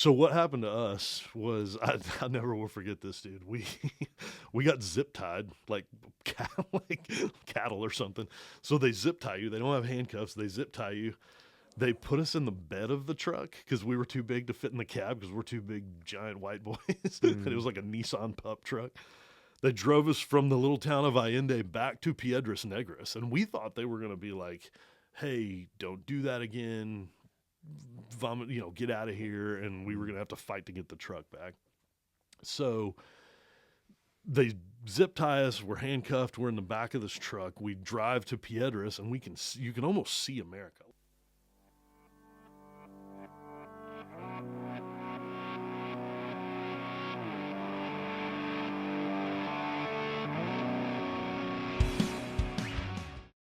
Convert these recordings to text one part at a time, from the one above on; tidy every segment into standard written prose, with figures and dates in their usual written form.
So what happened to us was I never will forget this, dude. We got zip tied like cattle or something. So they zip tie you. They don't have handcuffs. They zip tie you. They put us in the bed of the truck because we were too big to fit in the cab because we're two big giant white boys. And it was like a Nissan pup truck. They drove us from the little town of Allende back to Piedras Negras, and we thought they were going to be like, "Hey, don't do that again. Vomit, get out of here." And we were going to have to fight to get the truck back. So they zip tie us. We're handcuffed. We're in the back of this truck. We drive to Piedras, and you can almost see America.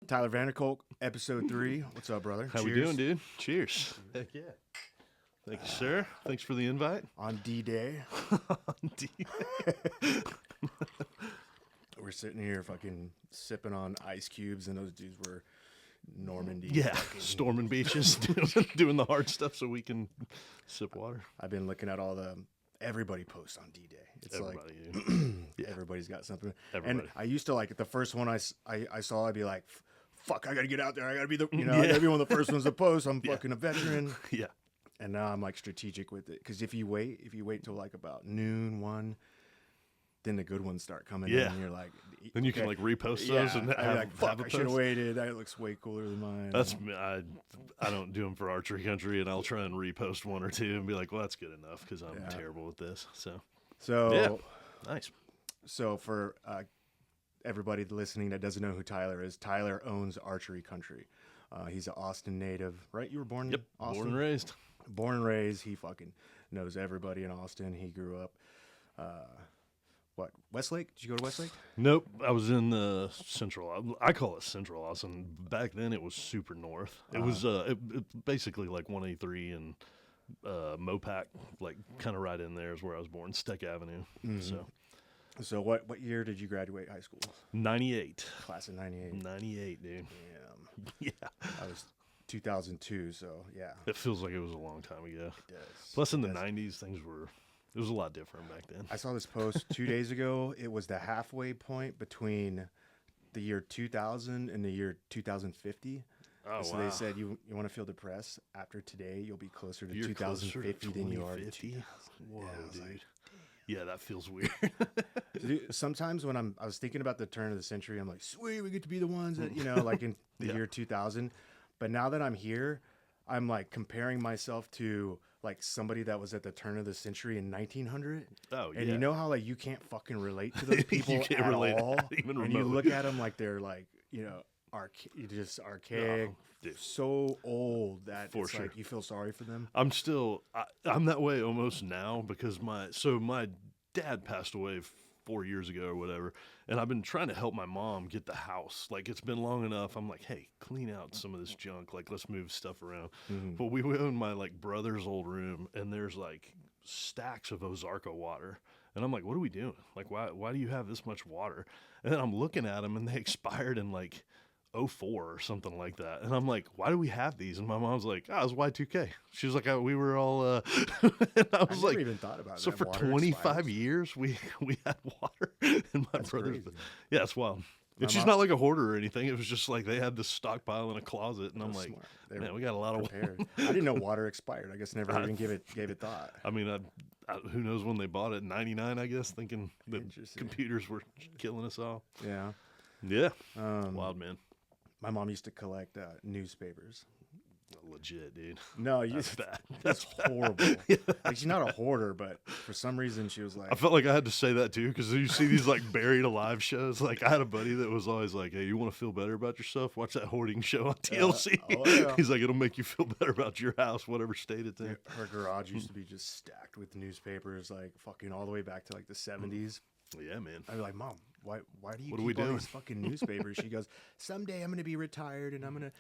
Tyler Vanderkolk, episode 3. What's up, brother? How we doing, dude? Cheers. Heck yeah. Thank you, sir. Thanks for the invite. On D-Day. On D-Day. We're sitting here fucking sipping on ice cubes, and those dudes were Normandy. Yeah, storming beaches, doing the hard stuff so we can sip water. I've been looking at all everybody posts on D-Day. It's everybody, like everybody's got something. Everybody. And I used to, like, the first one I saw, I'd be like, fuck, I got to get out there. I got to be I got to be one of the first ones to post. I'm fucking a veteran. Yeah. And now I'm like strategic with it. Because if you wait till like about noon, 1, then the good ones start coming in. And you're like, then you can like repost those and have, like, fuck, I should have waited. That looks way cooler than mine. That's I don't do them for Archery Country, and I'll try and repost 1 or 2 and be like, well, that's good enough because I'm terrible with this. So yeah, nice. So for everybody listening that doesn't know who Tyler is, Tyler owns Archery Country. He's an Austin native, right? You were born in Austin? Born and raised. Born and raised. He fucking knows everybody in Austin. He grew up, Westlake? Did you go to Westlake? Nope. I was in Central. I call it Central Austin. Back then it was super north. It was basically like 183 and Mopac, like kind of right in there is where I was born, Steck Avenue. Mm-hmm. So what year did you graduate high school? 98. Class of 98. 98, dude. Damn. Yeah. I was 2002, so yeah. It feels like it was a long time ago. It does. Plus in the 90s, it was a lot different back then. I saw this post 2 days ago. It was the halfway point between the year 2000 and the year 2050. Oh, so wow. they said you want to feel depressed after today, you'll be closer to You're 2050 than you are to 2000. Whoa, yeah, dude. Yeah, that feels weird. Dude, sometimes when I was thinking about the turn of the century, I'm like, sweet, we get to be the ones that, like in the year 2000. But now that I'm here, I'm like comparing myself to like somebody that was at the turn of the century in 1900. Oh, yeah. And you know how like you can't fucking relate to those people you can't at relate all? even and remotely. you look at them like they're like, just archaic, so old that For it's sure. like you feel sorry for them. I'm that way almost now because my dad passed away 4 years ago or whatever, and I've been trying to help my mom get the house. Like, it's been long enough. I'm like, hey, clean out some of this junk. Like, let's move stuff around. Mm-hmm. But we went in my like brother's old room, and there's like stacks of Ozarka water. And I'm like, what are we doing? Like, why do you have this much water? And then I'm looking at them, and they expired in like 04 or something like that. And I'm like, why do we have these? And my mom's like, it was Y2K. She was like, we were all, and I was like, never even thought about so that. for Water 25 expires. years, we had water in my That's brother's. crazy. Yeah, it's wild. And she's not like a hoarder or anything. It was just like they had this stockpile in a closet. And I'm like, man, we got a lot of water. I didn't know water expired. I guess never even gave it thought. I mean, who knows when they bought it? 99, I guess, thinking that computers were killing us all. Yeah. Yeah. Wild, man. My mom used to collect newspapers. Legit, dude. No, That's bad. That's horrible. Yeah. Like, she's not a hoarder, but for some reason she was like, I felt like I had to say that too, because you see these like buried alive shows. Like, I had a buddy that was always like, hey, you want to feel better about yourself? Watch that hoarding show on TLC. Yeah. He's like, it'll make you feel better about your house, whatever state it's in. her garage used to be just stacked with newspapers, like fucking all the way back to like the 70s. Yeah, man. I'd be like, Mom, why do you What are we keep all doing? these fucking newspapers? She goes, someday I'm going to be retired and I'm going to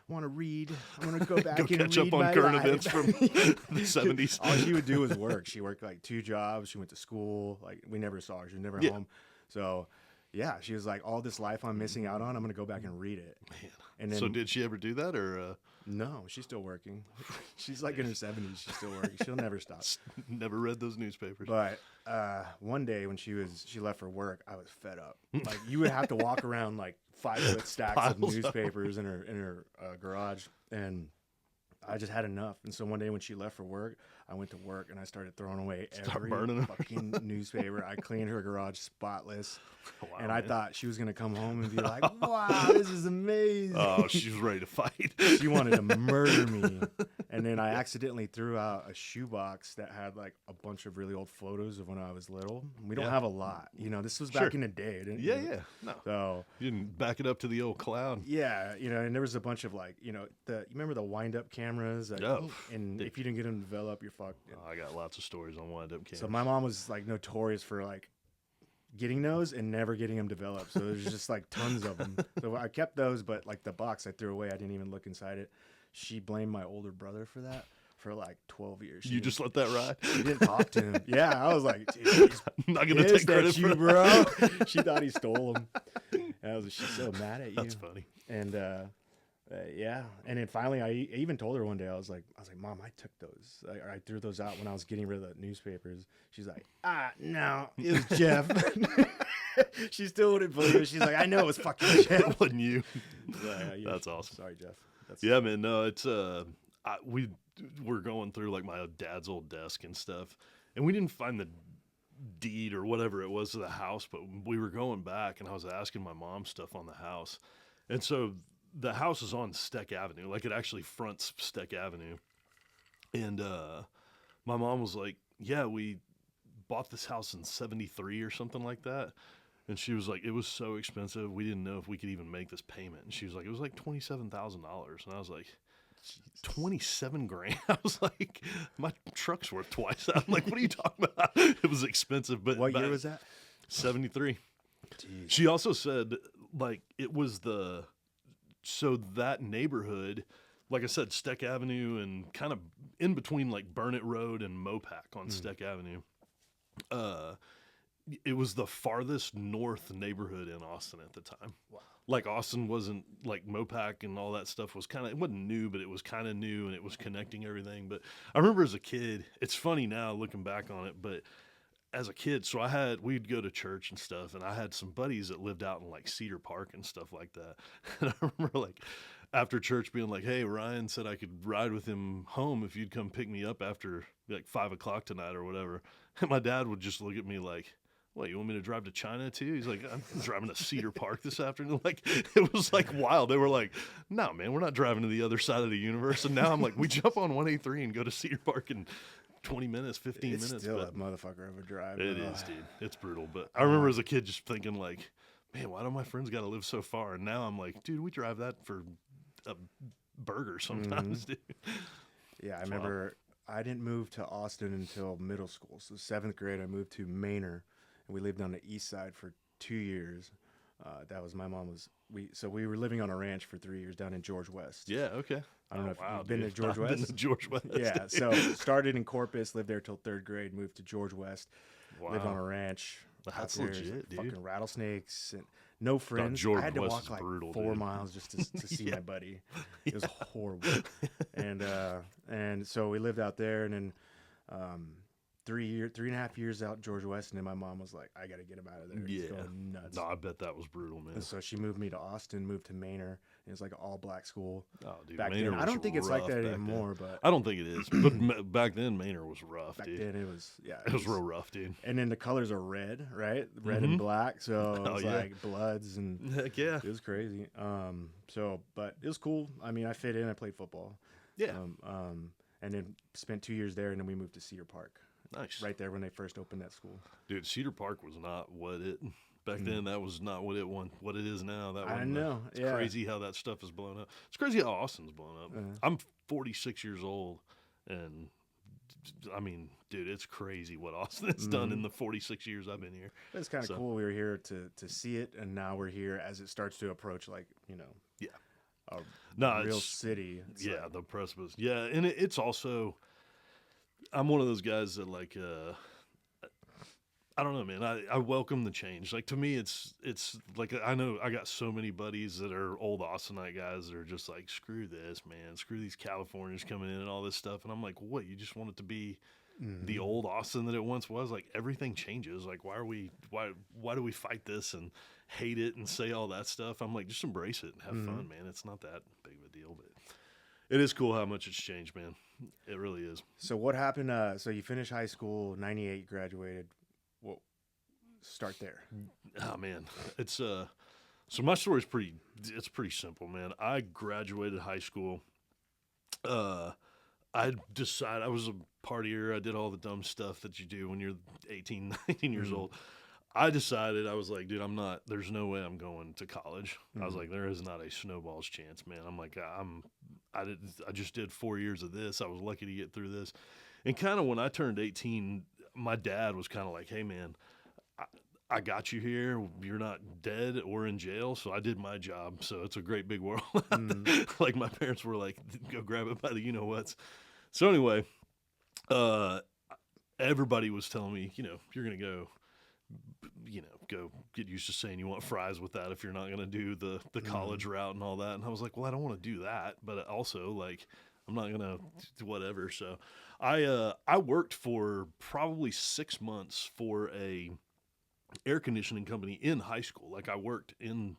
want to read. I'm going to go back Go and catch read up on my current life. events from the 70s. All she would do was work. She worked like 2 jobs. She went to school. Like, we never saw her. She was never home. So yeah, she was like, all this life I'm missing out on, I'm going to go back and read it. Man. And then, So did she ever do that, or? No, she's still working. She's like in her 70s. She's still working. She'll never stop. Never read those newspapers. But one day when she left for work, I was fed up. Like you would have to walk around like 5-foot stacks of newspapers in her garage, and I just had enough. And so one day when she left for work, I went to work and I started throwing away every fucking newspaper. I cleaned her garage spotless. Wow, and I thought she was going to come home and be like, wow, this is amazing. Oh, she was ready to fight. She wanted to murder me. And then I accidentally threw out a shoebox that had like a bunch of really old photos of when I was little. We don't have a lot. You know, this was back in the day. Didn't you? Yeah. No. So you didn't back it up to the old cloud. Yeah, you know, and there was a bunch of like, you know, you remember the wind-up cameras? And if you didn't get them developed, you're fucked. Oh, I got lots of stories on wind-up cameras. So my mom was like notorious for like getting those and never getting them developed. So there's just like tons of them. So I kept those, but like the box I threw away, I didn't even look inside it. She blamed my older brother for that for like 12 years. You just let that ride? She didn't talk to him. Yeah, I was like, dude, I'm not going to take credit for bro. She thought he stole them. And she's so mad at you. That's funny. And yeah, and then finally, I even told her one day, I was like, Mom, I took those. I threw those out when I was getting rid of the newspapers. She's like, no, it was Jeff. She still wouldn't believe it. She's like, I know it was fucking Jeff. It wasn't you. Yeah, that's awesome. Sorry, Jeff. Yeah, man. No, it's we're going through like my dad's old desk and stuff, and we didn't find the deed or whatever it was to the house, but we were going back, and I was asking my mom stuff on the house, and so the house is on Steck Avenue, like it actually fronts Steck Avenue, and my mom was like, "Yeah, we bought this house in '73 or something like that." And she was like, it was so expensive, we didn't know if we could even make this payment. And she was like, it was like $27,000. And I was like, 27 grand? I was like, my truck's worth twice. I'm like, what are you talking about? It was expensive. But what year was that? 73. Jeez. She also said, like, it was so that neighborhood, like I said, Steck Avenue and kind of in between like Burnett Road and Mopac on Steck Avenue. It was the farthest north neighborhood in Austin at the time. Wow. Like Austin wasn't like Mopac and all that stuff was kind of, it wasn't new, but it was kind of new and it was connecting everything. But I remember as a kid, it's funny now looking back on it, but as a kid, so we'd go to church and stuff, and I had some buddies that lived out in like Cedar Park and stuff like that. And I remember like after church being like, hey, Ryan said I could ride with him home if you'd come pick me up after like 5 o'clock tonight or whatever. And my dad would just look at me like, what, you want me to drive to China too? He's like, I'm driving to Cedar Park this afternoon. Like, it was like wild. They were like, no, man, we're not driving to the other side of the universe. And now I'm like, we jump on 183 and go to Cedar Park in 20 minutes, 15 minutes. It's still a motherfucker of a drive. It is, dude. It's brutal. But I remember as a kid just thinking like, man, why do my friends got to live so far? And now I'm like, dude, we drive that for a burger sometimes, dude. Yeah, I remember I didn't move to Austin until middle school. So 7th grade, I moved to Manor. We lived on the east side for 2 years. That was my mom we were living on a ranch for 3 years down in George West. Yeah, okay. I don't know if you've been to George West. Been to George West. Yeah, so started in Corpus, lived there till 3rd grade, moved to George West, lived on a ranch. That's there, legit, dude. Fucking rattlesnakes and no friends. George I had to West walk like brutal, 4 dude. miles just to see my buddy. It was horrible. And so we lived out there, and then 3.5 years out George West, and then my mom was like, I gotta get him out of there. He's going nuts. No, I bet that was brutal, man. And so she moved me to Austin, moved to Manor, and it's like an all black school. Oh, dude, back Manor then. I don't think it's like that anymore, but I don't think it is. But back then Manor was rough, back dude. then it was it was real rough, dude. And then the colors are red, right? Red and black. So it was yeah. like Bloods, and Heck yeah. it was crazy. But it was cool. I mean, I fit in, I played football. Yeah. And then spent 2 years there, and then we moved to Cedar Park. Nice. Right there when they first opened that school. Dude, Cedar Park was not what it back then. That was not what it is now. I know. It's crazy how that stuff is blown up. It's crazy how Austin's blown up. I'm 46 years old, and I mean, dude, it's crazy what Austin has done in the 46 years I've been here. It's kind of cool. We were here to see it, and now we're here as it starts to approach, like, a real city. It's like, the precipice. Yeah, and it's also, I'm one of those guys that like, I don't know, man. I welcome the change. Like to me, it's like I know I got so many buddies that are old Austinite guys that are just like, screw this, man. Screw these Californians coming in and all this stuff. And I'm like, what? You just want it to be the old Austin that it once was? Like everything changes. Like why do we fight this and hate it and say all that stuff? I'm like, just embrace it and have fun, man. It's not that big of a deal, but it is cool how much it's changed, man. It really is. So what happened? So you finished high school, 98, you graduated. Well, start there. Oh man, it's so my story's pretty simple, man. I graduated high school. I decided I was a partier. I did all the dumb stuff that you do when you're 18, 19 years old. I decided, I was like, dude, there's no way I'm going to college. I was like, there is not a snowball's chance, man. I'm like, I just did 4 years of this. I was lucky to get through this. And kind of when I turned 18, my dad was kind of like, hey man, I got you here. You're not dead or in jail. So I did my job. So it's a great big world. Like my parents were like, go grab it by the you-know-whats. So anyway, everybody was telling me, you're going to go get used to saying you want fries with that if you're not going to do the college route and all that. And I was like, well, I don't want to do that. But also like, I'm not going to do whatever. So I worked for probably 6 months for a air conditioning company in high school. Like I worked in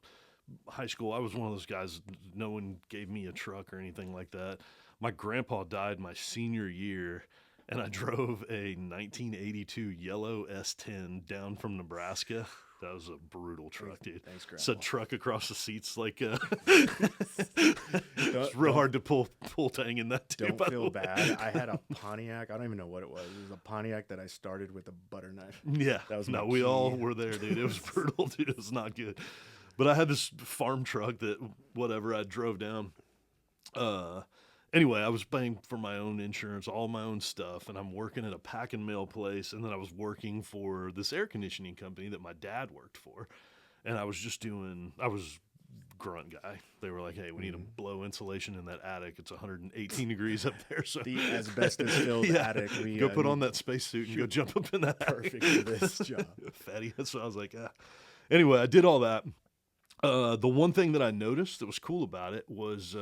high school. I was one of those guys, no one gave me a truck or anything like that. My grandpa died my senior year, and I drove a 1982 yellow S10 down from Nebraska. That was a brutal truck, dude. Thanks, Grandpa. Said truck across the seats, like it's real hard to pull tang in that too. Don't feel bad. I had a Pontiac. I don't even know what it was. It was a Pontiac that I started with a butter knife. Yeah, that was no, we all were there, dude. It was brutal, dude. It was not good. But I had this farm truck that whatever I drove down. Anyway, I was paying for my own insurance, all my own stuff, and I'm working at a pack and mail place, and then I was working for this air conditioning company that my dad worked for, and I was grunt guy. They were like, hey, we need to blow insulation in that attic. It's 118 degrees up there. So the asbestos-filled attic. Go put on that spacesuit and go jump up in that perfect attic. For this job. Fatty. So I was like, Anyway, I did all that. The one thing that I noticed that was cool about it was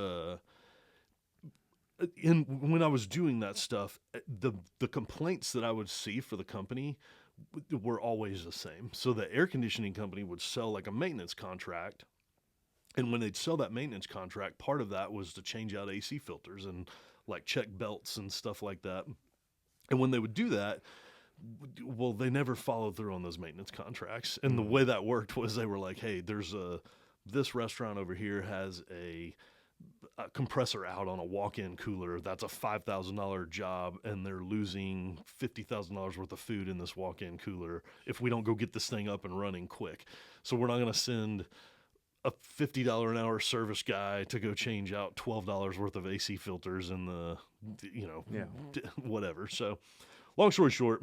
when I was doing that stuff, the complaints that I would see for the company were always the same. So the air conditioning company would sell like a maintenance contract. And when they'd sell that maintenance contract, part of that was to change out AC filters and like check belts and stuff like that. And when they would do that, well, they never followed through on those maintenance contracts. And the way that worked was they were like, hey, this restaurant over here has a compressor out on a walk-in cooler. That's a $5,000 job, and they're losing $50,000 worth of food in this walk-in cooler if we don't go get this thing up and running quick. So we're not going to send a $50 an hour service guy to go change out $12 worth of AC filters in whatever. So long story short,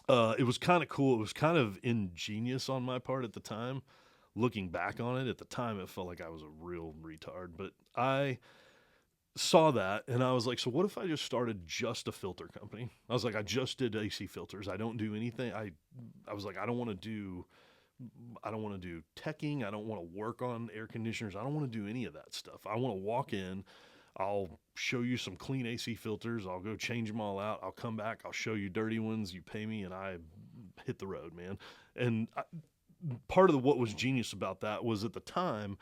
it was kind of cool. It was kind of ingenious on my part at the time. Looking back on it, at the time, it felt like I was a real retard. But I saw that, and I was like, so what if I just started just a filter company? I was like, I just did AC filters. I don't do anything. I was like, I don't want to do teching. I don't want to work on air conditioners. I don't want to do any of that stuff. I want to walk in. I'll show you some clean AC filters. I'll go change them all out. I'll come back. I'll show you dirty ones. You pay me, and I hit the road, man. And part of what was genius about that was at the time,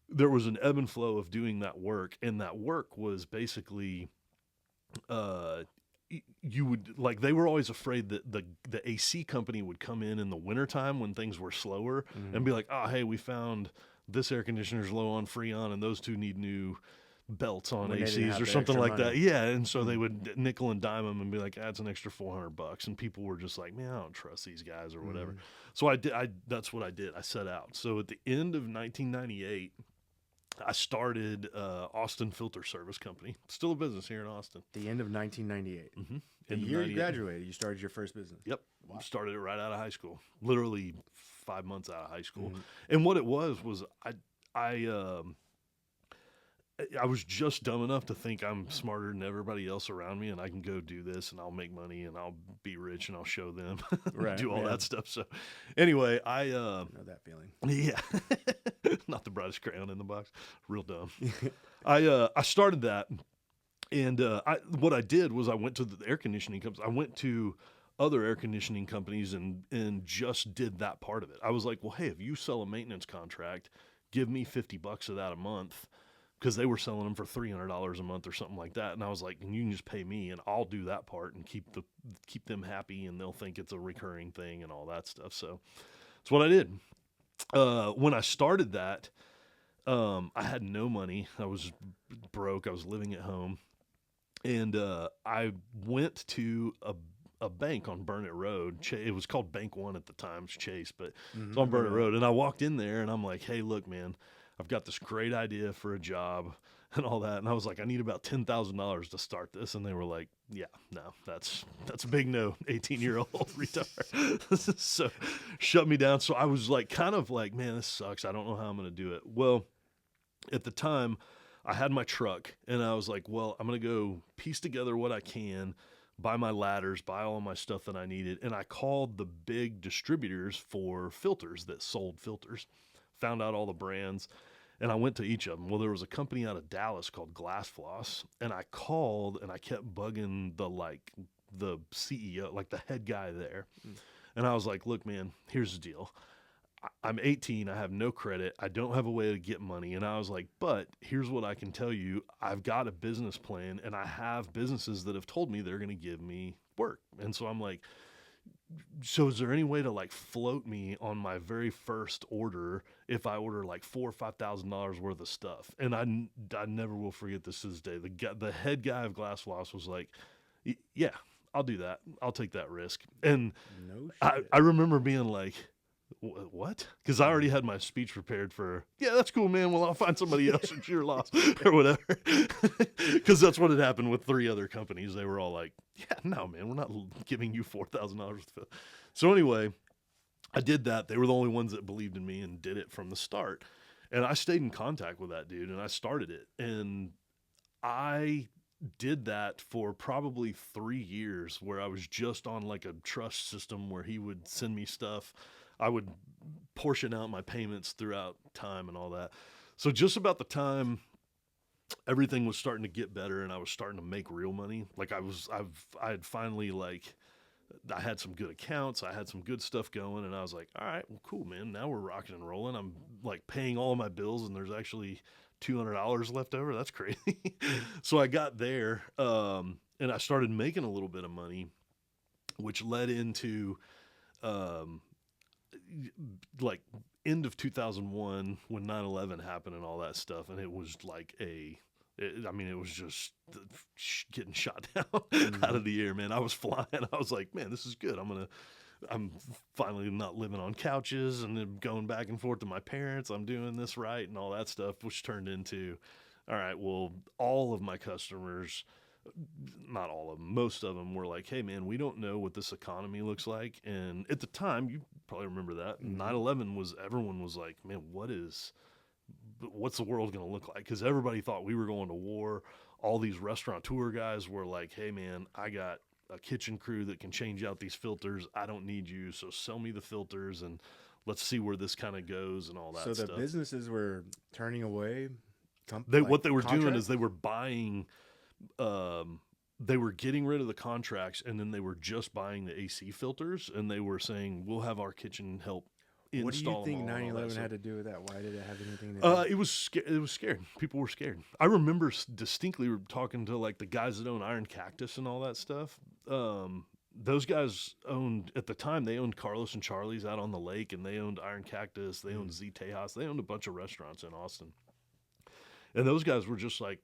there was an ebb and flow of doing that work. And that work was basically, you would like, they were always afraid that the AC company would come in the wintertime when things were slower and be like, oh, hey, we found this air conditioner's low on Freon and those two need new belts on ACs or something like that. Yeah. And so they would nickel and dime them and be like, it's an extra $400. And people were just like, man, I don't trust these guys or whatever. So that's what I did. I set out. So at the end of 1998, I started Austin Filter Service Company. Still a business here in Austin. The end of 1998. The year you graduated, you started your first business. Yep. Wow. Started it right out of high school. Literally 5 months out of high school. And what it was I was just dumb enough to think I'm smarter than everybody else around me, and I can go do this, and I'll make money, and I'll be rich, and I'll show them, Right. do all Yeah. that stuff. So, anyway, I I know that feeling. yeah, not the brightest crayon in the box, real dumb. I started that, and what I did was I went to the air conditioning companies. I went to other air conditioning companies and just did that part of it. I was like, well, hey, if you sell a maintenance contract, give me $50 of that a month, because they were selling them for $300 a month or something like that. And I was like, and you can just pay me, and I'll do that part and keep them happy, and they'll think it's a recurring thing and all that stuff. So that's what I did. When I started that, I had no money. I was broke. I was living at home. And I went to a bank on Burnett Road. It was called Bank One at the time. It's Chase, but it's on Burnett Road. And I walked in there, and I'm like, hey, look, man, I've got this great idea for a job and all that. And I was like, I need about $10,000 to start this. And they were like, yeah, no, that's a big no, 18-year-old retire. So shut me down. So I was like, kind of like, man, this sucks. I don't know how I'm going to do it. Well, at the time, I had my truck, and I was like, well, I'm going to go piece together what I can, buy my ladders, buy all my stuff that I needed. And I called the big distributors for filters that sold filters, found out all the brands, and I went to each of them. Well, there was a company out of Dallas called Glass Floss, and I called, and I kept bugging the CEO, like the head guy there. And I was like, look, man, here's the deal. I'm 18. I have no credit. I don't have a way to get money. And I was like, but here's what I can tell you. I've got a business plan, and I have businesses that have told me they're going to give me work. And so I'm like, so is there any way to like float me on my very first order if I order like $4,000 or $5,000 worth of stuff? And I never will forget this to this day. The head guy of Glass Floss was like, yeah, I'll do that. I'll take that risk. And No shit. I remember being like, what? Because I already had my speech prepared for, yeah, that's cool, man. Well, I'll find somebody else. It's your loss or whatever. Because that's what had happened with 3 other companies. They were all like, yeah, no, man, we're not giving you $4,000. So anyway, I did that. They were the only ones that believed in me and did it from the start. And I stayed in contact with that dude, and I started it. And I did that for probably 3 years, where I was just on like a trust system where he would send me stuff. I would portion out my payments throughout time and all that. So just about the time everything was starting to get better and I was starting to make real money, like I had finally, like, I had some good accounts, I had some good stuff going, and I was like, all right, well, cool, man. Now we're rocking and rolling. I'm like paying all of my bills, and there's actually $200 left over. That's crazy. So I got there, and I started making a little bit of money, which led into, like end of 2001 when 9/11 happened and all that stuff. And it was like it was just getting shot down out of the air, man. I was flying. I was like, man, this is good. I'm finally not living on couches and then going back and forth to my parents. I'm doing this right and all that stuff, which turned into, all right, well, all of my customers, not all of them, most of them were like, hey, man, we don't know what this economy looks like. And at the time, you probably remember that, 9/11 was, everyone was like, man, what's the world going to look like? Because everybody thought we were going to war. All these restaurateur guys were like, hey, man, I got a kitchen crew that can change out these filters. I don't need you, so sell me the filters, and let's see where this kind of goes and all that stuff. So the businesses were turning away what they were doing is they were buying, they were getting rid of the contracts, and then they were just buying the AC filters, and they were saying, we'll have our kitchen help install. What do you think them all 9/11 had to do with that? Why did it have anything to do? It was scared. People were scared. I remember distinctly talking to like the guys that own Iron Cactus and all that stuff. Those guys owned, at the time, they owned Carlos and Charlie's out on the lake, and they owned Iron Cactus. They owned Z Tejas. They owned a bunch of restaurants in Austin. And those guys were just like,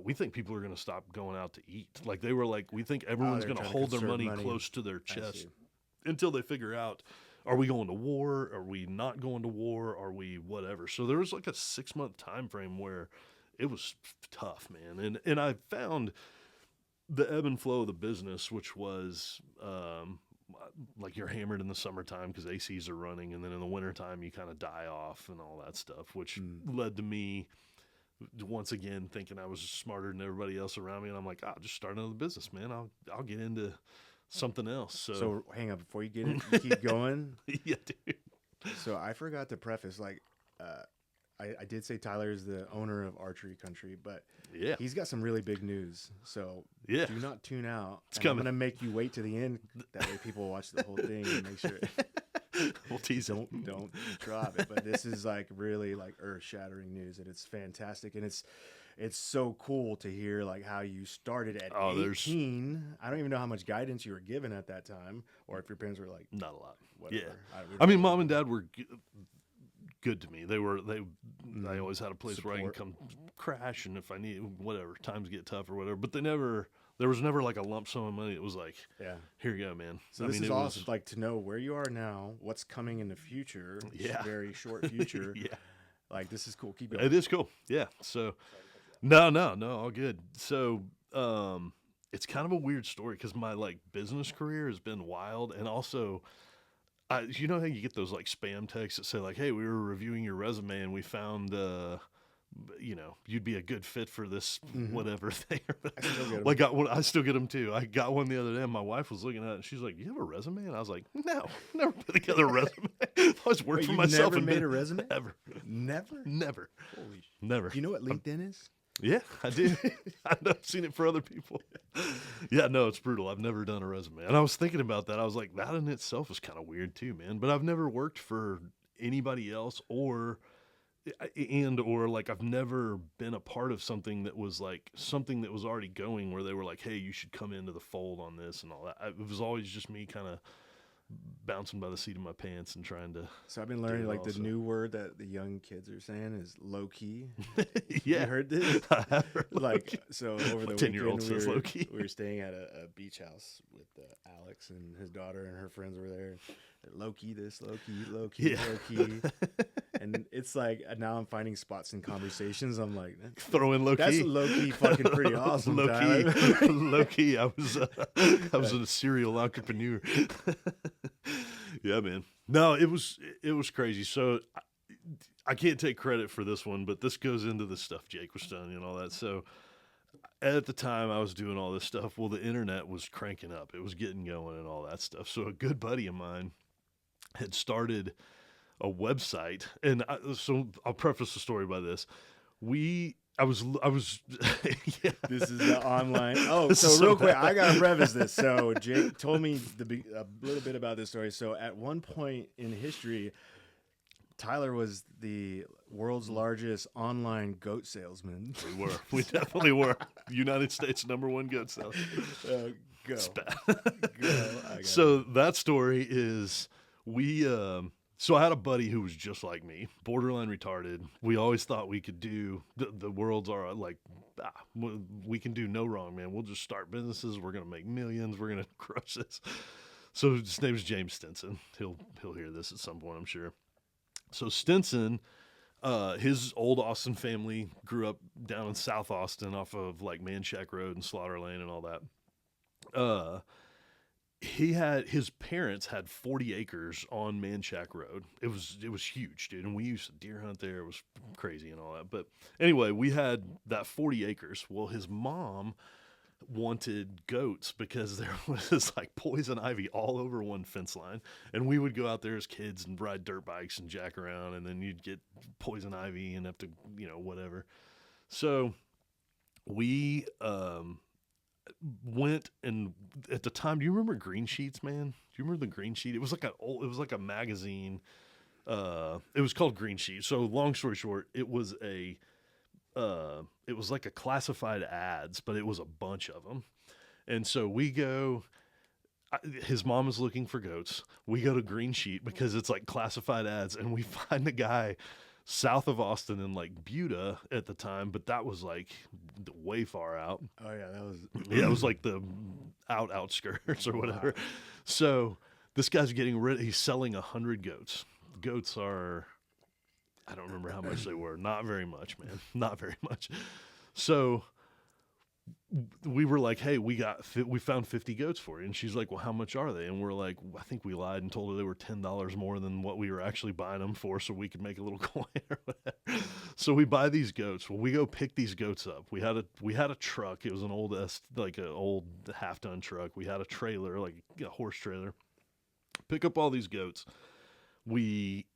we think people are going to stop going out to eat. Like, they were like, we think everyone's going to hold their money close to their chest until they figure out, are we going to war? Are we not going to war? Are we whatever? So there was like a 6-month time frame where it was tough, man. And I found the ebb and flow of the business, which was like you're hammered in the summertime because ACs are running, and then in the wintertime you kind of die off and all that stuff, which led to me once again thinking I was smarter than everybody else around me, and I'm like, I'll just start another business, man. I'll get into something else. So hang on before you get it. You keep going. Yeah, dude. So I forgot to preface, like, I did say Tyler is the owner of Archery Country, but Yeah. he's got some really big news. So Yeah. do not tune out. It's I'm coming. going to make you wait to the end. That way people watch the whole thing and make sure. We'll tease it. Don't drop it. But this is like really like earth-shattering news, and it's fantastic, and it's so cool to hear like how you started at 18. I don't even know how much guidance you were given at that time, or if your parents were like, Not a lot. whatever. Yeah. We I don't mean, know. mom and dad were good to me. I always had a place where I can Support. come crash, and if I need whatever, times get tough or whatever. But there was never like a lump sum of money. It was like, Yeah. here you go, man. So this is awesome. Like to know where you are now, what's coming in the future. Yeah. Very short future. Yeah. Like this is cool. Keep going. It is cool. Yeah. So, no, all good. So, it's kind of a weird story because my like business career has been wild, and also, you know how you get those like spam texts that say like, "Hey, we were reviewing your resume and we found, you'd be a good fit for this whatever thing." I still get 'em. Like, I still get them too. I got one the other day. And my wife was looking at it, and she's like, "You have a resume?" And I was like, "No, never put together a resume. I always worked Wait, for you've myself." never and made a resume? Ever, Never. never, Holy. never. Do you know what LinkedIn is? Yeah, I do. I've seen it for other people. Yeah, no, it's brutal. I've never done a resume. And I was thinking about that. I was like, that in itself is kind of weird too, man. But I've never worked for anybody else or like I've never been a part of something that was already going where they were like, hey, you should come into the fold on this and all that. It was always just me kind of bouncing by the seat of my pants and trying to. So I've been learning like the also. new word that the young kids are saying is low key. Yeah. You heard this? I have heard Like so over the 10-year-old weekend says low key. we were staying at a beach house with Alex and his daughter and her friends were there. Low key this, low key, Yeah. low key. And it's like now I'm finding spots in conversations. I'm like, Throw in low that's key. low key fucking pretty awesome. Low Tyler. key, low key. I was a serial entrepreneur. Yeah, man. No, it was crazy. So I can't take credit for this one, but this goes into the stuff Jake was telling you and all that. So at the time I was doing all this stuff, well, the internet was cranking up. It was getting going and all that stuff. So a good buddy of mine had started a website, and so I'll preface the story by this. I was yeah. This is the online. Oh, This so is real so quick, bad. I gotta preface this. So Jake told me a little bit about this story. So at one point in history, Tyler was the world's largest online goat salesman. We definitely were. United States #1 goat seller. Go. It's bad. Go. So that story is so I had a buddy who was just like me, borderline retarded. We always thought we could do the world's are like, we can do no wrong, man. We'll just start businesses. We're going to make millions. We're going to crush this. So his name is James Stinson. He'll hear this at some point, I'm sure. So Stinson, his old Austin family grew up down in South Austin off of like Manchac Road and Slaughter Lane and all that. His parents had 40 acres on Manchac Road. It was huge, dude. And we used to deer hunt there. It was crazy and all that. But anyway, we had that 40 acres. Well, his mom wanted goats because there was like poison ivy all over one fence line. And we would go out there as kids and ride dirt bikes and jack around. And then you'd get poison ivy and have to, whatever. So we, went, and at the time, do you remember Green Sheets, man? Do you remember the Green Sheet? It was like a magazine. It was called Green Sheet. So long story short, it was like a classified ads, but it was a bunch of them. And so we go, his mom is looking for goats. We go to Green Sheet because it's like classified ads, and we find a guy south of Austin in like Buda at the time, but that was like way far out. Oh yeah, that was. Yeah, it was like the outskirts or whatever. Wow. So this guy's he's selling 100 goats. Goats are, I don't remember how much they were. Not very much, man. Not very much. So we were like, hey, we found 50 goats for you. And she's like, well, how much are they? And we're like, I think we lied and told her they were $10 more than what we were actually buying them for, so we could make a little coin or whatever. So we buy these goats. Well, we go pick these goats up. We had a truck. It was an old half-ton truck. We had a trailer, like a horse trailer. Pick up all these goats. We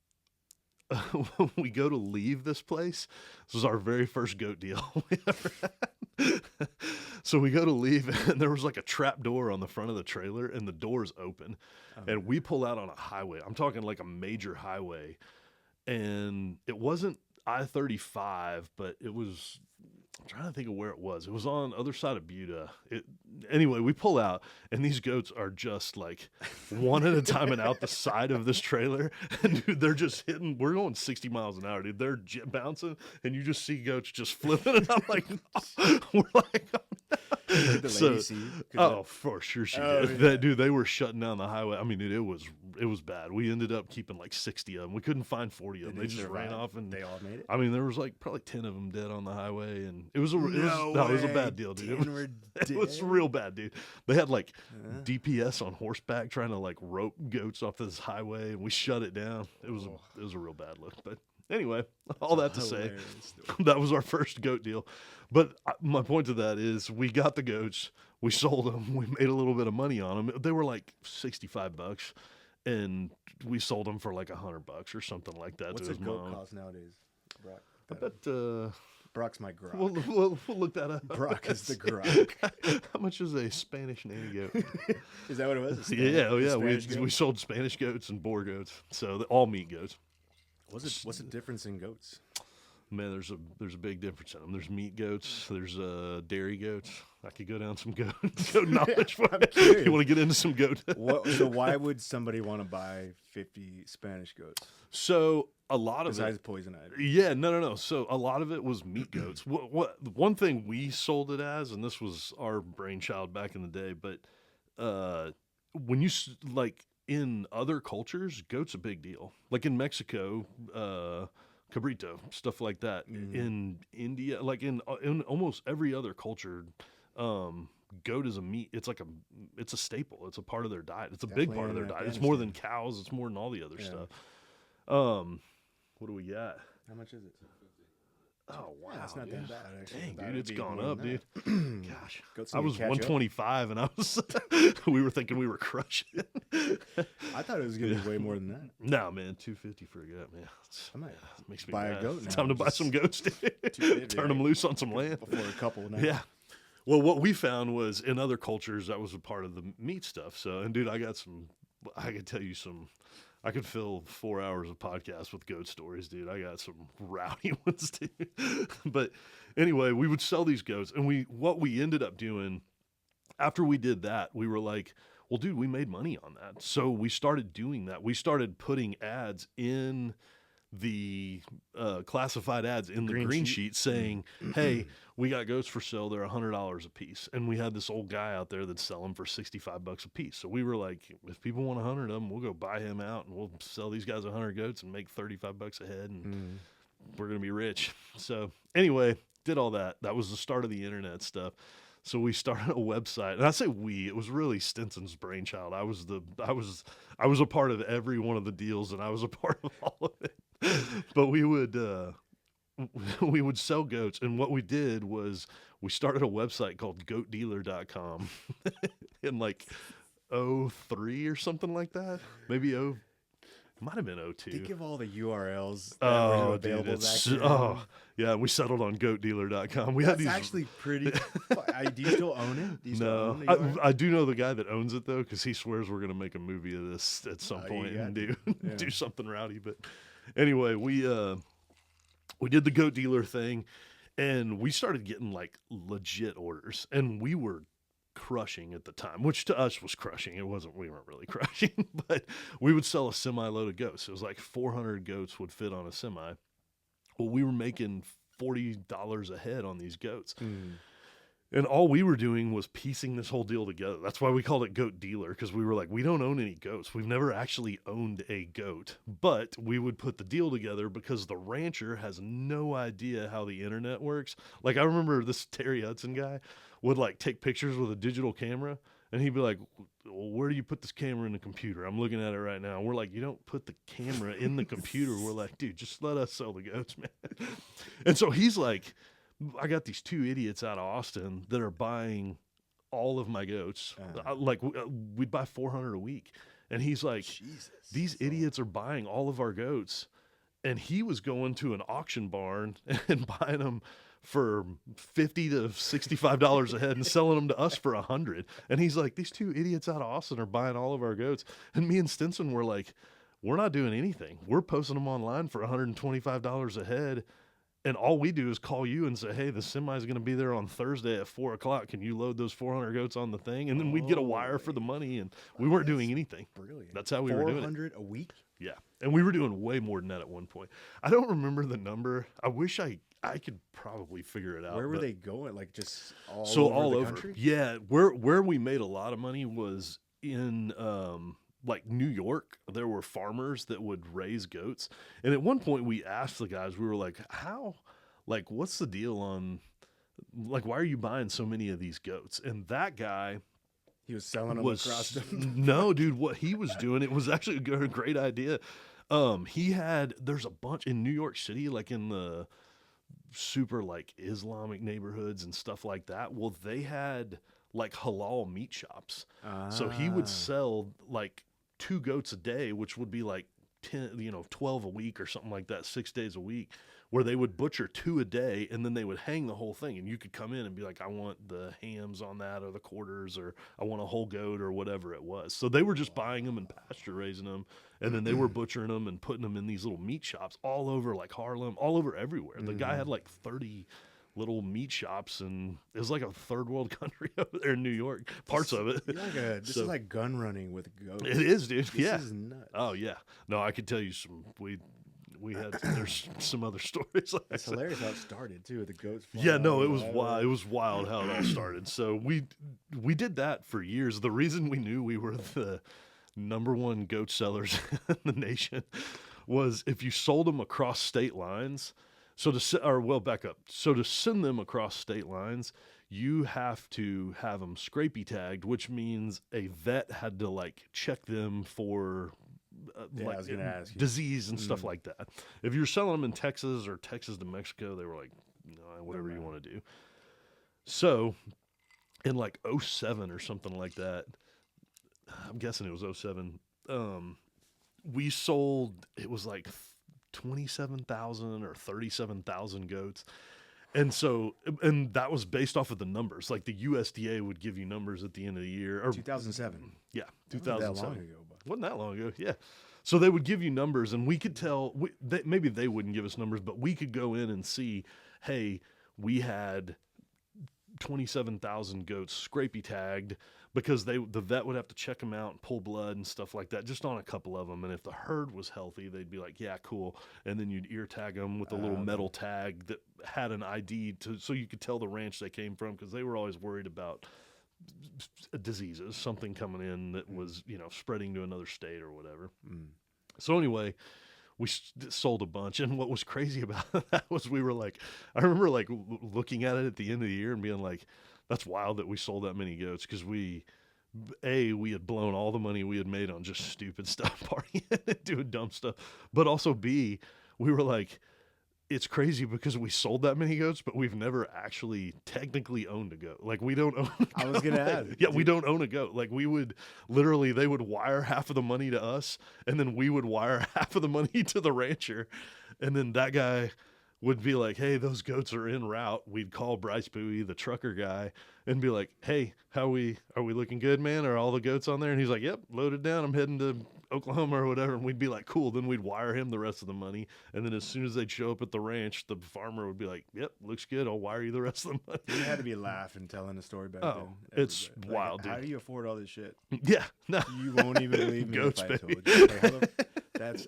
we go to leave this place. This was our very first goat deal we ever had. So we go to leave, and there was like a trap door on the front of the trailer, and the door's open. And we pull out on a highway. I'm talking like a major highway. And it wasn't I-35, but it was, I'm trying to think of where it was. It was on the other side of Buda. Anyway, we pull out, and these goats are just like one at a time and out the side of this trailer. And dude, they're just hitting. We're going 60 miles an hour, dude. They're bouncing, and you just see goats just flipping. And I'm like, we're like, oh, no. Did the lady see? For sure she did. Yeah. Dude, they were shutting down the highway. I mean, dude, it was bad. We ended up keeping like 60 of them. We couldn't find 40 of them. They just ran off, and they all made it. I mean, there was like probably 10 of them dead on the highway, and it was a bad deal, dude. It was real bad, dude. They had like DPS on horseback trying to like rope goats off this highway, and we shut it down. It was a real bad look. But anyway, all that to say, that was our first goat deal. But my point to that is, we got the goats, we sold them, we made a little bit of money on them. They were like $65, and we sold them for like $100 or something like that. What's a goat cost nowadays, Brock? I bet Brock's my grok. We'll look that up. Brock is the grok. How much is a Spanish nanny goat? Is that what it was? Yeah. We sold Spanish goats and boar goats, so all meat goats. What's the difference in goats? Man, there's a big difference in them. There's meat goats. There's dairy goats. I could go down some goat knowledge. You want to get into some goat? So why would somebody want to buy 50 Spanish goats? So a lot of besides poison ivy. Yeah, no. So a lot of it was meat goats. One thing we sold it as, and this was our brainchild back in the day, but when you like in other cultures, goat's a big deal. Like in Mexico, cabrito, stuff like that. In India, like in almost every other culture, goat is a meat. It's like it's a staple. It's a part of their diet. It's a big part of their diet. It's more than cows. It's more than all the other stuff. What do we got? How much is it? Oh wow, that's not that bad. Actually. Dang, dude, it's gone up, dude. Gosh, Goats I was 125, and I was. We were thinking we were crushing. I thought it was gonna be way more than that. No, man, 250 for a goat, man. I might makes me buy mad. a goat now. Time to buy some goats, dude. Turn them loose on some land before a couple. Now. Yeah. Well, what we found was in other cultures that was a part of the meat stuff. So, and dude, I could tell you some. I could fill 4 hours of podcast with goat stories, dude. I got some rowdy ones, dude. But anyway, we would sell these goats, and what we ended up doing after we did that, we were like, well, dude, we made money on that. So we started doing that. We started putting ads in the classified ads in the green sheet saying, hey, we got goats for sale. They're $100 a piece. And we had this old guy out there that's selling for $65 a piece. So we were like, if people want 100 of them, we'll go buy him out, and we'll sell these guys 100 goats and make $35 a head, and we're going to be rich. So anyway, did all that. That was the start of the internet stuff. So we started a website, and I say it was really Stinson's brainchild. I was a part of every one of the deals, and I was a part of all of it. But we would sell goats, and what we did was we started a website called goatdealer.com in like 03 or something like that. Maybe it might have been 02. Think of all the URLs that were available back then. Yeah, we settled on goatdealer.com. That's actually pretty. Do you still own it? No, I do know the guy that owns it, though, because he swears we're going to make a movie of this at some point and do something rowdy. But anyway, we did the goat dealer thing, and we started getting like legit orders, and we were crushing at the time, which to us was crushing. We weren't really crushing, but we would sell a semi-load of goats. It was like 400 goats would fit on a semi. Well, we were making $40 a head on these goats. And all we were doing was piecing this whole deal together. That's why we called it Goat Dealer, because we were like, we don't own any goats. We've never actually owned a goat, but we would put the deal together because the rancher has no idea how the internet works. Like, I remember this Terry Hudson guy would like take pictures with a digital camera, and he'd be like, well, where do you put this camera in the computer? I'm looking at it right now. And we're like, you don't put the camera in the computer. We're like, dude, just let us sell the goats, man. And so he's like, I got these two idiots out of Austin that are buying all of my goats. We'd buy 400 a week. And he's like, Jesus, these idiots are buying all of our goats. And he was going to an auction barn and buying them for $50 to $65 a head and selling them to us for $100. And he's like, these two idiots out of Austin are buying all of our goats. And me and Stinson were like, we're not doing anything. We're posting them online for $125 a head. And all we do is call you and say, hey, the semi is going to be there on Thursday at 4 o'clock. Can you load those 400 goats on the thing? And then we'd get a wire for the money, and we weren't doing anything. Brilliant. That's how we were doing it. 400 a week? Yeah. And we were doing way more than that at one point. I don't remember the number. I wish I could probably figure it out. Where were they going? Like just all over the country? Yeah. Where we made a lot of money was in like New York. There were farmers that would raise goats. And at one point we asked the guys, we were like, what's the deal on, like, why are you buying so many of these goats? And that guy, he was selling them across them. No, dude, what he was doing, it was actually a great idea. There's a bunch in New York City, like in the super like Islamic neighborhoods and stuff like that. Well, they had like halal meat shops. So he would sell like 2 goats a day, which would be like 12 a week or something like that, 6 days a week, where they would butcher 2 a day, and then they would hang the whole thing. And you could come in and be like, I want the hams on that, or the quarters, or I want a whole goat, or whatever it was. So they were just buying them and pasture raising them. And then they were butchering them and putting them in these little meat shops all over like Harlem, all over everywhere. The guy had like 30 little meat shops, and it was like a third world country over there in New York, parts of it. This is like gun running with goats. It is, dude. This is nuts. Oh yeah. No, I could tell you some, there's some other stories. Like it's hilarious how it started too, with the goats. Yeah, no, it was wild. It was wild how it all started. So we did that for years. The reason we knew we were the number one goat sellers in the nation was if you sold them across state lines. So back up. So to send them across state lines, you have to have them scrapey tagged, which means a vet had to like check them for I was gonna ask you. disease and stuff like that. If you're selling them in Texas or Texas to Mexico, they were like, no, whatever you want to do. So in like 07 or something like that, I'm guessing it was 07, we sold, it was like 27,000 or 37,000 goats. And that was based off of the numbers. Like the USDA would give you numbers at the end of the year. Or 2007. Yeah, 2007. That long ago, but. Wasn't that long ago? Yeah. So they would give you numbers, and we could tell. Maybe they wouldn't give us numbers, but we could go in and see, hey, we had 27,000 goats scrapey tagged, because the vet would have to check them out and pull blood and stuff like that, just on a couple of them. And if the herd was healthy, they'd be like, yeah, cool. And then you'd ear tag them with a little metal tag that had an ID so you could tell the ranch they came from, because they were always worried about diseases, something coming in that was, spreading to another state or whatever. So anyway, we sold a bunch. And what was crazy about that was I remember like looking at it at the end of the year and being like, that's wild that we sold that many goats, because we had blown all the money we had made on just stupid stuff, partying and doing dumb stuff. But also B, we were like, it's crazy because we sold that many goats, but we've never actually technically owned a goat. Like, we don't own a goat. I was going to add. Yeah, we don't own a goat. Like, we would literally, they would wire half of the money to us, and then we would wire half of the money to the rancher. And then that guy would be like, hey, those goats are en route. We'd call Bryce Bowie, the trucker guy, and be like, hey, are we looking good, man? Are all the goats on there? And he's like, yep, loaded down. I'm heading to Oklahoma or whatever. And we'd be like, cool. Then we'd wire him the rest of the money. And then as soon as they'd show up at the ranch, the farmer would be like, yep, looks good. I'll wire you the rest of the money. You had to be laughing telling the story back then. It's wild, dude. How do you afford all this shit? Yeah. No. You won't even believe me Goats, if I baby. told you. Like, That's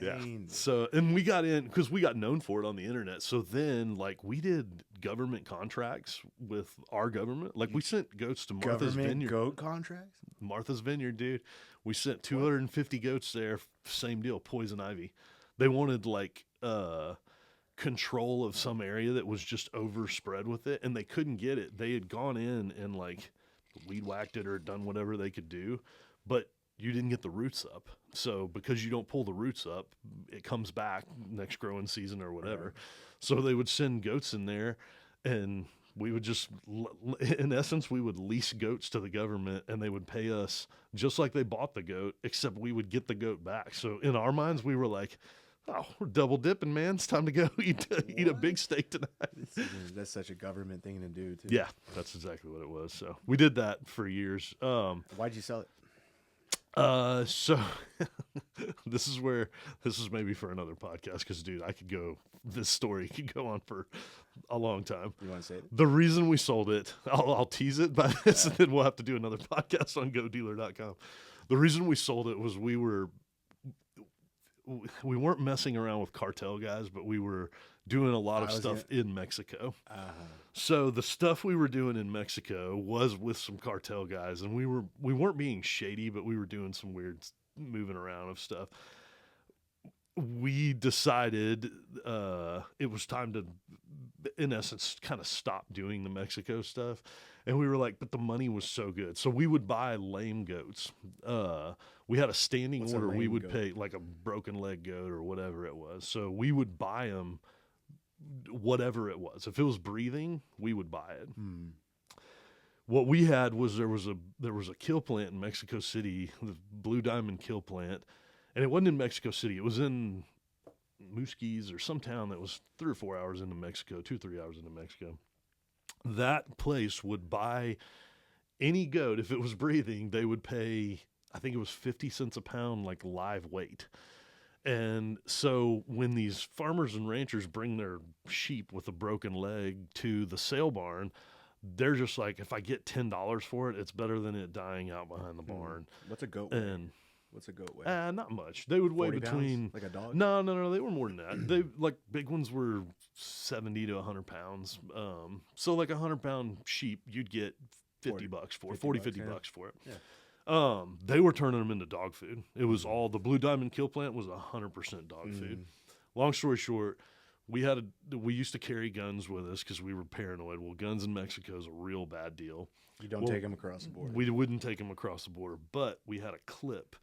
insane. So, and we got in because we got known for it on the internet. So then, like, we did government contracts with our government. Like, we sent goats to Martha's Government Vineyard. goat contracts? Martha's Vineyard, dude. We sent 250 goats there. Same deal, poison ivy. They wanted like control of some area that was just overspread with it, and they couldn't get it. They had gone in and like weed whacked it or done whatever they could do, but you didn't get the roots up. So because you don't pull the roots up, it comes back next growing season or whatever. Right. So they would send goats in there, and we would just, in essence, we would lease goats to the government, and they would pay us just like they bought the goat, except we would get the goat back. So in our minds, we were like, oh, we're double dipping, man. It's time to go eat a big steak tonight. That's such a government thing to do, too. Yeah, that's exactly what it was. So we did that for years. Why'd you sell it? So this is maybe for another podcast because, dude, this story could go on for a long time. You want to say it? The reason we sold it, I'll tease it by this, and then we'll have to do another podcast on GoDealer.com. The reason we sold it was we weren't messing around with cartel guys, but we were doing a lot of stuff in Mexico. So the stuff we were doing in Mexico was with some cartel guys, and we weren't being shady, but we were doing some weird moving around of stuff. We decided it was time to, in essence, kind of stop doing the Mexico stuff. And we were like, but the money was so good. So we would buy lame goats. We had a standing order. We would pay like a broken leg goat or whatever it was. So we would buy them, whatever it was. If it was breathing, we would buy it. What we had was there was a kill plant in Mexico City, the Blue Diamond kill plant. And it wasn't in Mexico City. It was in Musquiz or some town that was 3 or 4 hours into Mexico, 2-3 hours into Mexico. That place would buy any goat. If it was breathing, they would pay, I think it was 50 cents a pound, like live weight. And so when these farmers and ranchers bring their sheep with a broken leg to the sale barn, they're just like, if I get $10 for it, it's better than it dying out behind the barn. What's a goat weigh? What's a goat weigh? Not much. They would weigh between pounds? Like a dog? No. They were more than that. They like big ones were 70 to 100 pounds. So like 100-pound sheep, you'd get $50 for it, 50 bucks for it. Yeah. They were turning them into dog food. It was all the Blue Diamond kill plant was 100% dog food. Long story short, we used to carry guns with us because we were paranoid. Well, guns in Mexico is a real bad deal. You don't take them across the border. We wouldn't take them across the border, but we had a clip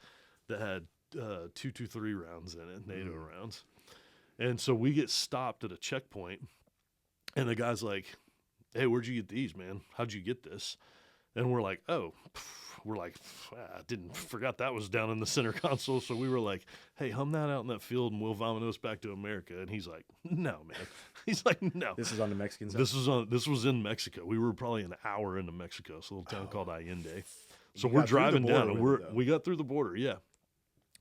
that had 223 rounds in it, NATO rounds. And so we get stopped at a checkpoint, and the guy's like, hey, where'd you get these, man? How'd you get this? And we're like, forgot that was down in the center console. So we were like, hey, hum that out in that field and we'll vamanos back to America. And he's like, no, man. He's like, no. This is on the Mexican side? This was in Mexico. We were probably an hour into Mexico. It's a little town called Allende. So we're driving down and we got through the border. Yeah.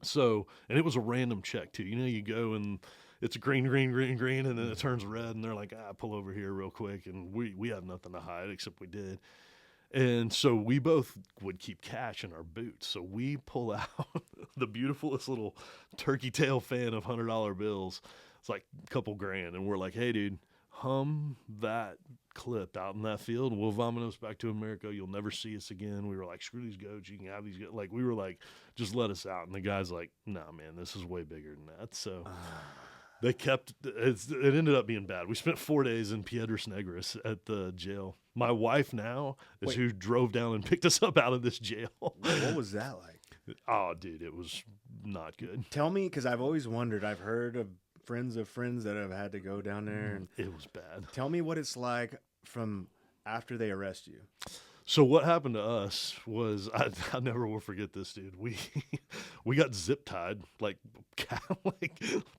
So, and it was a random check too. You know, you go and it's green, and then it turns red and they're like, pull over here real quick. And we have nothing to hide except we did. And so we both would keep cash in our boots. So we pull out the beautifulest little turkey tail fan of $100 bills. It's like a couple grand. And we're like, hey, dude, hum that clip out in that field and we'll vamanos back to America. You'll never see us again. We were like, screw these goats. You can have these goats. Like, we were like, just let us out. And the guy's like, nah, man, this is way bigger than that. So they kept it ended up being bad. We spent 4 days in Piedras Negras at the jail. My wife now is who drove down and picked us up out of this jail. What was that like? Oh, dude, it was not good. Tell me, because I've always wondered. I've heard of friends that have had to go down there. And it was bad. Tell me what it's like from after they arrest you. So what happened to us was, I never will forget this, dude. We got zip tied like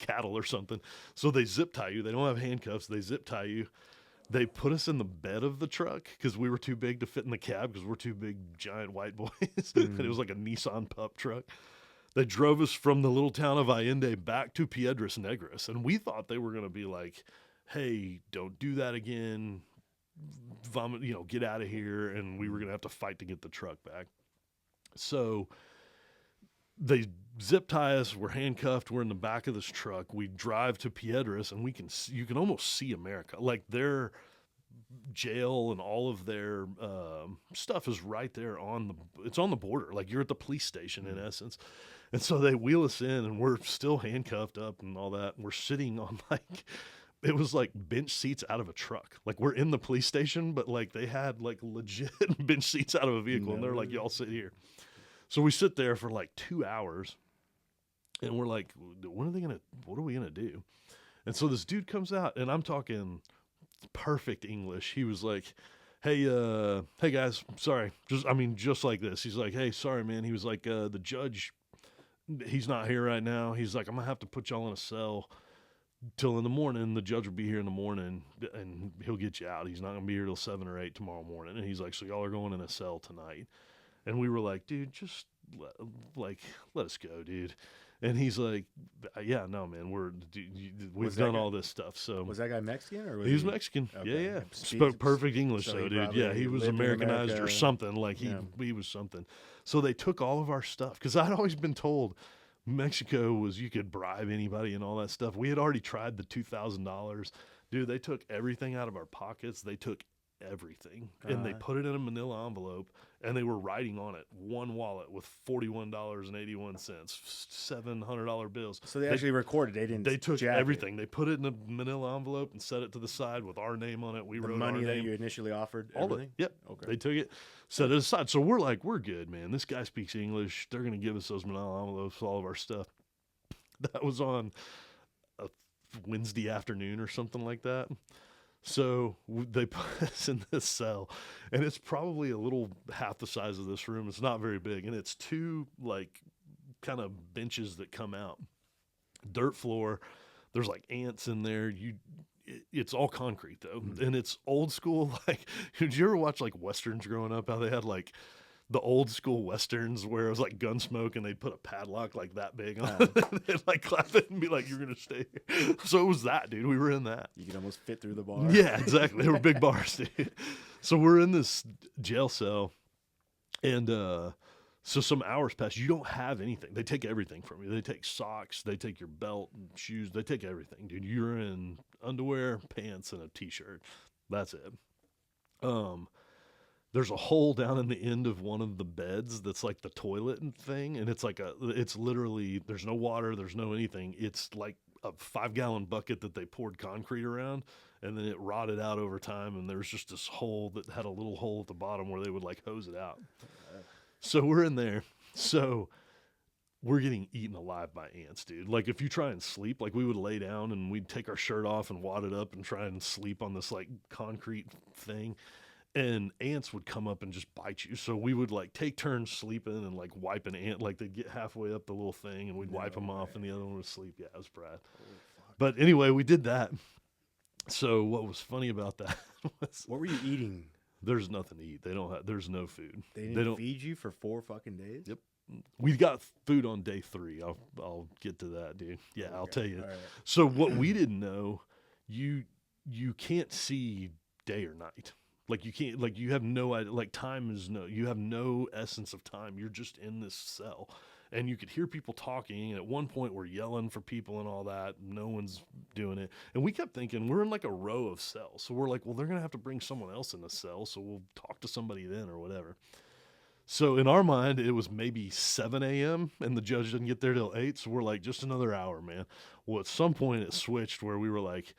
cattle or something. So they zip tie you. They don't have handcuffs. They zip tie you. They put us in the bed of the truck because we were too big to fit in the cab because we're two big, giant white boys. And it was like a Nissan pup truck. They drove us from the little town of Allende back to Piedras Negras. And we thought they were going to be like, hey, don't do that again. Vomit, get out of here. And we were going to have to fight to get the truck back. So they zip tie us. We're handcuffed. We're in the back of this truck. We drive to Piedras, and you can almost see America. Like their jail and all of their stuff is right there it's on the border. Like you're at the police station in essence. And so they wheel us in, and we're still handcuffed up and all that. And we're sitting on it was like bench seats out of a truck. Like we're in the police station, but like they had like legit bench seats out of a vehicle, and they're like, y'all sit here. So we sit there for like 2 hours, and we're like, what are we going to do? And so this dude comes out, and I'm talking perfect English. He was like, hey guys, sorry. Just like this. He's like, hey, sorry, man. He was like, the judge, he's not here right now. He's like, I'm going to have to put y'all in a cell till in the morning. The judge will be here in the morning, and he'll get you out. He's not going to be here till 7 or 8 tomorrow morning. And he's like, so y'all are going in a cell tonight. And we were like, dude, just let us go, dude. And he's like, yeah, no, man, we've done all this stuff. So was that guy Mexican or was he was Mexican? Okay. Yeah. Spoke perfect English, so though, he dude. probably Yeah, he was lived in Americanized America. or something. Like he was something. So they took all of our stuff, because I'd always been told Mexico was you could bribe anybody and all that stuff. We had already tried the $2,000. Dude, they took everything out of our pockets. They took everything, and they put it in a manila envelope, and they were writing on it one wallet with $41.81, $700 bills. So they actually recorded. They took jack everything. They put it in a manila envelope and set it to the side with our name on it. We the wrote money our that name. you initially offered. All Everything. Yep. Okay. They took it, set it aside. So we're like, we're good, man. This guy speaks English. They're gonna give us those manila envelopes, all of our stuff. That was on a Wednesday afternoon or something like that. So they put us in this cell, and it's probably a little half the size of this room. It's not very big, and it's two like kind of benches that come out, dirt floor. There's like ants in there. It's all concrete though, and it's old school. Like, did you ever watch like westerns growing up? How they had like the old school westerns where it was like Gunsmoke, and they'd put a padlock like that big on it, and like clap it and be like, you're gonna stay here. So it was that, dude. We were in that. You could almost fit through the bar. Yeah, exactly. They were big bars, dude. So we're in this jail cell, and so some hours pass. You don't have anything. They take everything from you. They take socks. They take your belt and shoes. They take everything, dude. You're in underwear, pants, and a t-shirt. That's it. There's a hole down in the end of one of the beds that's like the toilet and thing, and it's literally, there's no water, there's no anything. It's like a 5-gallon bucket that they poured concrete around, and then it rotted out over time, and there's just this hole that had a little hole at the bottom where they would like hose it out. So we're in there. So we're getting eaten alive by ants, dude. Like if you try and sleep, like we would lay down and we'd take our shirt off and wad it up and try and sleep on this like concrete thing. And ants would come up and just bite you. So we would like take turns sleeping and like wipe an ant. Like they'd get halfway up the little thing and we'd wipe them off and the other one would sleep. Yeah, it was Brad. But anyway, we did that. So what was funny about that was, What were you eating? there's nothing to eat. There's no food. They didn't feed you for 4 fucking days? Yep. We got food on day 3. I'll get to that, dude. Yeah, I'll tell you. All right. So what we didn't know, you can't see day or night. Like you can't, like you have no idea, like you have no essence of time. You're just in this cell, and you could hear people talking. And at one point we're yelling for people and all that. No one's doing it. And we kept thinking we're in like a row of cells. So we're like, well, they're going to have to bring someone else in the cell. So we'll talk to somebody then or whatever. So in our mind, it was maybe 7 a.m. and the judge didn't get there till 8. So we're like, just another hour, man. Well, at some point it switched where we were like,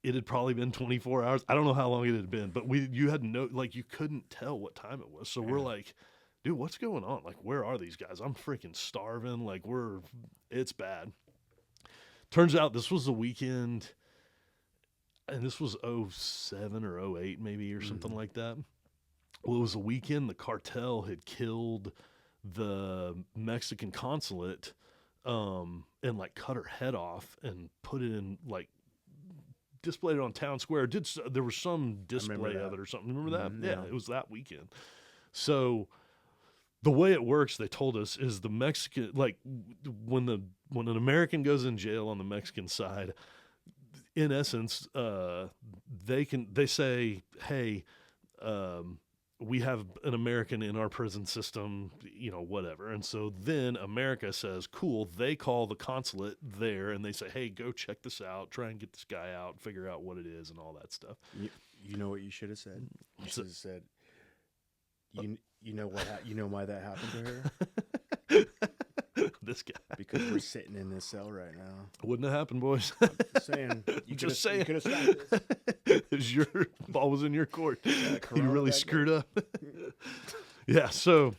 it had probably been 24 hours. I don't know how long it had been, but you had you couldn't tell what time it was. So we're like, dude, what's going on? Like, where are these guys? I'm freaking starving. Like it's bad. Turns out this was the weekend, and this was 07 or 08 maybe or something like that. Well, it was a weekend the cartel had killed the Mexican consulate and like cut her head off and put it in like, displayed it on town square. There was some display of it or something. Remember that? Yeah, it was that weekend. So the way it works, they told us, is the Mexican, like when an American goes in jail on the Mexican side, in essence, they say, hey, we have an American in our prison system, whatever. And so then America says, cool, they call the consulate there and they say, hey, go check this out, try and get this guy out, figure out what it is and all that stuff. You know what you should have said? You should have said, you know why that happened to her? This guy. Because we're sitting in this cell right now. Wouldn't have happened, boys. I'm just saying. You could have stopped this. Your ball was in your court. Yeah, you really screwed up. Yeah, so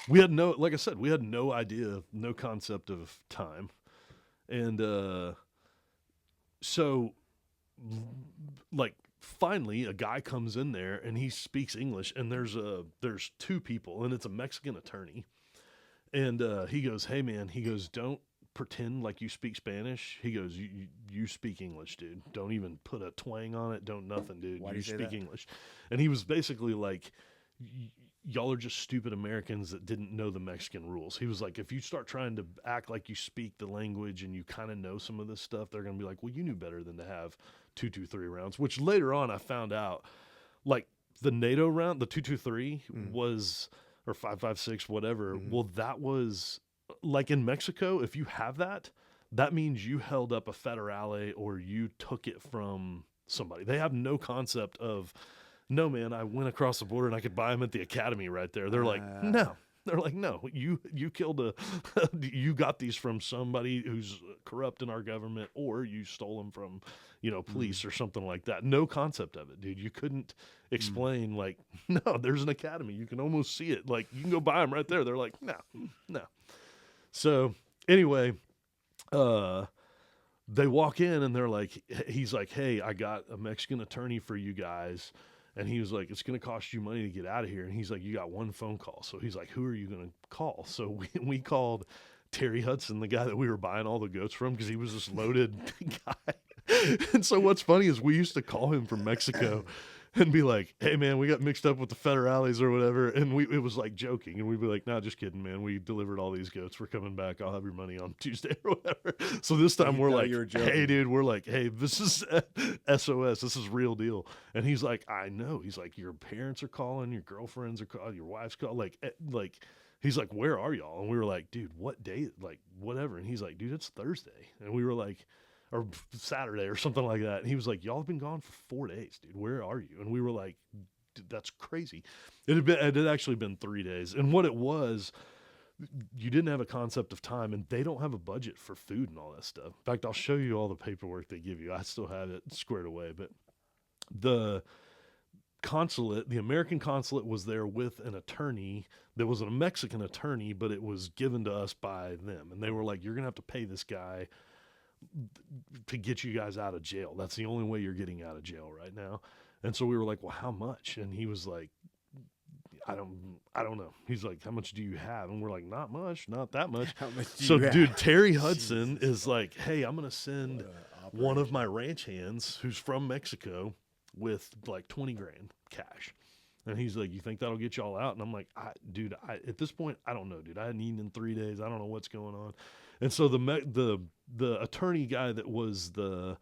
we had like I said, we had no idea, no concept of time. And so like finally a guy comes in there and he speaks English, and there's two people, and it's a Mexican attorney. And he goes, hey, man, he goes, don't pretend like you speak Spanish. He goes, you speak English, dude. Don't even put a twang on it. Don't nothing, dude. Why you do you speak say that? English. And he was basically like, y'all are just stupid Americans that didn't know the Mexican rules. He was like, if you start trying to act like you speak the language and you kind of know some of this stuff, they're going to be like, well, you knew better than to have 2-2-3 rounds, which later on I found out, like the NATO round, the 2-2-3 was... or 5.56, whatever. Mm-hmm. Well, that was like in Mexico. If you have that, that means you held up a federale or you took it from somebody. They have no concept of, no, man, I went across the border and I could buy them at the academy right there. They're like, no. They're like, no, you killed you got these from somebody who's corrupt in our government, or you stole them from, police or something like that. No concept of it, dude. You couldn't explain like, no, there's an academy. You can almost see it. Like, you can go buy them right there. They're like, no. So anyway, they walk in and they're like, he's like, hey, I got a Mexican attorney for you guys. And he was like, it's going to cost you money to get out of here. And he's like, you got one phone call. So he's like, who are you going to call? So we called Terry Hudson, the guy that we were buying all the goats from, because he was this loaded guy. And so what's funny is we used to call him from Mexico and be like, hey, man, we got mixed up with the federales or whatever. And it was like joking. And we'd be like, no, just kidding, man. We delivered all these goats. We're coming back. I'll have your money on Tuesday or whatever. So this time we're like, hey, dude, we're like, hey, this is SOS. This is real deal. And he's like, I know. He's like, your parents are calling, your girlfriends are calling, your wife's calling. Like, he's like, where are y'all? And we were like, dude, what day? Like, whatever. And he's like, dude, it's Thursday. And we were like, or Saturday or something like that. And he was like, y'all have been gone for 4 days, dude. Where are you? And we were like, dude, that's crazy. It had actually been 3 days. And what it was, you didn't have a concept of time, and they don't have a budget for food and all that stuff. In fact, I'll show you all the paperwork they give you. I still have it squared away, but the consulate, the American consulate, was there with an attorney. There was a Mexican attorney, but it was given to us by them. And they were like, you're going to have to pay this guy to get you guys out of jail. That's the only way you're getting out of jail right now. And so we were like, well, how much? And he was like, I don't know. He's like, how much do you have? And we're like, not much, not that much. How much do so you have? Dude, Terry Hudson is like, hey, I'm going to send one of my ranch hands who's from Mexico with like 20 grand cash. And he's like, you think that'll get y'all out? And I'm like, dude, at this point, I don't know, dude. I hadn't eaten in 3 days. I don't know what's going on. And so the attorney guy that was the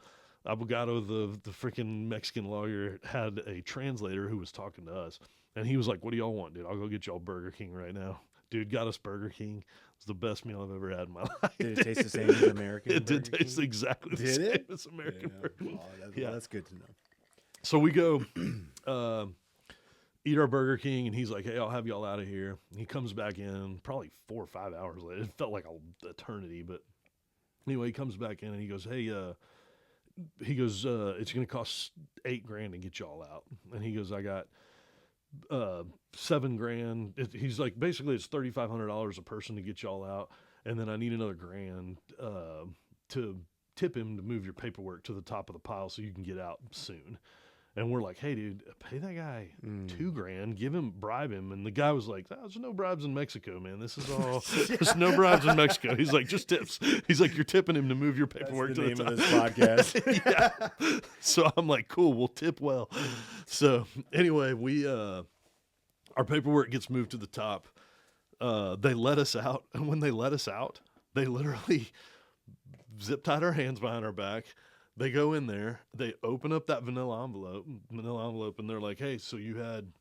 abogado, the freaking Mexican lawyer, had a translator who was talking to us. And he was like, what do y'all want, dude? I'll go get y'all Burger King right now. Dude got us Burger King. It's the best meal I've ever had in my life. Did it taste the same as American It Burger did taste King? exactly the same as American Burger King. Oh, that's good to know. So we go eat our Burger King, and he's like, hey, I'll have y'all out of here. And he comes back in probably 4 or 5 hours later. It felt like an eternity, but anyway, he comes back in and he goes, hey, it's going to cost $8,000 to get y'all out. And he goes, I got $7,000. He's like, basically it's $3,500 a person to get y'all out. And then I need another $1,000 to tip him to move your paperwork to the top of the pile so you can get out soon. And we're like, hey, dude, pay that guy $2,000, bribe him. And the guy was like, there's no bribes in Mexico, man. This is all, there's no bribes in Mexico. He's like, just tips. He's like, you're tipping him to move your paperwork to the top. That's the name of this podcast. Yeah. So I'm like, cool, we'll tip well. So anyway, our paperwork gets moved to the top. They let us out. And when they let us out, they literally zip tied our hands behind our back. They go in there, they open up that vanilla envelope, and they're like, "Hey, so you had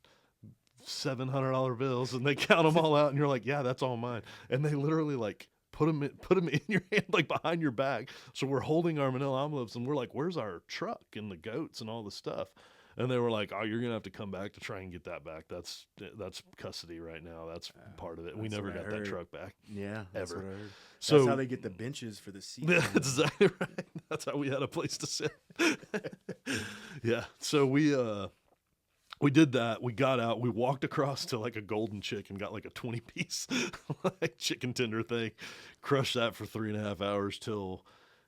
$700 bills," and they count them all out, and you're like, "Yeah, that's all mine." And they literally like put them in your hand, like behind your back. So we're holding our manila envelopes, and we're like, "Where's our truck and the goats and all the stuff?" And they were like, "Oh, you're gonna have to come back to try and get that back. That's custody right now. That's part of it. We That's never what I got that heard. truck back Yeah, that's ever." what I heard. So That's how they get the benches for the seats. that's exactly right. That's how we had a place to sit. Yeah. So we did that. We got out. We walked across to like a Golden Chicken, got like a 20-piece like chicken tender thing, crushed that for 3.5 hours till,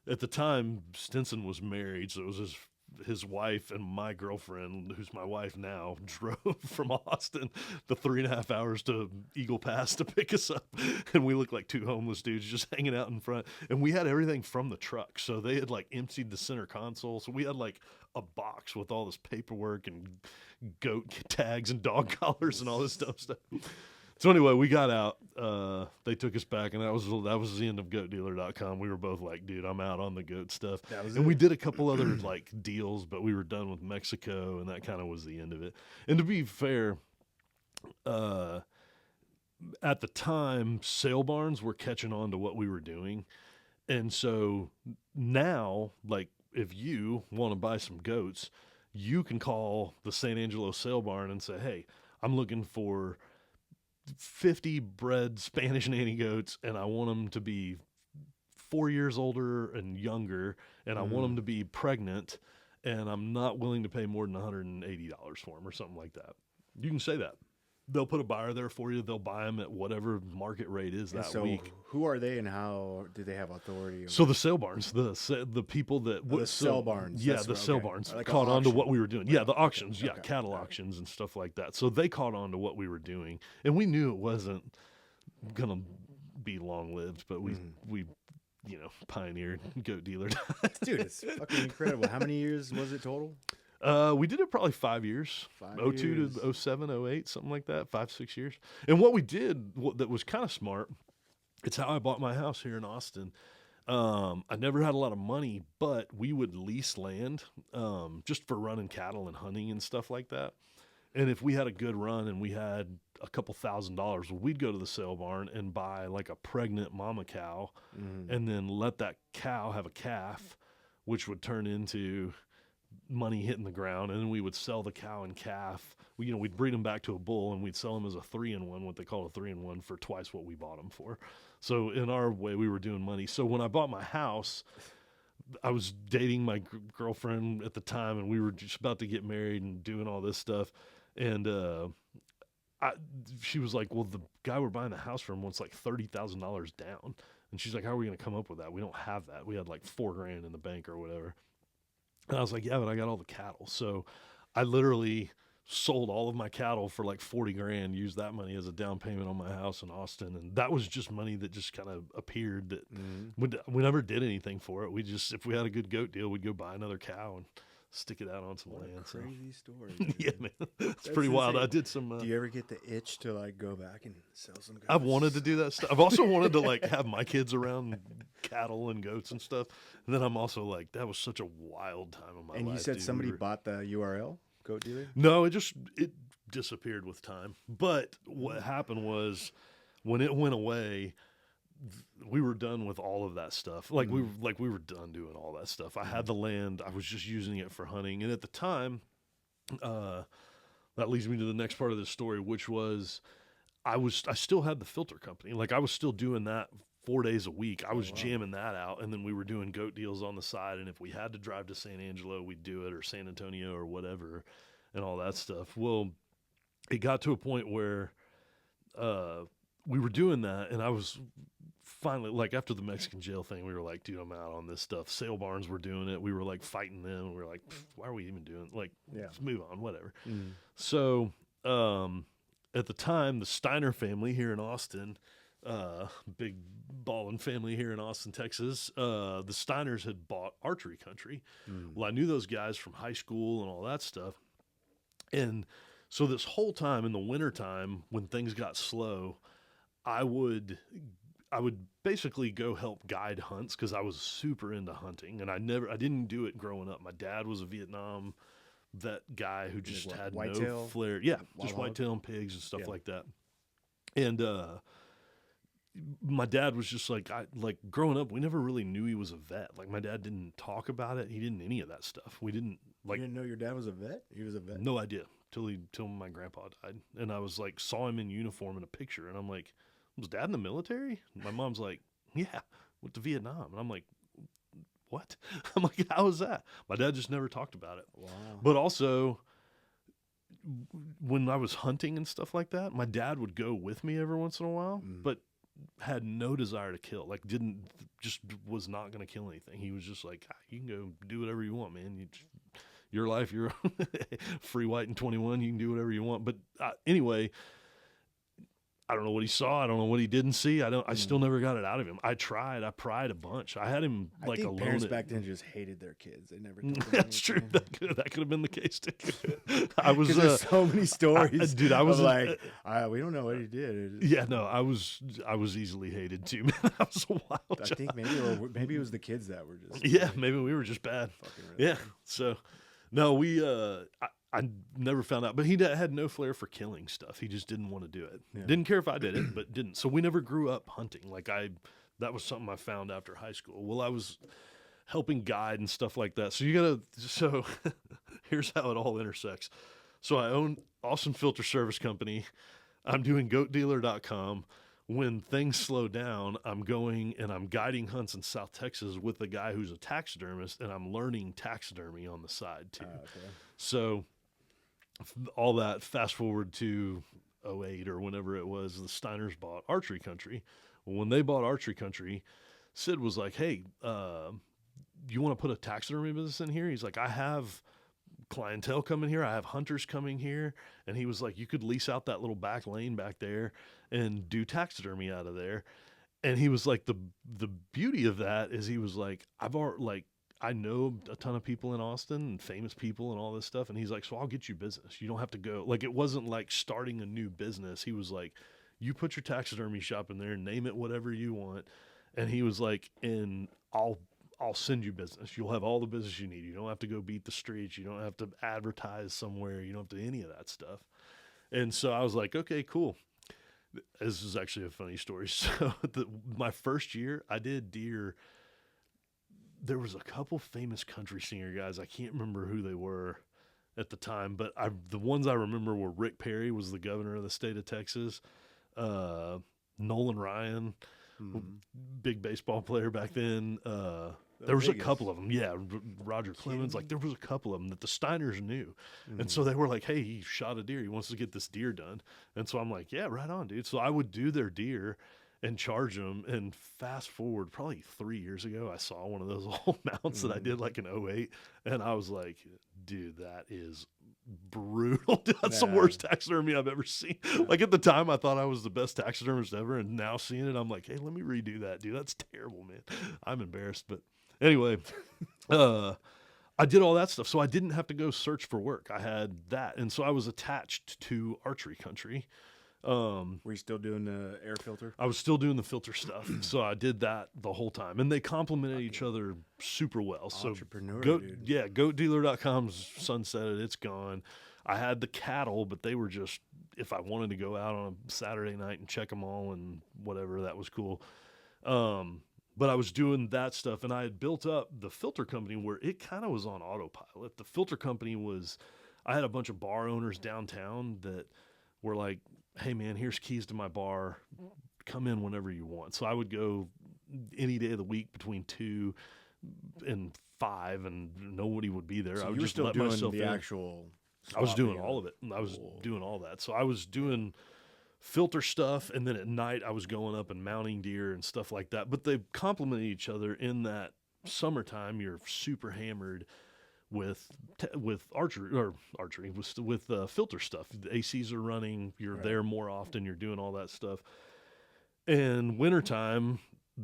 at the time, Stinson was married, so it was his wife and my girlfriend, who's my wife now, drove from Austin the 3.5 hours to Eagle Pass to pick us up, and we looked like two homeless dudes just hanging out in front. And we had everything from the truck, so they had like emptied the center console, so we had like a box with all this paperwork and goat tags and dog collars and all this dumb stuff. So anyway, we got out. They took us back, and that was the end of GoatDealer.com. We were both like, "Dude, I'm out on the goat stuff." That was And it. we did a couple other like deals, but we were done with Mexico, and that kind of was the end of it. And to be fair, at the time, sale barns were catching on to what we were doing, and so now, like, if you want to buy some goats, you can call the San Angelo sale barn and say, "Hey, I'm looking for 50 bred Spanish nanny goats, and I want them to be 4 years older and younger, and I want them to be pregnant, and I'm not willing to pay more than $180 for them," or something like that. You can say that. They'll put a buyer there for you. They'll buy them at whatever market rate is And that so, week. who are they, and how do they have authority? Over So the sale barns, the people that the sale barns. yeah, That's the what- sale okay. barns Like an caught on to what auction. we were doing. Yeah, the auctions, yeah, Okay. cattle All right. auctions and stuff like that. So they caught on to what we were doing, and we knew it wasn't gonna be long lived, but we pioneered Goat Dealer. Dude, it's fucking incredible. How many years was it total? We did it probably 5 years, 5 02 years. to 07, 08, something like that, 5-6 years. And what we did, that was kind of smart, it's how I bought my house here in Austin. I never had a lot of money, but we would lease land just for running cattle and hunting and stuff like that. And if we had a good run and we had a couple $1,000s, we'd go to the sale barn and buy like a pregnant mama cow and then let that cow have a calf, which would turn into money hitting the ground, and then we would sell the cow and calf. We'd breed them back to a bull, and we'd sell them as a 3-in-1, what they call a 3-in-1, for twice what we bought them for. So in our way, we were doing money. So when I bought my house, I was dating my girlfriend at the time, and we were just about to get married and doing all this stuff. And she was like, "Well, the guy we're buying the house from wants like $30,000 down." And she's like, "How are we going to come up with that? We don't have that. We had like $4,000 in the bank or whatever." And I was like, "Yeah, but I got all the cattle." So I literally sold all of my cattle for like $40,000, used that money as a down payment on my house in Austin. And that was just money that just kind of appeared that we never did anything for it. We just, if we had a good goat deal, we'd go buy another cow and stick it out on some land. What a crazy story. Yeah, man, it's That's pretty wild. insane. I did some. Do you ever get the itch to like go back and sell some goats? I've wanted to do that stuff. I've also wanted to like have my kids around cattle and goats and stuff. And then I'm also like, that was such a wild time in my life. And you said dude. somebody bought the URL, Goat Dealer? No, it disappeared with time. But what happened was when it went away, we were done with all of that stuff. Like we were done doing all that stuff. I had the land. I was just using it for hunting. And at the time, that leads me to the next part of this story, which was I still had the filter company. Like I was still doing that 4 days a week. I was jamming that out, and then we were doing goat deals on the side. And if we had to drive to San Angelo, we'd do it, or San Antonio or whatever, and all that stuff. Well, it got to a point where we were doing that, and I was finally, like, after the Mexican jail thing, we were like, dude, I'm out on this stuff. Sale barns were doing it. We were like fighting them. We were like, why are we even doing it? Like, let's move on, whatever. So at the time, the Steiner family here in Austin, big ballin' family here in Austin, Texas, the Steiners had bought Archery Country. Well, I knew those guys from high school and all that stuff. And so this whole time in the wintertime, when things got slow, I would I would basically go help guide hunts because I was super into hunting, and I didn't do it growing up. My dad was a Vietnam vet guy who just had no whitetail? flair. Yeah, Wild just hog? whitetail and pigs and stuff Yeah. like that. And my dad was just like, growing up, we never really knew he was a vet. Like my dad didn't talk about it. He didn't any of that stuff. We didn't like. You didn't know your dad was a vet? He was a vet? No idea till my grandpa died, and I was like saw him in uniform in a picture, and I'm like, was Dad in the military? And my mom's like, yeah, went to Vietnam, and I'm like, what? I'm like, how was that? My dad just never talked about it. Wow. But also, when I was hunting and stuff like that, my dad would go with me every once in a while, but had no desire to kill. Like just was not going to kill anything. He was just like, you can go do whatever you want, man. Your life, you're free white and 21. You can do whatever you want. But anyway, I don't know what he saw. I don't know what he didn't see. I still never got it out of him. I pried a bunch. I had him like I think alone. Parents back then just hated their kids. They never. That's true. That could have been the case too. I was there's so many stories, dude. I was like, we don't know what he did. Yeah, no, I was easily hated too, man. I was a wild I child. think maybe it was the kids that were just. Yeah, maybe we were just bad. Really Yeah. So, no, we I never found out, but he had no flair for killing stuff. He just didn't want to do it. Yeah. Didn't care if I did it, but didn't. So we never grew up hunting. Like that was something I found after high school. Well, I was helping guide and stuff like that. So here's how it all intersects. So I own Awesome Filter Service Company. I'm doing goatdealer.com. When things slow down, I'm going and I'm guiding hunts in South Texas with a guy who's a taxidermist, and I'm learning taxidermy on the side too. Okay. So all that, fast forward to 2008 or whenever it was, the Steiners bought Archery Country. Well, when they bought Archery Country, Sid was like, hey, you want to put a taxidermy business in here? He's like, I have clientele coming here. I have hunters coming here. And he was like, you could lease out that little back lane back there and do taxidermy out of there. And he was like, the beauty of that is he was like, I know a ton of people in Austin and famous people and all this stuff. And he's like, so I'll get you business. You don't have to go. Like, it wasn't like starting a new business. He was like, you put your taxidermy shop in there, name it whatever you want. And he was like, and I'll send you business. You'll have all the business you need. You don't have to go beat the streets. You don't have to advertise somewhere. You don't have to do any of that stuff. And so I was like, okay, cool. This is actually a funny story. So my first year, I did deer. There was a couple famous country singer guys. I can't remember who they were at the time, but the ones I remember were Rick Perry was the governor of the state of Texas. Nolan Ryan, big baseball player back then. There was Vegas. a couple of them. Yeah. Roger Clemens. Like there was a couple of them that the Steiners knew. And so they were like, hey, he shot a deer. He wants to get this deer done. And so I'm like, yeah, right on, dude. So I would do their deer and charge them. And fast forward probably 3 years ago, I saw one of those old mounts that I did like in 2008. And I was like, dude, that is brutal. That's the worst taxidermy I've ever seen. Like at the time, I thought I was the best taxidermist ever. And now seeing it, I'm like, hey, let me redo that, dude. That's terrible, man. I'm embarrassed. But anyway, I did all that stuff. So I didn't have to go search for work. I had that. And so I was attached to Archery Country. Were you still doing the air filter? I was still doing the filter stuff. So I did that the whole time. And they complemented each other super well. So Entrepreneurial, dude. Yeah, goatdealer.com's sunsetted. It's gone. I had the cattle, but they were just, if I wanted to go out on a Saturday night and check them all and whatever, that was cool. But I was doing that stuff, and I had built up the filter company where it kind of was on autopilot. The filter company was, I had a bunch of bar owners downtown that were like, hey man, here's keys to my bar. Come in whenever you want. So I would go any day of the week between 2 and 5, and nobody would be there. So I would you were just still let doing myself the in. actual. I was doing swapping all of it. I was doing all that. So I was doing filter stuff, and then at night I was going up and mounting deer and stuff like that. But they complemented each other in that summertime you're super hammered with archery with filter stuff. The ACs are running. You're there more often. You're doing all that stuff. And wintertime,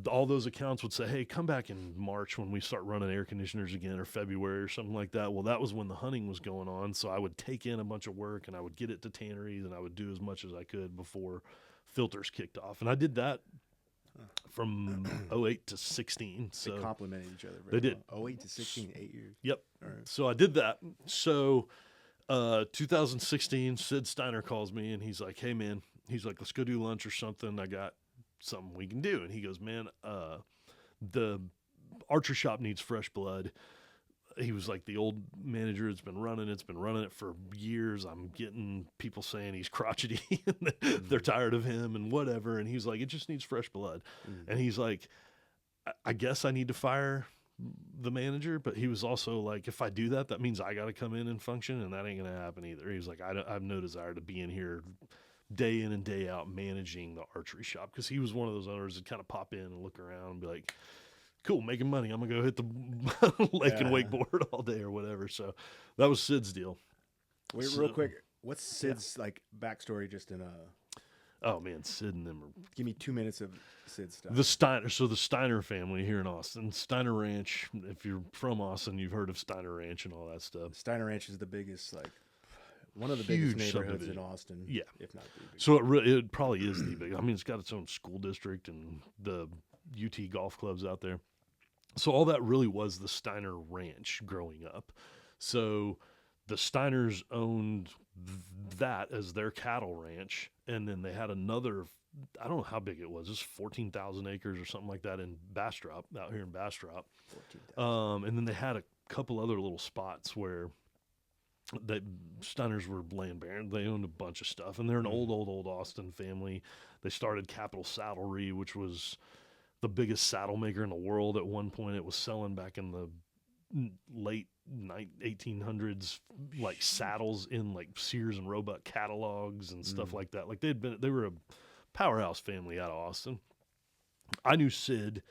all those accounts would say, hey, come back in March when we start running air conditioners again, or February or something like that. Well, that was when the hunting was going on. So I would take in a bunch of work and I would get it to tanneries and I would do as much as I could before filters kicked off. And I did that from 08 to 16. So they complemented each other. They did. Well. 08 to 16, 8 years. Yep. All right. So I did that. So 2016, Sid Steiner calls me and he's like, hey, man, he's like, let's go do lunch or something. I got something we can do. And he goes, man, the archery shop needs fresh blood. He was like, the old manager it's been running it for years. I'm getting people saying he's crotchety and they're tired of him and whatever. And he's like, it just needs fresh blood. And he's like, I guess I need to fire the manager, but he was also like, if I do that, that means I got to come in and function, and that ain't going to happen either. He was like, I have no desire to be in here day in and day out managing the archery shop, because he was one of those owners that kind of pop in and look around and be like, cool, making money. I'm gonna go hit the lake and wakeboard all day or whatever. So that was Sid's deal. Wait, real quick, what's Sid's like backstory? Just in oh man, Sid and them are. Give me 2 minutes of Sid stuff. The Steiner family here in Austin, Steiner Ranch. If you're from Austin, you've heard of Steiner Ranch and all that stuff. Steiner Ranch is the biggest, like one of the biggest neighborhoods in Austin. Yeah, if not the biggest. So it probably is the big. I mean, it's got its own school district and the UT golf clubs out there. So all that really was the Steiner Ranch growing up. So the Steiners owned that as their cattle ranch, and then they had another, I don't know how big it was, just 14,000 acres or something like that in Bastrop, out here in Bastrop. And then they had a couple other little spots where the Steiners were land baron. They owned a bunch of stuff, and they're an old Austin family. They started Capital Saddlery, which was the biggest saddle maker in the world. At one point, it was selling back in the late 1800s, like saddles in like Sears and Roebuck catalogs and stuff like that. Like they were a powerhouse family out of Austin. I knew Sid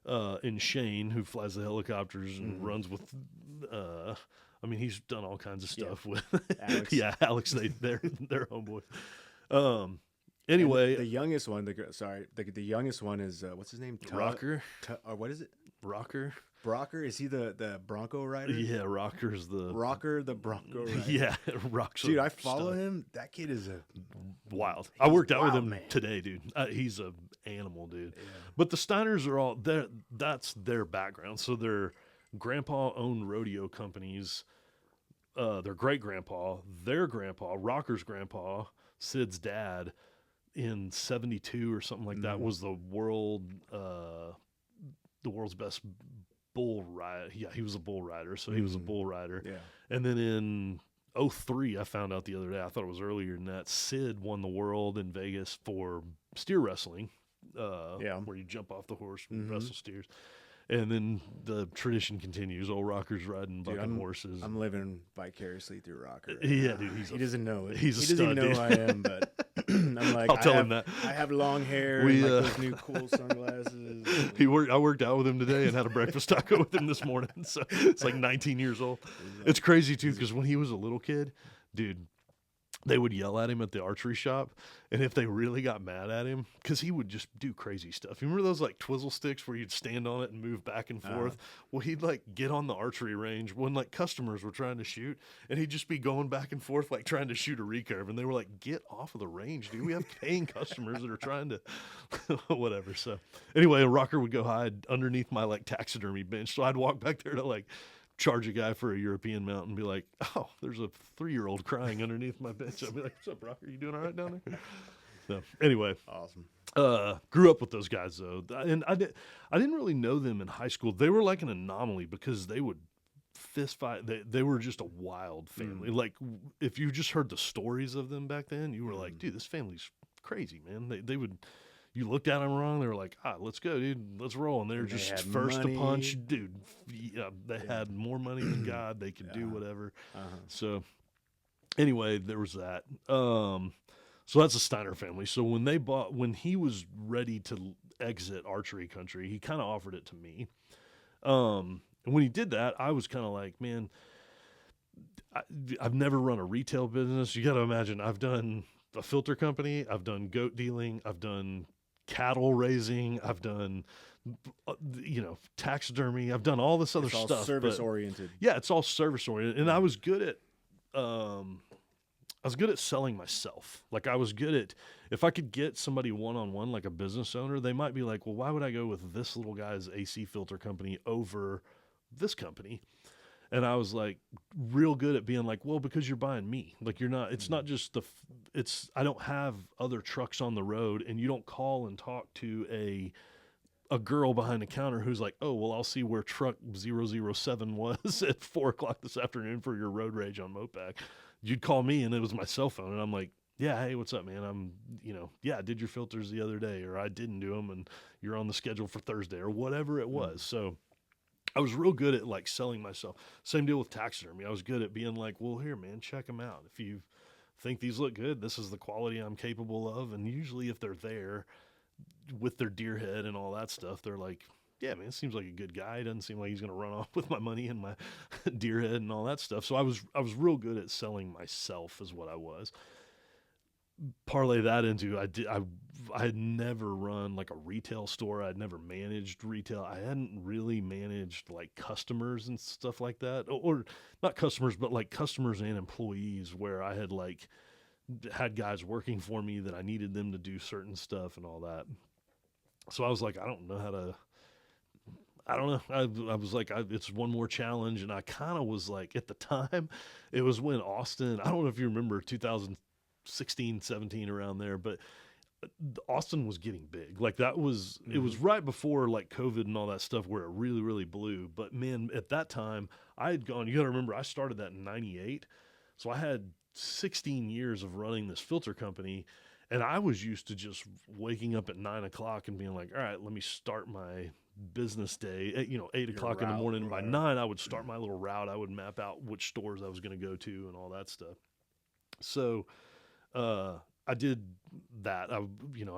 and Shane, who flies the helicopters and runs with. I mean, he's done all kinds of stuff with Alex. Alex. They're homeboys. Anyway, the youngest one, the youngest one is what's his name? Rocker. Or what is it? Rocker. Brocker? Is he the Bronco rider? Yeah, Rocker's the Bronco rider. Yeah, Rock's. Dude, I follow him. That kid is wild. I worked out with him man. today, dude. He's a animal, dude. Yeah. But the Steiners are all there. That's their background. So their grandpa owned rodeo companies. Their great grandpa, their grandpa, Rocker's grandpa, Sid's dad, in 72 or something like that, was the world's best bull rider. Yeah, he was a bull rider, so he was a bull rider. Yeah. And then in 03, I found out the other day, I thought it was earlier than that, Sid won the world in Vegas for steer wrestling, where you jump off the horse and wrestle steers. And then the tradition continues. Old Rocker's riding bucking horses. I'm living vicariously through Rocker. Right now. Dude. He doesn't know it. He doesn't even know who I am, but I'm like, I'll tell him that. I have long hair and like those new cool sunglasses. I worked out with him today and had a breakfast taco with him this morning. So it's like 19 years old. It's crazy, too, because when he was a little kid, dude, they would yell at him at the archery shop, and if they really got mad at him, because he would just do crazy stuff. You remember those like twizzle sticks where you'd stand on it and move back and forth? Well, he'd like get on the archery range when like customers were trying to shoot, and he'd just be going back and forth like trying to shoot a recurve, and they were like, "Get off of the range, dude. We have paying customers that are trying to whatever." So anyway, a Rocker would go hide underneath my like taxidermy bench, so I'd walk back there to like charge a guy for a European mount and be like, "Oh, there's a 3-year-old crying underneath my bench." I'd be like, "What's up, Rocker? You doing all right down there?" So anyway, awesome. Grew up with those guys though, and I didn't really know them in high school. They were like an anomaly because they would fist fight. They were just a wild family. Like if you just heard the stories of them back then, you were like, "Dude, this family's crazy, man." They would. You looked at them wrong, they were like, let's go, dude. Let's roll. And they're just first to punch. Dude, they had more money than God. They could do whatever. So anyway, there was that. So that's a Steiner family. So when he was ready to exit Archery Country, he kind of offered it to me. And when he did that, I was kind of like, man, I've never run a retail business. You got to imagine, I've done a filter company. I've done goat dealing. I've done cattle raising. I've done, taxidermy. I've done all this other stuff. Service oriented. Yeah, it's all service oriented. And I was good at I was good at selling myself. Like I was good at, if I could get somebody one-on-one, like a business owner, they might be like, well, why would I go with this little guy's AC filter company over this company? And I was like real good at being like, well, because you're buying me. Like you're not, it's not just I don't have other trucks on the road, and you don't call and talk to a girl behind the counter who's like, oh, well, I'll see where truck 007 was at 4:00 this afternoon for your road rage on Mopac. You'd call me and it was my cell phone. And I'm like, yeah, hey, what's up, man? I did your filters the other day, or I didn't do them and you're on the schedule for Thursday or whatever it was. So I was real good at like selling myself. Same deal with taxidermy. I was good at being like, well, here, man, check them out. If you think these look good, this is the quality I'm capable of. And usually if they're there with their deer head and all that stuff, they're like, yeah, man, it seems like a good guy. It doesn't seem like he's going to run off with my money and my deer head and all that stuff. So I was real good at selling myself is what I was. Parlay that into, I had never run like a retail store. I'd never managed retail. I hadn't really managed like customers and stuff like that, or not customers, but like customers and employees, where I had like had guys working for me that I needed them to do certain stuff and all that. So I was like, I don't know. I was like, it's one more challenge. And I kind of was like, at the time, it was when Austin, I don't know if you remember 2016, 17 around there, but Austin was getting big. Like that was, it was right before like COVID and all that stuff where it really, really blew. But man, at that time I had gone, you got to remember, I started that in 98. So I had 16 years of running this filter company. And I was used to just waking up at 9:00 and being like, all right, let me start my business day at, 8:00 in the morning. And by 9, I would start my little route. I would map out which stores I was going to go to and all that stuff. So, I did that. I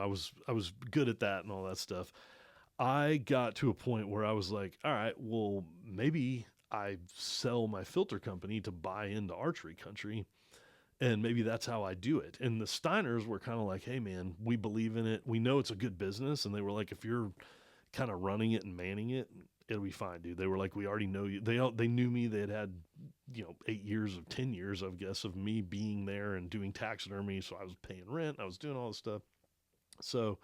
was good at that and all that stuff. I got to a point where I was like, all right, well, maybe I sell my filter company to buy into Archery Country. And maybe that's how I do it. And the Steiners were kind of like, hey, man, we believe in it. We know it's a good business. And they were like, if you're kind of running it and manning it, it'll be fine, dude. They were like, we already know you. They knew me. They had 10 years, I guess, of me being there and doing taxidermy. So I was paying rent. I was doing all this stuff. So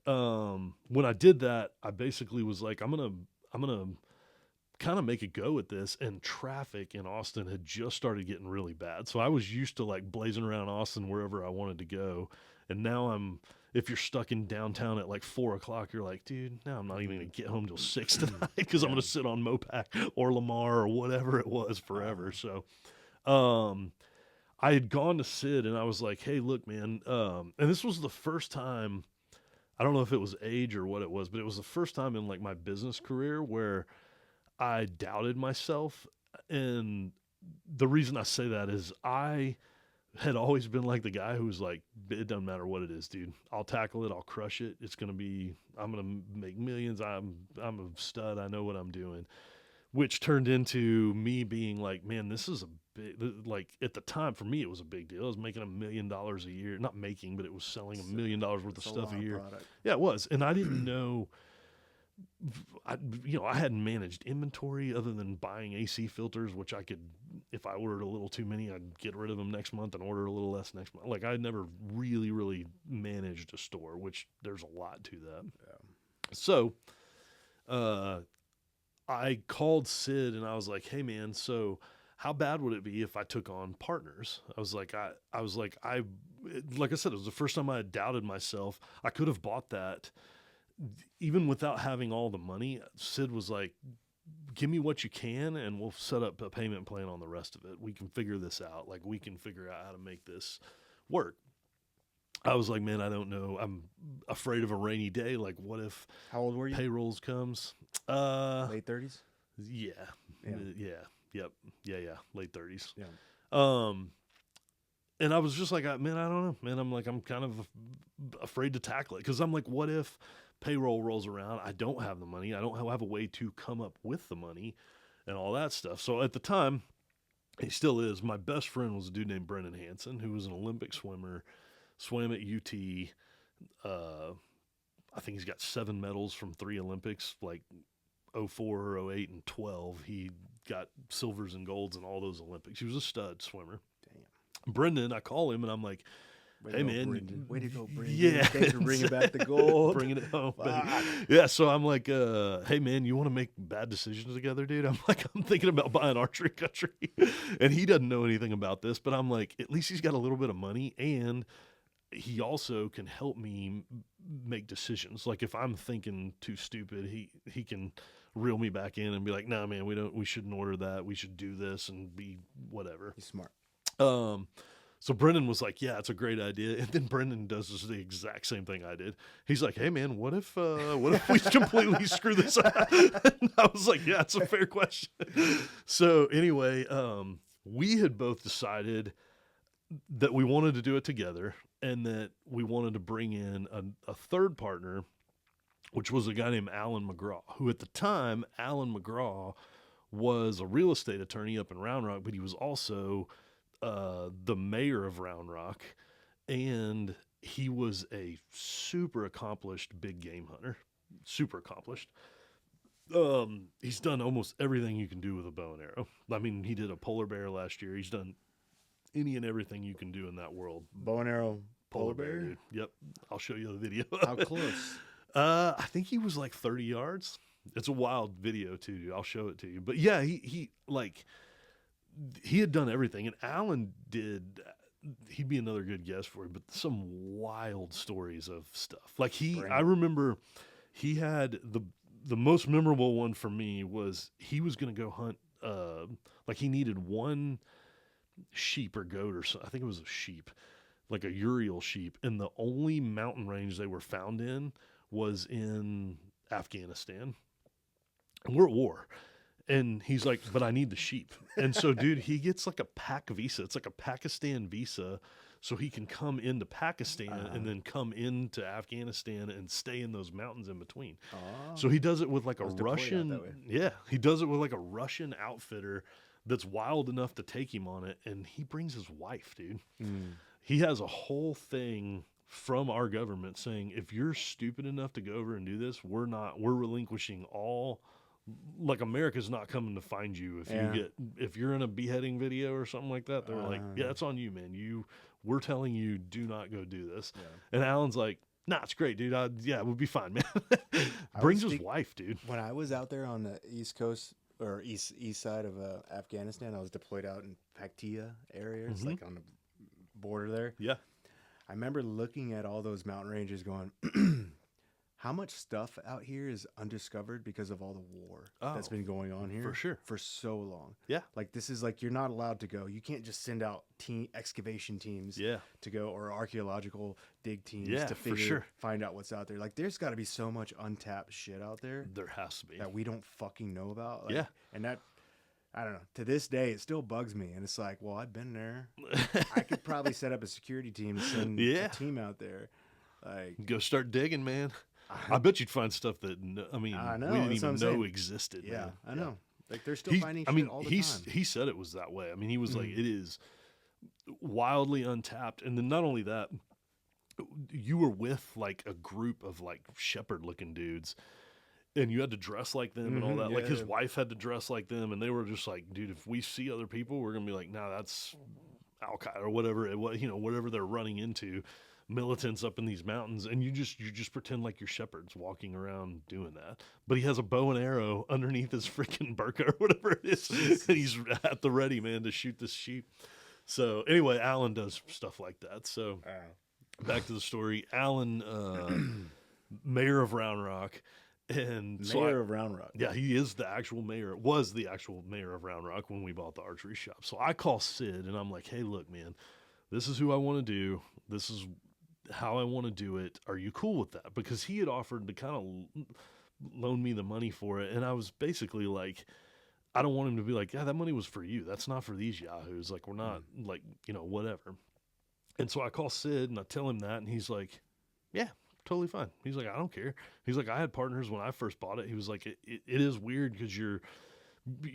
when I did that, I basically was like, I'm gonna kind of make a go at this. And traffic in Austin had just started getting really bad. So I was used to like blazing around Austin wherever I wanted to go. And now if you're stuck in downtown at like 4:00, you're like, dude, now I'm not even going to get home till 6 tonight because I'm going to sit on Mopac or Lamar or whatever it was forever. So, I had gone to Sid and I was like, hey, look, man. And this was the first time, I don't know if it was age or what it was, but it was the first time in like my business career where I doubted myself. And the reason I say that is I had always been like the guy who was like, it doesn't matter what it is, dude. I'll tackle it. I'll crush it. I'm going to make millions. I'm a stud. I know what I'm doing, which turned into me being like, man, this is a big, like at the time for me, it was a big deal. I was making $1 million a year, not making, but it was selling $1 million worth of stuff a year. Yeah, it was. And I didn't know, I hadn't managed inventory other than buying AC filters, which I could, if I ordered a little too many, I'd get rid of them next month and order a little less next month. Like I had never really, really managed a store, which there's a lot to that. Yeah. So, I called Sid and I was like, hey man, so how bad would it be if I took on partners? I was like, like I said, it was the first time I had doubted myself. I could have bought that even without having all the money. Sid was like, give me what you can and we'll set up a payment plan on the rest of it. We can figure this out. Like we can figure out how to make this work. I was like, man, I don't know. I'm afraid of a rainy day. Like what if how old were you? Payrolls comes? Late 30s? Yeah. Yep. Yeah. Late 30s. Yeah. And I was just like, man, I don't know, man. I'm kind of afraid to tackle it. Cause I'm like, what if payroll rolls around? I don't have the money. I don't have a way to come up with the money and all that stuff. So at the time, he still is. My best friend was a dude named Brendan Hansen, who was an Olympic swimmer, swam at UT. I think he's got 7 medals from 3 Olympics, like 04, 08, and 12. He got silvers and golds in all those Olympics. He was a stud swimmer. Brendan, I call him and I'm like, Way to hey go, man, Brendan. Way to go, Brendan. yeah, Thanks for bringing back the gold. bringing it home. Fuck. Yeah, so I'm like, hey man, you want to make bad decisions together, dude? I'm like, I'm thinking about buying Archery Country, and he doesn't know anything about this, but I'm like, at least he's got a little bit of money, and he also can help me make decisions. Like if I'm thinking too stupid, he can reel me back in and be like, nah, man, we shouldn't order that. We should do this and be whatever. He's smart. So Brendan was like, yeah, it's a great idea. And then Brendan does the exact same thing I did. He's like, hey man, what if we completely screw this up? And I was like, yeah, it's a fair question. So anyway, we had both decided that we wanted to do it together and that we wanted to bring in a third partner, which was a guy named Alan McGraw, who at the time, Alan McGraw was a real estate attorney up in Round Rock, but he was also the mayor of Round Rock, and he was a super accomplished big game hunter, super accomplished. He's done almost everything you can do with a bow and arrow. I mean, he did a polar bear last year. He's done any and everything you can do in that world. Bow and arrow, polar bear? Dude. Yep. I'll show you the video. How close? I think he was like 30 yards. It's a wild video too, dude. I'll show it to you. But yeah, he had done everything, and Alan he'd be another good guest for you, but some wild stories of stuff. Like I remember he had the most memorable one for me was he was going to go hunt, like he needed one sheep or goat or something. I think it was a sheep, like a Uriel sheep. And the only mountain range they were found in was in Afghanistan. And we're at war. And he's like, but I need the sheep. And so, dude, he gets like a PAC visa. It's like a Pakistan visa. So he can come into Pakistan and then come into Afghanistan and stay in those mountains in between. So he does it with like a Russian. Yeah. He does it with like a Russian outfitter that's wild enough to take him on it. And he brings his wife, dude. He has a whole thing from our government saying, if you're stupid enough to go over and do this, we're relinquishing all. Like America's not coming to find you if you're in a beheading video or something like that. They're like, yeah, that's on you, man. We're telling you, do not go do this. Yeah. And Alan's like, nah, it's great, dude. We'll be fine, man. Brings his wife, dude. When I was out there on the East Coast or east side of Afghanistan, I was deployed out in Paktia area. It's like on the border there. Yeah. I remember looking at all those mountain ranges going, how much stuff out here is undiscovered because of all the war that's been going on here? For sure. For so long. Yeah. Like, this is like, you're not allowed to go. You can't just send out excavation teams to go, or archaeological dig teams to find out what's out there. Like, there's got to be so much untapped shit out there. There has to be. That we don't fucking know about. Like, yeah. And that, I don't know, to this day, it still bugs me. And it's like, well, I've been there. I could probably set up a security team to send a team out there. Like, go start digging, man. I bet you'd find stuff that we didn't even know existed. Yeah, man. I know. Like, they're still finding shit all the time. He said it was that way. I mean, he was like, it is wildly untapped. And then not only that, you were with like a group of like shepherd-looking dudes, and you had to dress like them and all that. Like his wife had to dress like them, and they were just like, dude, if we see other people, we're gonna be like, nah, that's Al-Qaeda or whatever whatever they're running into. Militants up in these mountains, and you just pretend like you're shepherds walking around doing that. But he has a bow and arrow underneath his freaking burqa or whatever it is, and he's at the ready, man, to shoot this sheep. So anyway, Alan does stuff like that. So back to the story. Alan, mayor of Round Rock, and mayor of Round Rock. Yeah, he is the actual mayor. Was the actual mayor of Round Rock when we bought the archery shop. So I call Sid, and I'm like, hey, look, man, this is who I want to do. This is how I want to do it. Are you cool with that? Because he had offered to kind of loan me the money for it. And I was basically like, I don't want him to be like, yeah, that money was for you. That's not for these yahoos. Like, we're not like, whatever. And so I call Sid and I tell him that, and he's like, yeah, totally fine. He's like, I don't care. He's like, I had partners when I first bought it. He was like, it is weird because you're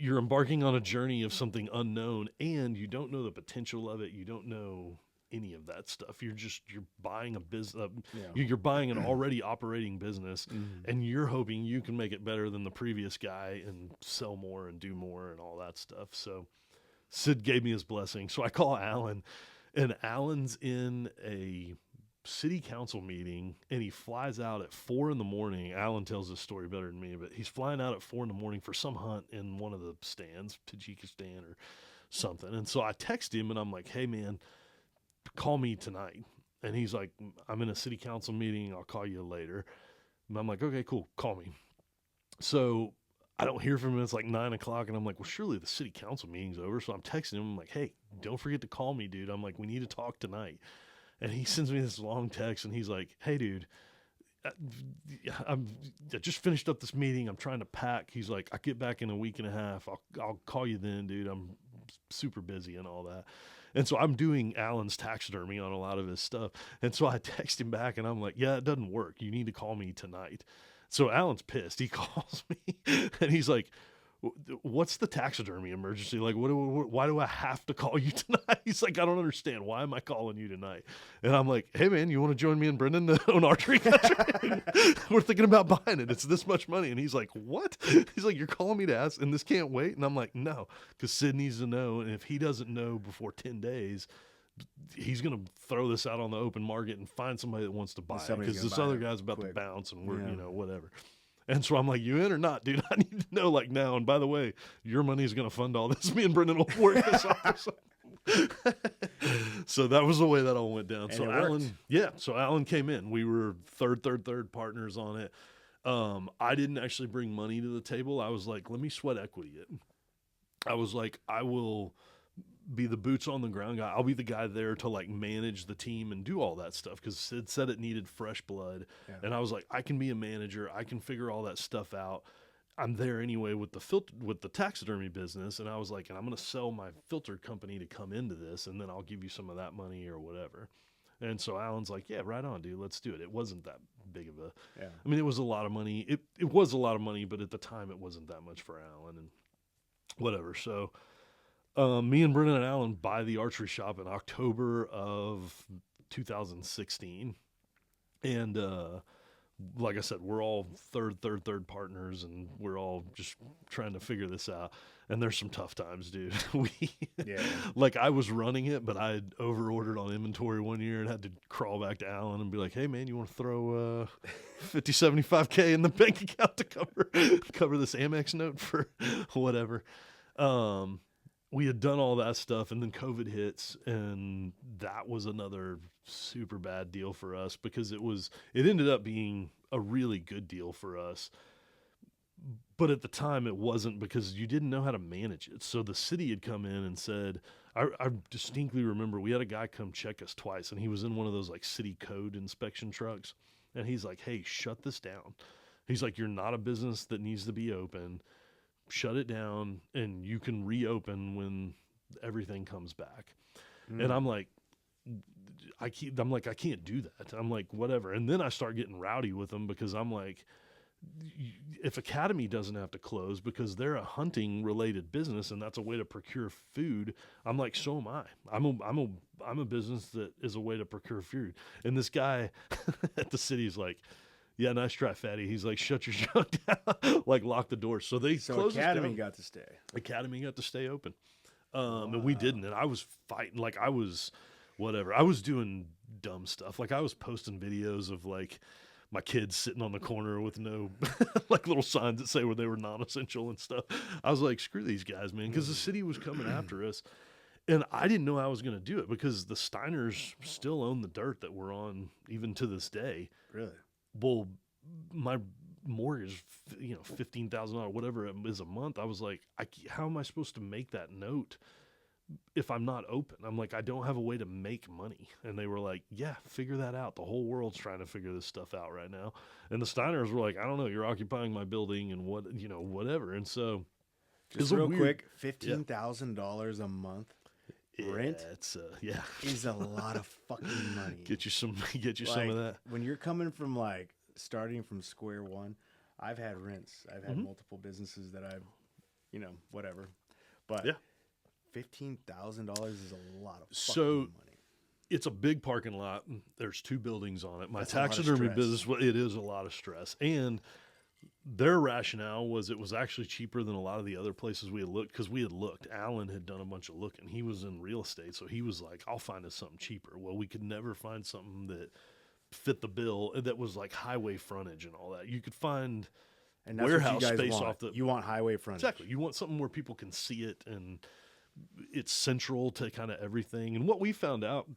embarking on a journey of something unknown, and you don't know the potential of it. You don't know any of that stuff. You're buying a business. You're buying an already operating business, and you're hoping you can make it better than the previous guy and sell more and do more and all that stuff. So Sid gave me his blessing. So I call Alan, And Alan's in a city council meeting, and he flies out at 4 a.m. Alan tells this story better than me, but he's flying out at 4 a.m. for some hunt in one of the stands, Tajikistan or something. And so I text him, and I'm like, hey, man, call me tonight. And he's like, I'm in a city council meeting. I'll call you later. And I'm like, okay, cool. Call me. So I don't hear from him. It's like 9 o'clock. And I'm like, well, surely the city council meeting's over. So I'm texting him. I'm like, hey, don't forget to call me, dude. I'm like, we need to talk tonight. And he sends me this long text, and he's like, hey, dude, I just finished up this meeting. I'm trying to pack. He's like, I get back in a week and a half. I'll call you then, dude. I'm super busy and all that. And so I'm doing Alan's taxidermy on a lot of his stuff. And so I text him back, and I'm like, yeah, it doesn't work. You need to call me tonight. So Alan's pissed. He calls me, and he's like, what's the taxidermy emergency? Like, why do I have to call you tonight? He's like, I don't understand. Why am I calling you tonight? And I'm like, hey, man, you want to join me and Brendan on Archery Country? We're thinking about buying it. It's this much money. And he's like, what? He's like, you're calling me to ask, and this can't wait? And I'm like, no, because Sid needs to know. And if he doesn't know before 10 days, he's going to throw this out on the open market and find somebody that wants to buy it, because this other guy's about to bounce, and we're, whatever. And so I'm like, you in or not, dude? I need to know, like, now. And by the way, your money is going to fund all this. Me and Brendan will work this off. So that was the way that all went down. And so Alan came in. We were third partners on it. I didn't actually bring money to the table. I was like, let me sweat equity it. I was like, I will be the boots on the ground guy. I'll be the guy there to like manage the team and do all that stuff, because Sid said it needed fresh blood. Yeah. And I was like, I can be a manager. I can figure all that stuff out. I'm there anyway with the taxidermy business. And I was like, and I'm going to sell my filter company to come into this, and then I'll give you some of that money or whatever. And so Alan's like, yeah, right on, dude. Let's do it. It wasn't that big of a, I mean, it was a lot of money. It was a lot of money, but at the time it wasn't that much for Alan and whatever. So, me and Brendan and Alan buy the archery shop in October of 2016. And like I said, we're all third partners, and we're all just trying to figure this out. And there's some tough times, dude. Like, I was running it, but I had over-ordered on inventory one year and had to crawl back to Alan and be like, hey, man, you want to throw $50,000-$75,000 in the bank account to cover this Amex note for whatever. We had done all that stuff, and then COVID hits, and that was another super bad deal for us, because it ended up being a really good deal for us. But at the time it wasn't, because you didn't know how to manage it. So the city had come in and said, I distinctly remember we had a guy come check us twice, and he was in one of those like city code inspection trucks. And he's like, hey, shut this down. He's like, you're not a business that needs to be open. Shut it down, and you can reopen when everything comes back. And I'm like, I can't do that. I'm like, whatever. And then I start getting rowdy with them, because I'm like, if Academy doesn't have to close because they're a hunting related business and that's a way to procure food, I'm like, so am I. I'm a business that is a way to procure food. And this guy at the city is like, yeah, nice try, fatty. He's like, shut your junk down, like lock the door. So closed Academy got to stay. Academy got to stay open. And we didn't. And I was fighting, like I was whatever. I was doing dumb stuff. Like I was posting videos of like my kids sitting on the corner with no like little signs that say where they were non-essential and stuff. I was like, screw these guys, man, because the city was coming after us. And I didn't know I was going to do it, because the Steiners still own the dirt that we're on even to this day. Really? Well, my mortgage, $15,000, whatever it is a month. I was like, how am I supposed to make that note if I'm not open? I'm like, I don't have a way to make money. And they were like, yeah, figure that out. The whole world's trying to figure this stuff out right now. And the Steiners were like, I don't know, you're occupying my building and whatever. And so just real quick, $15,000 a month. Rent is a lot of fucking money. Get you some of that. When you're coming from like starting from square one, I've had rents. I've had multiple businesses that I've, whatever. But $15,000 is a lot of fucking money. It's a big parking lot. There's 2 buildings on it. My taxidermy business, it is a lot of stress. And their rationale was it was actually cheaper than a lot of the other places we had looked, because we had looked. Alan had done a bunch of looking. He was in real estate, so he was like, I'll find us something cheaper. Well, we could never find something that fit the bill that was like highway frontage and all that. You could find And that's warehouse what you guys space want. off the. You want highway frontage. Exactly. You want something where people can see it and it's central to kind of everything. And what we found out,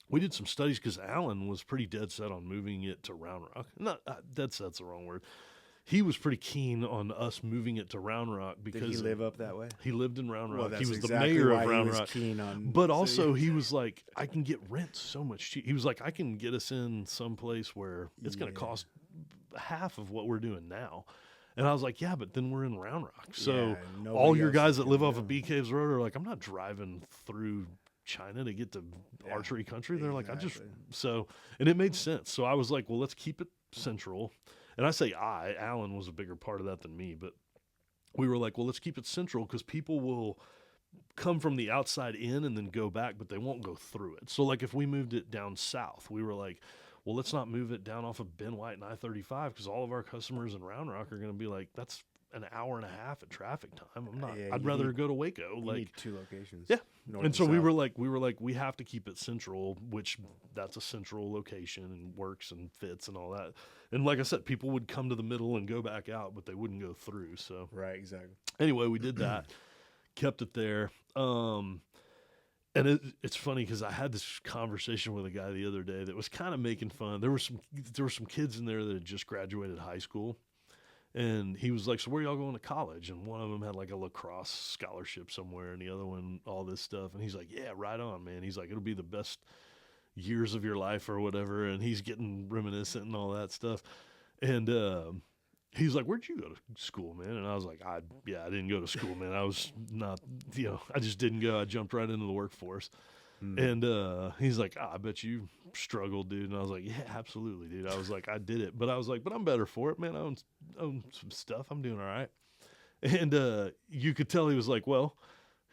we did some studies because Alan was pretty dead set on moving it to Round Rock. Not dead set's the wrong word. He was pretty keen on us moving it to Round Rock because Did he live up that way? he lived in Round Rock. Well, He was exactly the mayor why of Round he was Rock. Keen on But also he was like, I can get rent so much cheap. He was like, I can get us in some place where it's going to cost half of what we're doing now. And I was like, yeah, but then we're in Round Rock. So all your guys that live off of B Caves Road are like, I'm not driving through China to get to Archery Country. They're like, and it made sense. So I was like, well, let's keep it central. And I say Alan was a bigger part of that than me, but we were like, well, let's keep it central because people will come from the outside in and then go back, but they won't go through it. So like if we moved it down south, we were like, well, let's not move it down off of Ben White and I-35 because all of our customers in Round Rock are going to be like, that's an hour and a half at traffic time. I'm not. I'd rather go to Waco. You like need 2 locations. Yeah. And so south. we were like, we have to keep it central, which that's a central location and works and fits and all that. And like I said, people would come to the middle and go back out, but they wouldn't go through. So right, exactly. Anyway, we did that, kept it there. And it's funny because I had this conversation with a guy the other day that was kind of making fun. There were some kids in there that had just graduated high school. And he was like, so where y'all going to college? And one of them had like a lacrosse scholarship somewhere and the other one, all this stuff. And he's like, yeah, right on, man. He's like, it'll be the best years of your life or whatever. And he's getting reminiscent and all that stuff. And he's like, where'd you go to school, man? And I was like, I didn't go to school, man. I was not, I just didn't go. I jumped right into the workforce. And he's like, I bet you struggled, dude. And I was like, yeah, absolutely, dude. I was like, I did it. But I was like, but I'm better for it, man. I own some stuff. I'm doing all right. And you could tell he was like, well,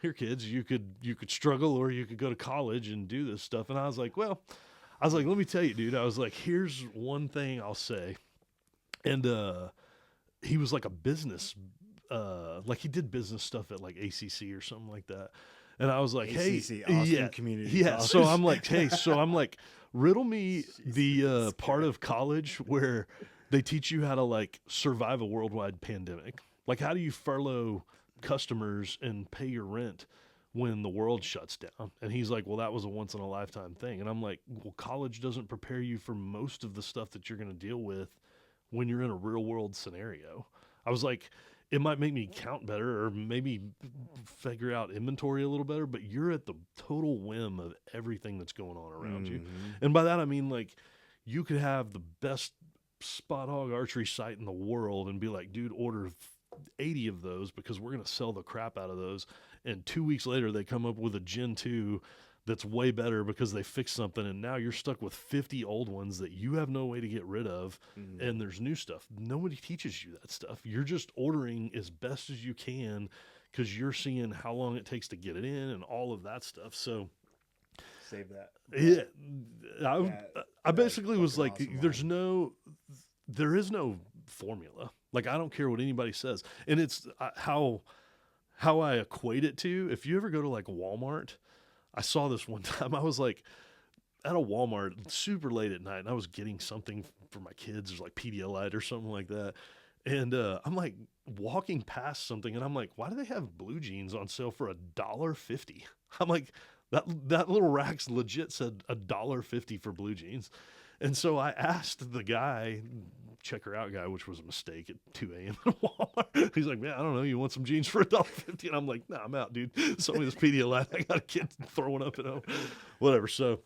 here, kids, you could struggle or you could go to college and do this stuff. And I was like, let me tell you, dude. I was like, here's one thing I'll say. And he was like a business, like he did business stuff at like ACC or something like that. And I was like, ACC, hey, Austin Community College. So I'm like, riddle me the part of college where they teach you how to like survive a worldwide pandemic. Like, how do you furlough customers and pay your rent when the world shuts down? And he's like, well, that was a once in a lifetime thing. And I'm like, well, college doesn't prepare you for most of the stuff that you're going to deal with when you're in a real world scenario. I was like, it might make me count better or maybe figure out inventory a little better, but you're at the total whim of everything that's going on around you. And by that, I mean, like, you could have the best spot hog archery site in the world and be like, dude, order 80 of those because we're going to sell the crap out of those. And 2 weeks later, they come up with a Gen 2 that's way better because they fixed something, and now you're stuck with 50 old ones that you have no way to get rid of, and there's new stuff. Nobody teaches you that stuff. You're just ordering as best as you can because you're seeing how long it takes to get it in and all of that stuff. So save that. Yeah, I basically was like, awesome there is no formula. Like, I don't care what anybody says, and it's how I equate it to. If you ever go to like Walmart. I saw this one time. I was like at a Walmart super late at night and I was getting something for my kids. There's like Pedialyte or something like that. And I'm like walking past something and I'm like, why do they have blue jeans on sale for $1.50? I'm like, that little rack's legit said $1.50 for blue jeans. And so I asked the guy, checker out guy, which was a mistake at 2 a.m. at Walmart. He's like, man, I don't know. You want some jeans for $1.50? And I'm like, nah, I'm out, dude. Sell me this Pedialyte. I got a kid throwing up at home. Whatever. So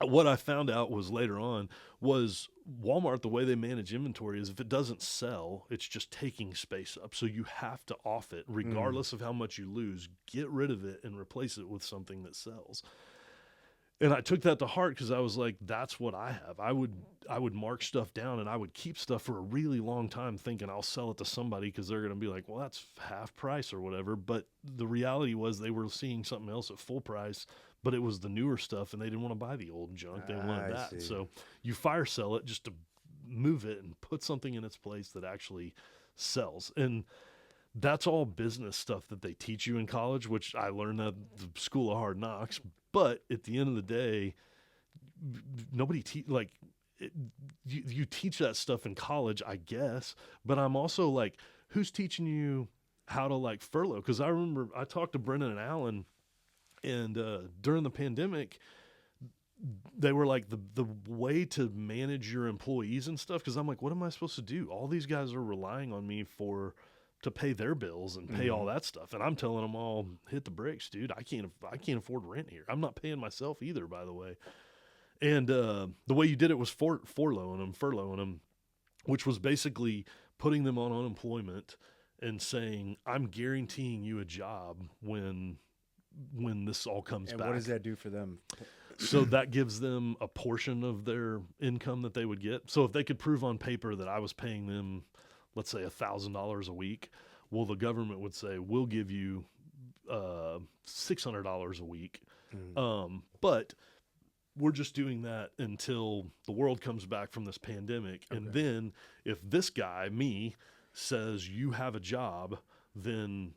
what I found out was later on was Walmart, the way they manage inventory is if it doesn't sell, it's just taking space up. So you have to off it regardless of how much you lose. Get rid of it and replace it with something that sells. And I took that to heart because I was like, that's what I have. I would mark stuff down and I would keep stuff for a really long time thinking I'll sell it to somebody because they're going to be like, well, that's half price or whatever. But the reality was they were seeing something else at full price, but it was the newer stuff and they didn't want to buy the old junk. They wanted that. See. So you fire sell it just to move it and put something in its place that actually sells. And that's all business stuff that they teach you in college, which I learned at the School of Hard Knocks. But at the end of the day, nobody you teach that stuff in college, I guess. But I'm also like, who's teaching you how to like furlough? Because I remember I talked to Brennan and Alan, and during the pandemic, they were like the way to manage your employees and stuff. Because I'm like, what am I supposed to do? All these guys are relying on me to pay their bills and pay all that stuff, and I'm telling them all, hit the brakes, dude. I can't afford rent here. I'm not paying myself either, by the way. And the way you did it was furloughing them, which was basically putting them on unemployment and saying, I'm guaranteeing you a job when this all comes back. And what does that do for them? So that gives them a portion of their income that they would get. So if they could prove on paper that I was paying them, let's say $1,000 a week, well, the government would say, we'll give you $600 a week. But we're just doing that until the world comes back from this pandemic. Okay. And then if this guy, me, says you have a job, then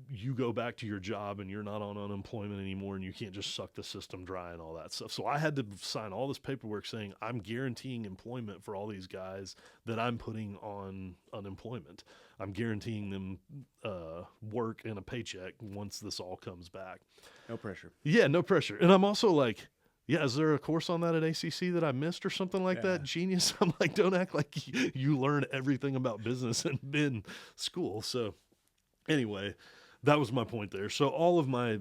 you go back to your job and you're not on unemployment anymore, and you can't just suck the system dry and all that stuff. So I had to sign all this paperwork saying I'm guaranteeing employment for all these guys that I'm putting on unemployment. I'm guaranteeing them work and a paycheck once this all comes back. No pressure. Yeah, no pressure. And I'm also like, yeah, is there a course on that at ACC that I missed or something like that? Genius. I'm like, don't act like you learn everything about business in school. So anyway, that was my point there. So all of my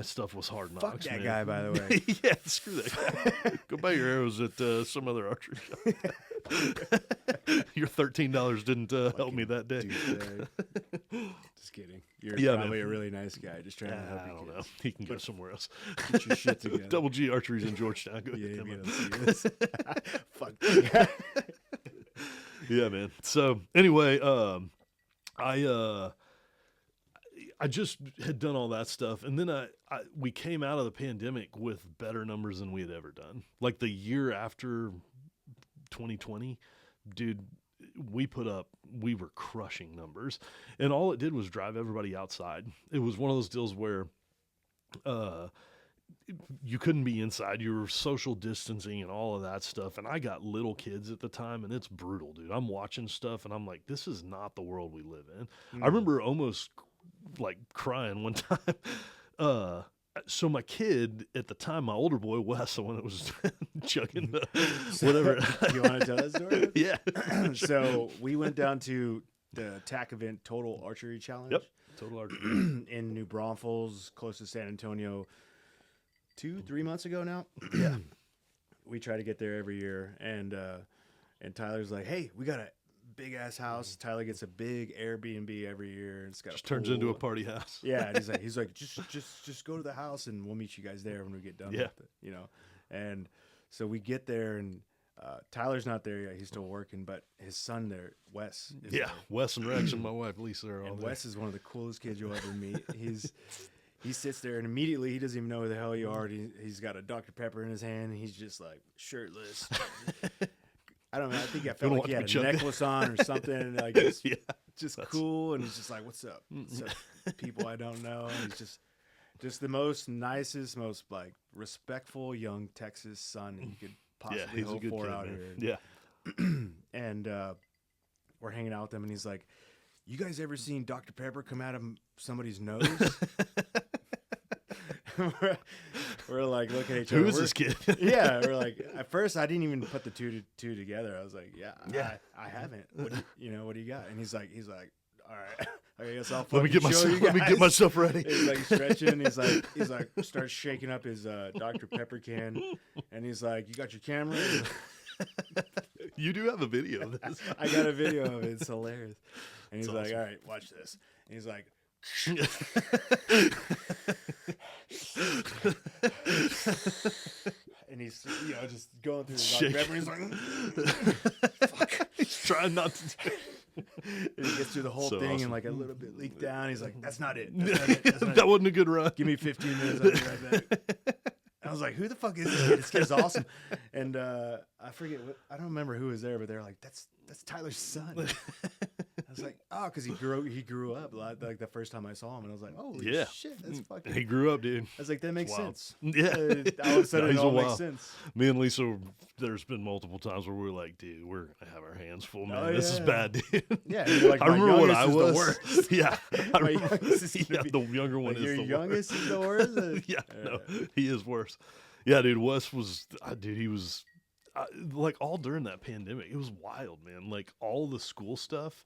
stuff was Hard Knocks. Fuck that man. guy, by the way. Yeah, screw that guy. Go buy your arrows at some other archery shop. Your $13 didn't help me that day. Just kidding. You're probably a really nice guy. Just trying to help you. I don't know. He can go somewhere else. Get your shit together. Double G Archery's in Georgetown. Go yeah, ahead, you don't see this. Fuck that guy. Yeah, man. So anyway, I just had done all that stuff, and then we came out of the pandemic with better numbers than we had ever done. Like the year after 2020, dude, we were crushing numbers, and all it did was drive everybody outside. It was one of those deals where you couldn't be inside. You were social distancing and all of that stuff. And I got little kids at the time, and it's brutal, dude. I'm watching stuff, and I'm like, this is not the world we live in. I remember almost like crying one time. So my kid at the time, my older boy, Wes, the one that was chugging the whatever. You want to tell that story? Yeah. So we went down to the TAC event, Total Archery Challenge. Yep. Total Archery. In New Braunfels, close to San Antonio, 2-3 months ago now. Yeah. We try to get there every year. And Tyler's like, hey, we got a big ass house. Tyler gets a big Airbnb every year, and it's got just turns into a party house. Yeah, and he's like, just go to the house, and we'll meet you guys there when we get done with it, you know. And so we get there, and Tyler's not there yet; he's still working. But his son there, Wes. Is there. Wes and Rex and my wife Lisa are all And there. Wes is one of the coolest kids you'll ever meet. He sits there, and immediately he doesn't even know who the hell you are. He's got a Dr. Pepper in his hand, and he's just like shirtless. I don't know. I think I felt like he had a necklace on or something. Like just cool, and he's just like, "What's up?" So people I don't know. And he's just the most nicest, most like respectful young Texas son you could possibly hope for out here. Yeah. And we're hanging out with him, and he's like, "You guys ever seen Dr. Pepper come out of somebody's nose?" We're like, look at each other. Who is this kid? Yeah, we're like, at first I didn't even put the two together. I was like, I haven't. What do you got? And he's like, all right, I guess I'll let me get myself ready. He's like stretching. He's like starts shaking up his Dr. Pepper can, and he's like, you got your camera? You do have a video of this. I got a video of it. It's hilarious. And he's like, all right, watch this. And he's like. And he's just going through the Dr. Pepper, and he's like, fuck. He's trying not to do it. And he gets through the whole thing awesome. And like a little bit leaked down. He's like, that's not it. That wasn't a good run. Give me 15 minutes. I'll be right back. I was like, who the fuck is this kid? This kid's awesome. And I forget I don't remember who was there, but they're like, that's Tyler's son. I was like, oh, because he grew up like the first time I saw him, and I was like, holy shit, that's fucking. He grew up, dude. I was like, that makes sense. Yeah, all of a sudden it all makes sense. Me and Lisa, there's been multiple times where we're like, dude, we're gonna have our hands full, man. Oh, This is bad, dude. Yeah, like, I remember when I was. The worst. Yeah, the younger one is the your youngest is the worst. Yeah, no, he is worse. Yeah, dude, Wes was, dude, he was. Like all during that pandemic, it was wild, man. Like all the school stuff,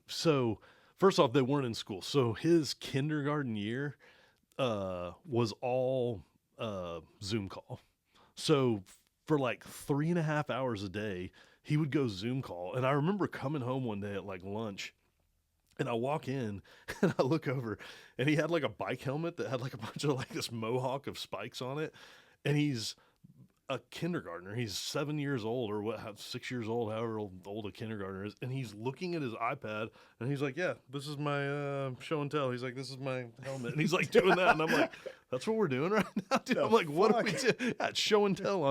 so first off, they weren't in school. So his kindergarten year was all Zoom call. So for like 3.5 hours a day, he would go Zoom call. And I remember coming home one day at like lunch, and I walk in and I look over, and he had like a bike helmet that had like a bunch of like this mohawk of spikes on it. And he's a kindergartner. He's 7 years old or 6 years old, however old a kindergartner is. And he's looking at his iPad and he's like, yeah, this is my show and tell. He's like, this is my helmet. And he's like doing that. And I'm like, that's what we're doing right now, dude. I'm like, what are we doing? Yeah, show and tell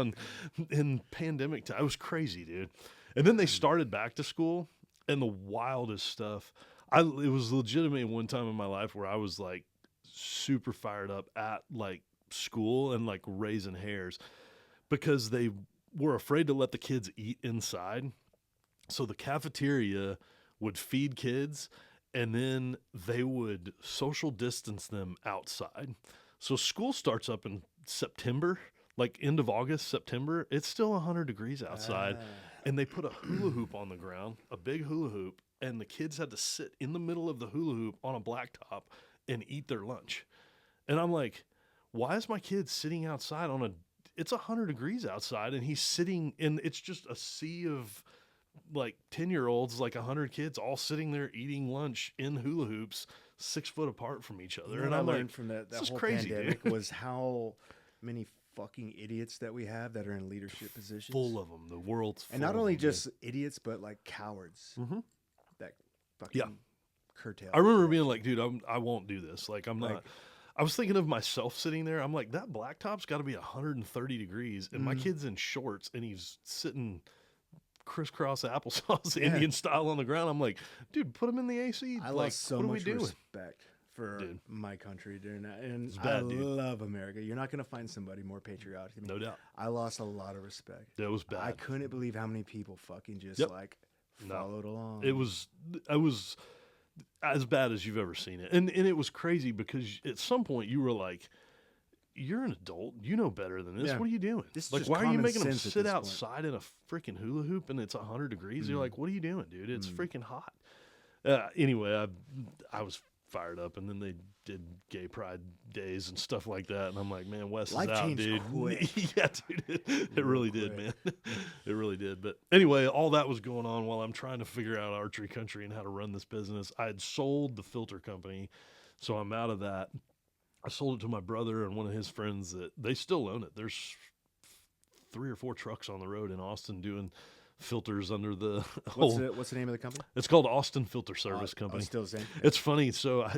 in pandemic time. It was crazy, dude. And then they started back to school, and the wildest stuff. It was legitimate one time in my life where I was like super fired up at like school and like raising hairs, because they were afraid to let the kids eat inside. So the cafeteria would feed kids, and then they would social distance them outside. So school starts up in September, like end of August, September. It's still 100 degrees outside. And they put a hula hoop on the ground, a big hula hoop, and the kids had to sit in the middle of the hula hoop on a blacktop and eat their lunch. And I'm like, why is my kid sitting outside it's 100 degrees outside, and he's sitting in, it's just a sea of like 10-year-olds, like 100 kids all sitting there eating lunch in hula hoops 6 foot apart from each other. And I learned like, from that whole crazy, pandemic dude. was how many fucking idiots that we have that are in leadership positions. Full of them. The world's full and not of only them, just idiots, but like cowards. Mm-hmm. That fucking curtail. I remember being like, dude, I won't do this. Like, I'm not. I was thinking of myself sitting there. I'm like, that blacktop's got to be 130 degrees, and my kid's in shorts, and he's sitting crisscross applesauce Indian style on the ground. I'm like, dude, put him in the AC. I like, lost so what much are we doing? respect for my country during that, and bad, I love America. You're not gonna find somebody more patriotic than me. No doubt. I lost a lot of respect. That was bad. I couldn't believe how many people fucking just like followed along. It was as bad as you've ever seen it. And it was crazy because at some point you were like, you're an adult. You know better than this. Yeah. What are you doing? This is like, just why are you common making them sense at sit this point. outside in a freaking hula hoop and it's 100 degrees? You're like, what are you doing, dude? It's freaking hot. Anyway, I was fired up, and then they did gay pride days and stuff like that. And I'm like, man, Wes is Life out, changed dude. quick. Yeah, dude. It really did, man. It really did. But anyway, all that was going on while I'm trying to figure out Archery Country and how to run this business. I had sold the filter company, so I'm out of that. I sold it to my brother and one of his friends that they still own it. There's 3 or 4 trucks on the road in Austin doing filters under the What's the name of the company? It's called Austin Filter Service Company. Still the same. It's funny. So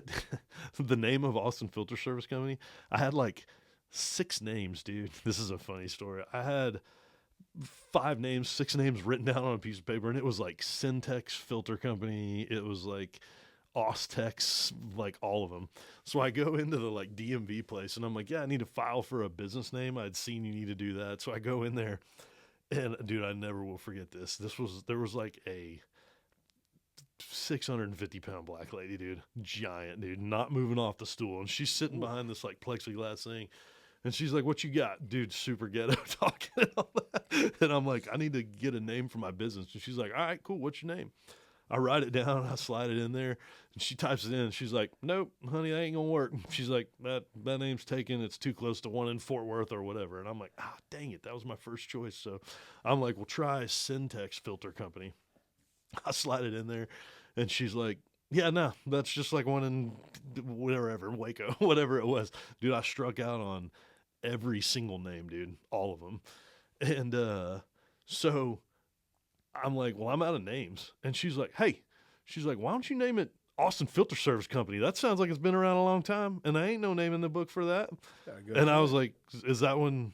the name of Austin Filter Service Company, I had like 6 names, dude. This is a funny story. I had 5 names, 6 names written down on a piece of paper, and it was like Syntex Filter Company. It was like Austex, like all of them. So I go into the like DMV place, and I'm like, yeah, I need to file for a business name. I'd seen you need to do that. So I go in there, and dude, I never will forget this. There was like a 650-pound black lady, dude, giant, dude, not moving off the stool, and she's sitting behind this like plexiglass thing, and she's like, "What you got, dude?" Super ghetto talking and all that, and I'm like, "I need to get a name for my business," and she's like, "All right, cool. What's your name?" I write it down, I slide it in there, and she types it in, and she's like, "Nope, honey, that ain't gonna work." She's like, that name's taken. It's too close to one in Fort Worth or whatever. And I'm like, dang it, that was my first choice. So I'm like, well, try Syntex Filter Company. I slide it in there, and she's like, yeah, no, that's just like one in wherever, Waco, whatever it was. Dude, I struck out on every single name, dude, all of them. And so I'm like, well, I'm out of names. And she's like, hey, why don't you name it Austin Filter Service Company. That sounds like it's been around a long time, and I ain't no name in the book for that. And I was like, is that one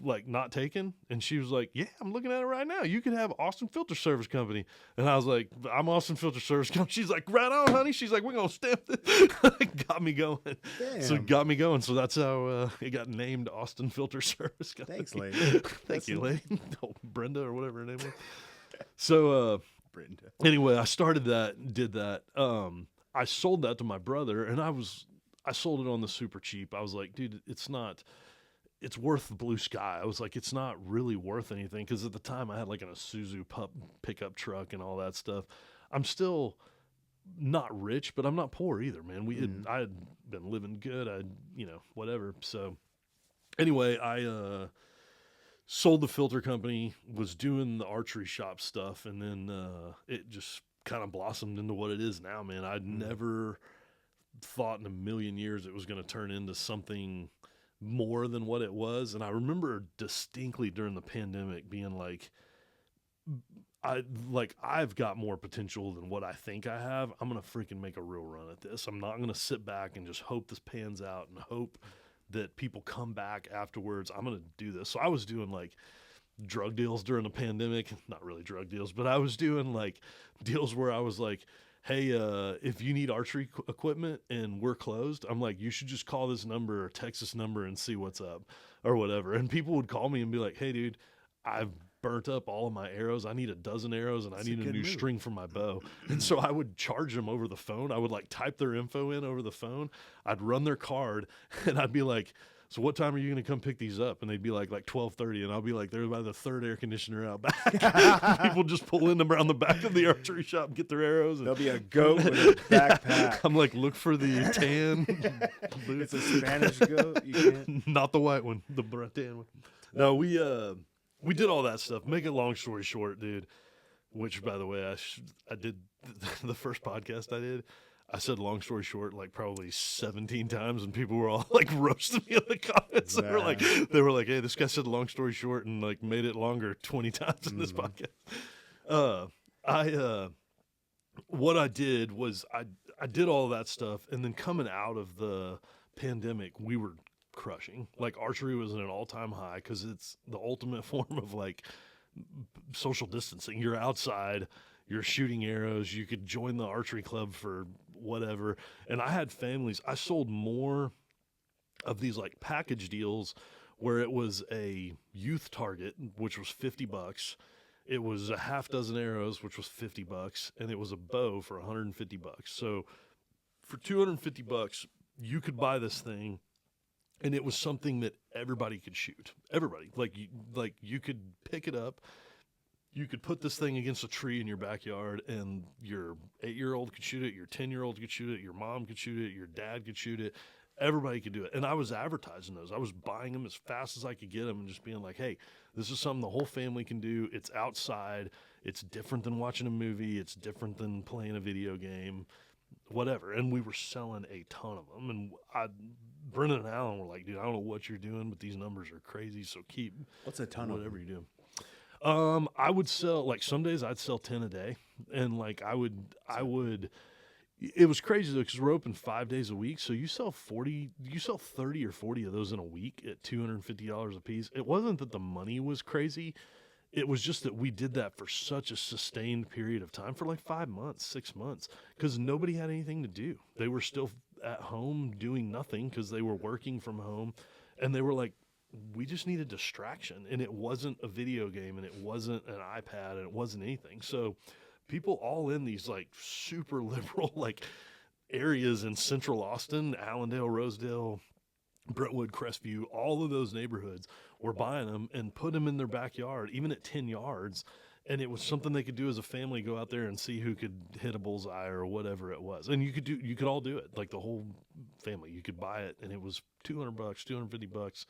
like not taken? And she was like, yeah, I'm looking at it right now. You could have Austin Filter Service Company. And I was like, I'm Austin Filter Service Company. She's like, right on, honey. She's like, we're going to stamp it. Got me going. Damn. So it got me going. So that's how it got named Austin Filter Service Company. Thanks, lady. Thank you, lady. Oh, Brenda or whatever her name was. So Brenda. anyway, I started that, did that. I sold that to my brother, and I sold it on the super cheap. I was like, dude, it's worth the blue sky. I was like, it's not really worth anything, because at the time I had like an Isuzu pup pickup truck and all that stuff. I'm still not rich, but I'm not poor either, man. I had been living good. Whatever. So anyway, I sold the filter company, was doing the archery shop stuff, and then it just kind of blossomed into what it is now, man. I'd never thought in a million years it was going to turn into something more than what it was. And I remember distinctly during the pandemic being like, I've got more potential than what I think I have. I'm going to freaking make a real run at this. I'm not going to sit back and just hope this pans out and hope that people come back afterwards. I'm going to do this. So I was doing like drug deals during the pandemic, not really drug deals, but I was doing like deals where I was like, hey, if you need archery equipment and we're closed, I'm like, you should just call this number or text this number and see what's up or whatever. And people would call me and be like, hey, dude, I've burnt up all of my arrows. I need a dozen arrows and I need a new string for my bow. And so I would charge them over the phone. I would like type their info in over the phone. I'd run their card and I'd be like, so what time are you going to come pick these up? And they'd be like 12:30. And I'll be like, they're by the third air conditioner out back. People just pull in them around the back of the archery shop and get their arrows. And there'll be a goat with a backpack. I'm like, look for the tan. It's a Spanish goat. You can't. Not the white one, the tan one. No, we did all that stuff. Make it long story short, dude, which, by the way, I did the first podcast I did. I said long story short like probably 17 times, and people were all like roasting me in the comments. They were like, hey, this guy said long story short and like made it longer 20 times in this podcast. What I did was I did all that stuff, and then coming out of the pandemic, we were crushing. Like archery was at an all-time high because it's the ultimate form of like social distancing. You're outside, you're shooting arrows, you could join the archery club for whatever. And I had families, I sold more of these like package deals where it was a youth target, which was $50. It was a half dozen arrows, which was $50, and it was a bow for $150. So for $250, you could buy this thing, and it was something that everybody could shoot. Everybody, like you could pick it up. You could put this thing against a tree in your backyard, and your 8-year-old could shoot it, your 10-year-old could shoot it, your mom could shoot it, your dad could shoot it. Everybody could do it. And I was advertising those. I was buying them as fast as I could get them and just being like, hey, this is something the whole family can do. It's outside. It's different than watching a movie. It's different than playing a video game, whatever. And we were selling a ton of them. And Brendan and Alan were like, dude, I don't know what you're doing, but these numbers are crazy. So keep What's a ton whatever of them? you do. I would sell, like some days I'd sell 10 a day, and like I would, it was crazy though, cause we're open 5 days a week. So you sell 30 or 40 of those in a week at $250 a piece. It wasn't that the money was crazy. It was just that we did that for such a sustained period of time for like 5 months, 6 months, cause nobody had anything to do. They were still at home doing nothing cause they were working from home, and they were like, we just need a distraction. And it wasn't a video game, and it wasn't an iPad, and it wasn't anything. So people all in these like super liberal like areas in central Austin, Allendale, Rosedale, Brentwood, Crestview, all of those neighborhoods were buying them and put them in their backyard, even at 10 yards. And it was something they could do as a family, go out there and see who could hit a bullseye or whatever it was. And you could all do it, like the whole family. You could buy it, and it was $200, $250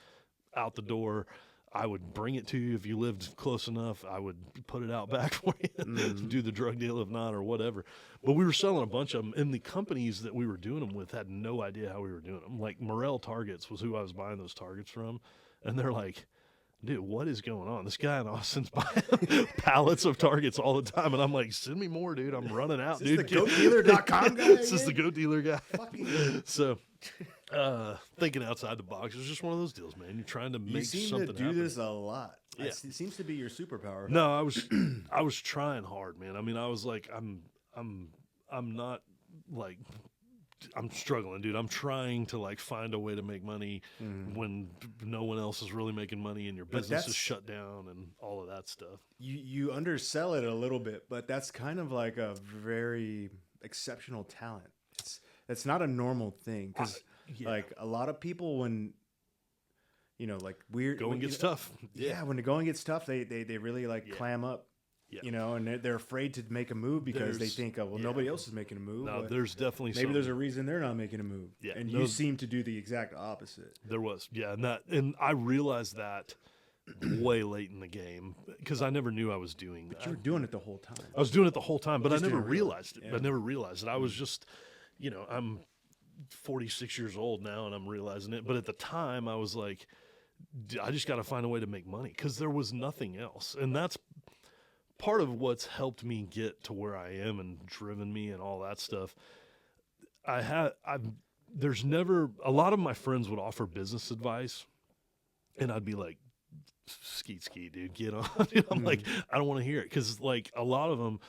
out the door. I would bring it to you if you lived close enough. I would put it out back for you, do the drug deal if not, or whatever. But we were selling a bunch of them, and the companies that we were doing them with had no idea how we were doing them. Like Morel Targets was who I was buying those targets from, and they're like, dude, what is going on? This guy in Austin's buying pallets of targets all the time. And I'm like, send me more, dude. I'm running out, Is this dude. the goatdealer.com guy? This is the again? goat dealer guy. Fucking- So, thinking outside the box, it's just one of those deals, man. You're trying to You make seem something to do happen. this a lot. Yeah. It seems to be your superpower. No, I was trying hard, man. I mean, I was like, I'm not like, I'm struggling, dude. I'm trying to like find a way to make money when no one else is really making money and your business is that's- shut down and all of that stuff. You undersell it a little bit, but that's kind of like a very exceptional talent. It's not a normal thing because Yeah. like a lot of people when like weird Going gets tough. Yeah, when the going gets tough, they really like clam up. Yeah. And they're afraid to make a move because they There's- think, nobody else is making a move. No, but there's definitely maybe there's a reason they're not making a move. Yeah, and you seem to do the exact opposite. There was, yeah, and I realized that way late in the game because I never knew I was doing that. You were doing it the whole time. I was doing it the whole time, but I Just never didn't realized it. realize. I never realized it. I was just, I'm 46 years old now, and I'm realizing it. But at the time, I was like, I just got to find a way to make money because there was nothing else, and that's part of what's helped me get to where I am and driven me and all that stuff. There's never, a lot of my friends would offer business advice, and I'd be like, skeet, dude, get on. I'm like, I don't want to hear it because like a lot of them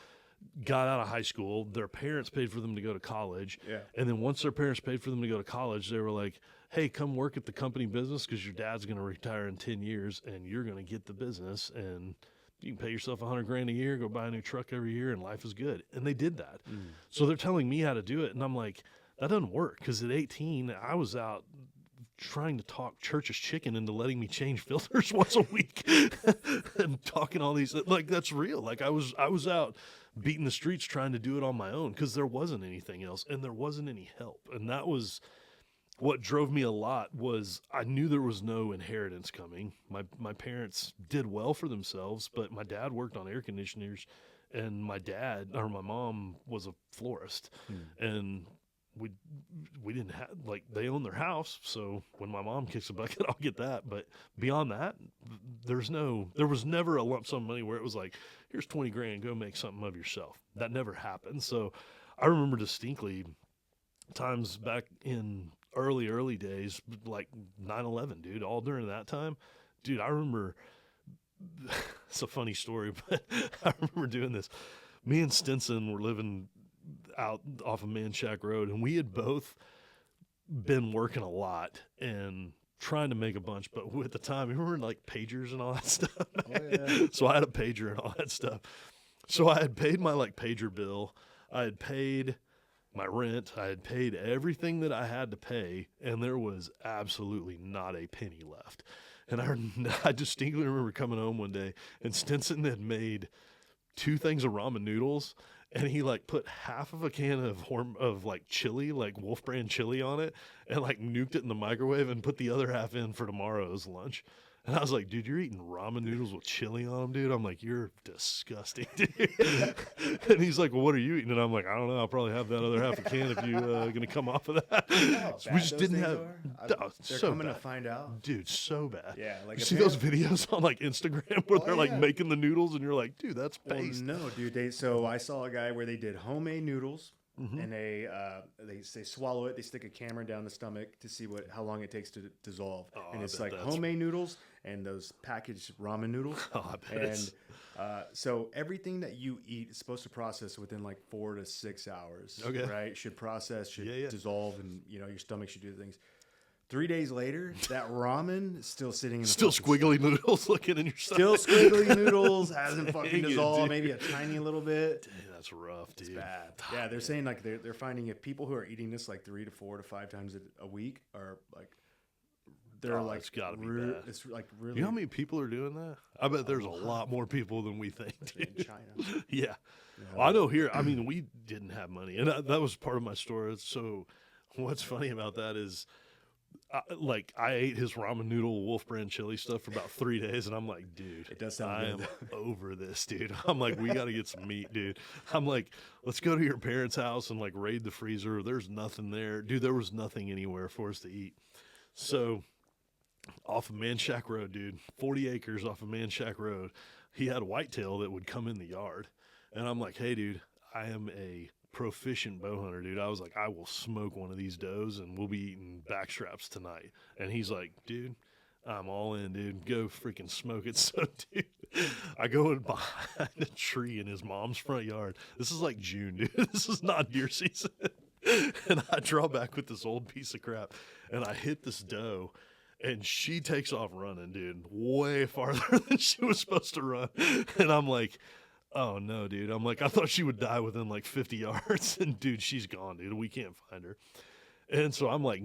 got out of high school, their parents paid for them to go to college, and then once their parents paid for them to go to college, they were like, hey, come work at the company business because your dad's going to retire in 10 years and you're going to get the business and you can pay yourself $100,000 a year, go buy a new truck every year, and life is good. And they did that. So they're telling me how to do it, and I'm like, that doesn't work because at 18, I was out trying to talk Church's Chicken into letting me change filters once a week and talking all these, like, that's real. Like I was out beating the streets trying to do it on my own because there wasn't anything else and there wasn't any help. And that was what drove me a lot. Was I knew there was no inheritance coming. My parents did well for themselves, but my dad worked on air conditioners and my mom was a florist. And we didn't have, like, they own their house, so when my mom kicks a bucket, I'll get that. But beyond that, there was never a lump sum money where it was like, here's $20,000, go make something of yourself. That never happened. So I remember distinctly times back in early days, like 9/11, dude, all during that time, dude, I remember, it's a funny story, but I remember doing this. Me and Stinson were living out off of Manchac Road, and we had both been working a lot and trying to make a bunch, but at the time, you remember like pagers and all that stuff? So I had a pager and all that stuff. So I had paid my like pager bill. I had paid my rent. I had paid everything that I had to pay, and there was absolutely not a penny left. And I distinctly remember coming home one day, and Stinson had made 2 things of ramen noodles, and he like put half of a can of like chili, like Wolf brand chili on it, and like nuked it in the microwave and put the other half in for tomorrow's lunch. And I was like, dude, you're eating ramen noodles with chili on them, dude? I'm like, you're disgusting, dude. And he's like, well, what are you eating? And I'm like, I don't know. I'll probably have that other half a can if you're going to come off of that. So we just didn't have. They're so coming bad. to find out. Dude, so bad. Yeah, like you see those videos on like Instagram where they're like making the noodles and you're like, dude, that's paste. Well, no, dude. So I saw a guy where they did homemade noodles. And they swallow it. They stick a camera down the stomach to see how long it takes to dissolve. And it's like homemade noodles and those packaged ramen noodles. Oh, I bet. And so everything that you eat is supposed to process within like 4 to 6 hours. Okay. Right? Should process, dissolve, and your stomach should do things. 3 days later, that ramen is still sitting in the still squiggly noodles looking in your stomach. Still squiggly noodles, hasn't fucking dissolved, maybe a tiny little bit. Dude, that's rough, dude. It's bad. Yeah, they're saying like they're finding if people who are eating this like 3 to 4 to 5 times a week are like they're like it's gotta be bad. It's like really. You know how many people are doing that? I bet there's a lot more people than we think, dude. In China. Yeah. Well, I know here, I mean, we didn't have money, and that was part of my story. So what's funny about that is, I ate his ramen noodle Wolf brand chili stuff for about 3 days, and I'm like, dude, it does sound I am good. over this, dude. I'm like, we got to get some meat, dude. I'm like, let's go to your parents' house and like raid the freezer. There's nothing there, dude. There was nothing anywhere for us to eat. So off of Manchac Road, dude. 40 acres off of Manchac Road. He had a whitetail that would come in the yard. And I'm like, hey, dude, I am a proficient bow hunter, dude. I was like, I will smoke one of these does and we'll be eating backstraps tonight. And he's like, dude, I'm all in, dude. Go freaking smoke it. So, dude, I go in behind a tree in his mom's front yard. This is like June, dude. This is not deer season. And I draw back with this old piece of crap and I hit this doe. And she takes off running, dude, way farther than she was supposed to run. And I'm like, oh, no, dude. I'm like, I thought she would die within like 50 yards. And, dude, she's gone, dude. We can't find her. And so I'm like,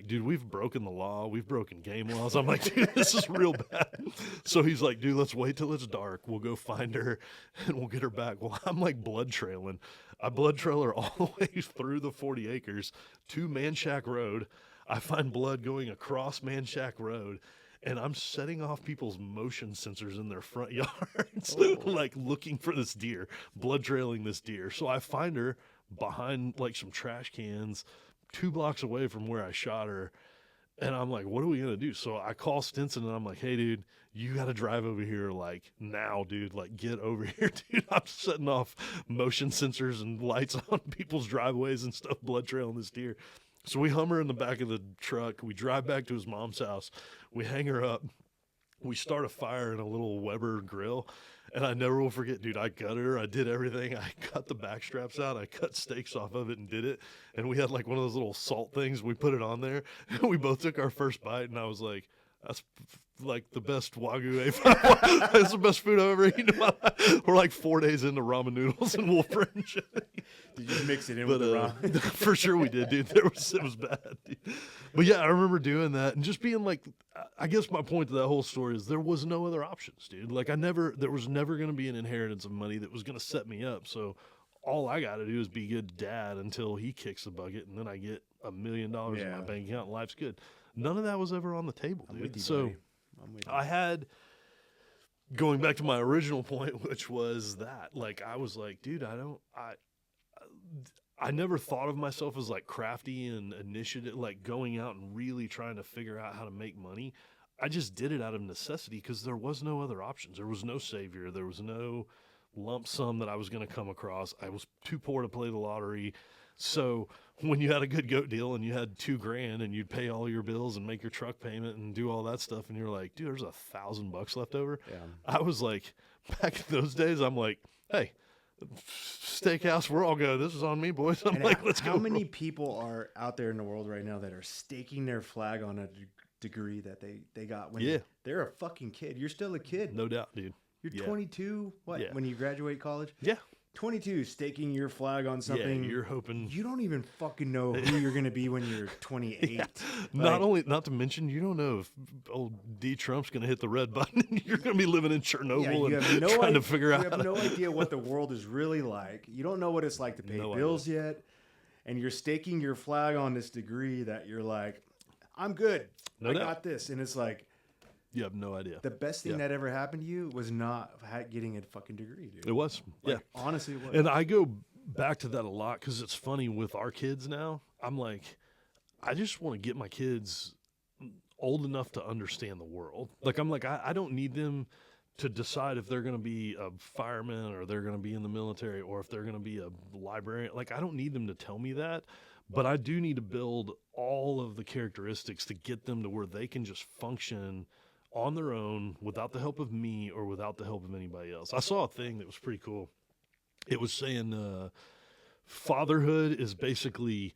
dude, we've broken the law. We've broken game laws. I'm like, dude, this is real bad. So he's like, dude, let's wait till it's dark. We'll go find her and we'll get her back. Well, I'm like blood trailing. I blood trail her all the way through the 40 acres to Manchac Road. I find blood going across Manchac Road, and I'm setting off people's motion sensors in their front yards, like looking for this deer, blood trailing this deer. So I find her behind like some trash cans 2 blocks away from where I shot her. And I'm like, what are we going to do? So I call Stinson and I'm like, hey, dude, you got to drive over here like now, dude. Like, get over here, dude. I'm setting off motion sensors and lights on people's driveways and stuff, blood trailing this deer. So we hum her in the back of the truck. We drive back to his mom's house. We hang her up. We start a fire in a little Weber grill. And I never will forget, dude, I gutted her. I did everything. I cut the back straps out. I cut steaks off of it and did it. And we had like one of those little salt things. We put it on there. And we both took our first bite. And I was like, that's like the best Wagyu A5. That's the best food I've ever eaten in my life. We're like 4 days into ramen noodles and Wolf Ranch. Did you mix it in with the ramen? For sure we did, dude. It was bad, dude. But yeah, I remember doing that and just being like, I guess my point to that whole story is there was no other options, dude. Like there was never going to be an inheritance of money that was going to set me up. So all I got to do is be a good dad until he kicks the bucket, and then I get $1 million in my bank account and life's good. None of that was ever on the table, dude. I'm with you, so buddy. I'm with you. I had, going back to my original point, which was that, like, I was like, dude, I never thought of myself as like crafty and initiative, like going out and really trying to figure out how to make money. I just did it out of necessity because there was no other options. There was no savior. There was no lump sum that I was going to come across. I was too poor to play the lottery. So when you had a good goat deal and you had $2,000 and you'd pay all your bills and make your truck payment and do all that stuff, and you're like, dude, there's $1,000 left over. Yeah. I was like, back in those days, I'm like, hey, steakhouse, we're all good. This is on me, boys. I'm like, let's go. How many people are out there in the world right now that are staking their flag on a degree that they got when they're a fucking kid? You're still a kid. No doubt, dude. You're 22, when you graduate college? Yeah. 22, staking your flag on something. Yeah, you're hoping. You don't even fucking know who you're going to be when you're 28. Yeah. Not to mention, you don't know if old D. Trump's going to hit the red button and you're going to be living in Chernobyl and trying to figure out. You have no idea what the world is really like. You don't know what it's like to pay bills yet. And you're staking your flag on this degree that you're like, I'm good. I got this. And it's like, you have no idea. The best thing that ever happened to you was not getting a fucking degree, dude. It was. Honestly, it was. And I go back to that a lot because it's funny with our kids now. I'm like, I just want to get my kids old enough to understand the world. Like, I'm like, I don't need them to decide if they're going to be a fireman or they're going to be in the military or if they're going to be a librarian. Like, I don't need them to tell me that. But I do need to build all of the characteristics to get them to where they can just function on their own without the help of me or without the help of anybody else. I saw a thing that was pretty cool. It was saying fatherhood is basically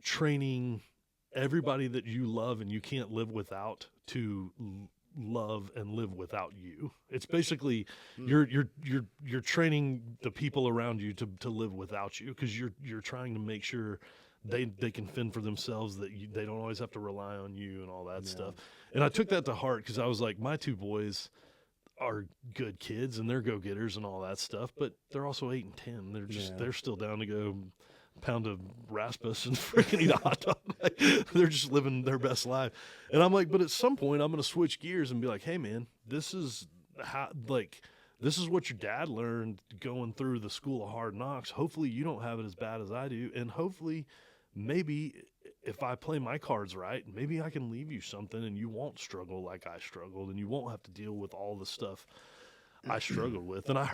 training everybody that you love and you can't live without to love and live without you. It's basically you're training the people around you to live without you because you're trying to make sure they can fend for themselves, that they don't always have to rely on you and all that stuff. And I took that to heart because I was like, my two boys are good kids and they're go-getters and all that stuff, but they're also 8 and 10. They're just they're still down to go pound of Rasmus and freaking eat a hot dog. Like, they're just living their best life. And I'm like, but at some point I'm going to switch gears and be like, hey man, this is what your dad learned going through the school of hard knocks. Hopefully you don't have it as bad as I do. And hopefully maybe if I play my cards right, maybe I can leave you something and you won't struggle like I struggled, and you won't have to deal with all the stuff I struggled with. And I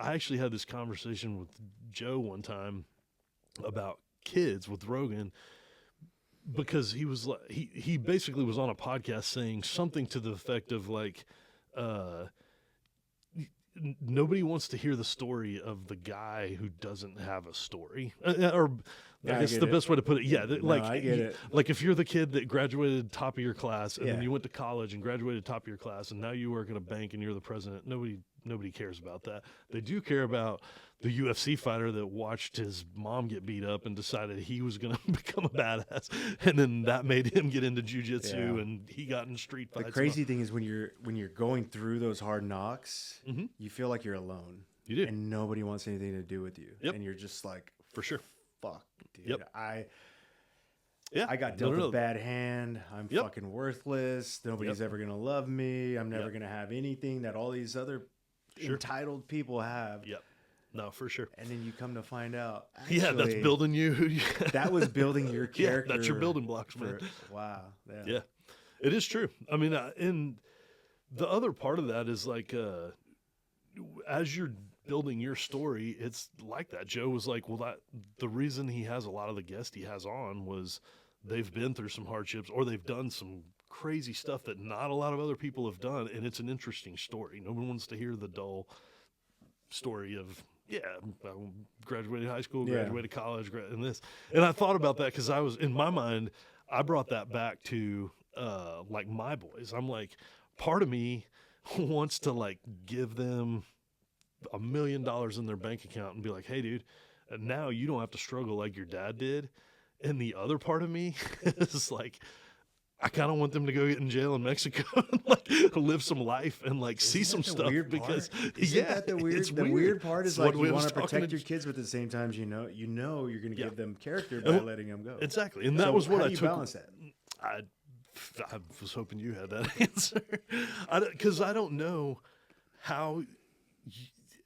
actually had this conversation with Joe one time about kids with Rogan, because he was like, he basically was on a podcast saying something to the effect of like, nobody wants to hear the story of the guy who doesn't have a story, or I guess the best way to put it, I get it. like if you're the kid that graduated top of your class and Yeah. then you went to college and graduated top of your class and now you work in a bank and you're the president, nobody cares about that. They do care about the UFC fighter that watched his mom get beat up and decided he was going to become a badass, and then that made him get into jiu-jitsu, and he got in street fights. The crazy thing is when you're going through those hard knocks, you feel like you're alone. You do. And nobody wants anything to do with you. Yep. And you're just like, For sure. fuck, dude. Yep. I Yeah. got dealt a bad hand. I'm fucking worthless. Nobody's ever going to love me. I'm never going to have anything that all these other entitled people have. Yep. No, for sure. And then you come to find out, That's actually, building you. that was building your character. That's your building blocks, man. Wow. Yeah, it is true. I mean, and the other part of that is like, as you're building your story, it's like that. Joe was like, well, the reason he has a lot of the guests he has on was they've been through some hardships, or they've done some crazy stuff that not a lot of other people have done, and it's an interesting story. No one wants to hear the dull story of, I graduated high school, graduated college, and this. And I thought about that because I was, in my mind, I brought that back to like my boys. I'm like, part of me wants to like give them $1 million in their bank account and be like, hey, dude, now you don't have to struggle like your dad did. And the other part of me is like, I kind of want them to go get in jail in Mexico and like live some life and like see some stuff, because that the weird? It's the weird part is It's like what we you was want to talking protect your kids, but at the same time, you know you're going to give them character by letting them go. Exactly, and that So was what how I do you took. balance that? I was hoping you had that answer, because I don't know how.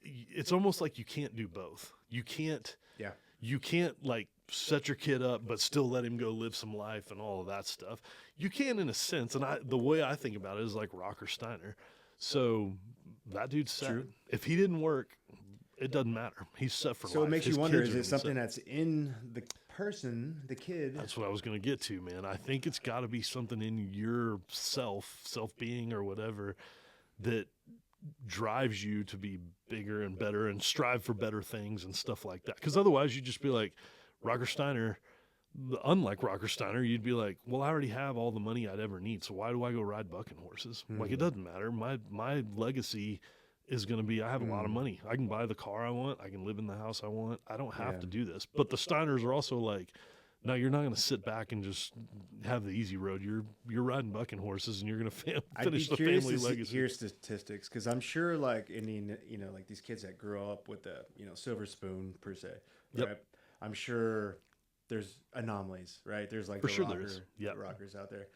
It's almost like you can't do both. You can't. Yeah. You can't like set your kid up, but still let him go live some life and all of that stuff. You can, in a sense, and the way I think about it is like Rocker Steiner. So that dude's set. True. If he didn't work, it doesn't matter. He's set for life. So it makes His you wonder: kids is are it gonna be something set. that's in the person, the kid? That's what I was going to get to, man. I think it's got to be something in your self-being or whatever, that drives you to be bigger and better and strive for better things and stuff like that. Because otherwise you'd just be like Rocker Steiner. Unlike Rocker Steiner, you'd be like, well, I already have all the money I'd ever need, so why do I go ride bucking horses? Like, it doesn't matter. My legacy is going to be, I have a lot of money. I can buy the car I want. I can live in the house I want. I don't have to do this. But the Steiners are also like, no, you're not going to sit back and just have the easy road. You're riding bucking horses, and you're going to finish the family legacy. Hear statistics, because I'm sure, like like these kids that grow up with the silver spoon per se. Yep. Right? I'm sure there's anomalies, right? There's like For sure there is. Yep. rockers out there.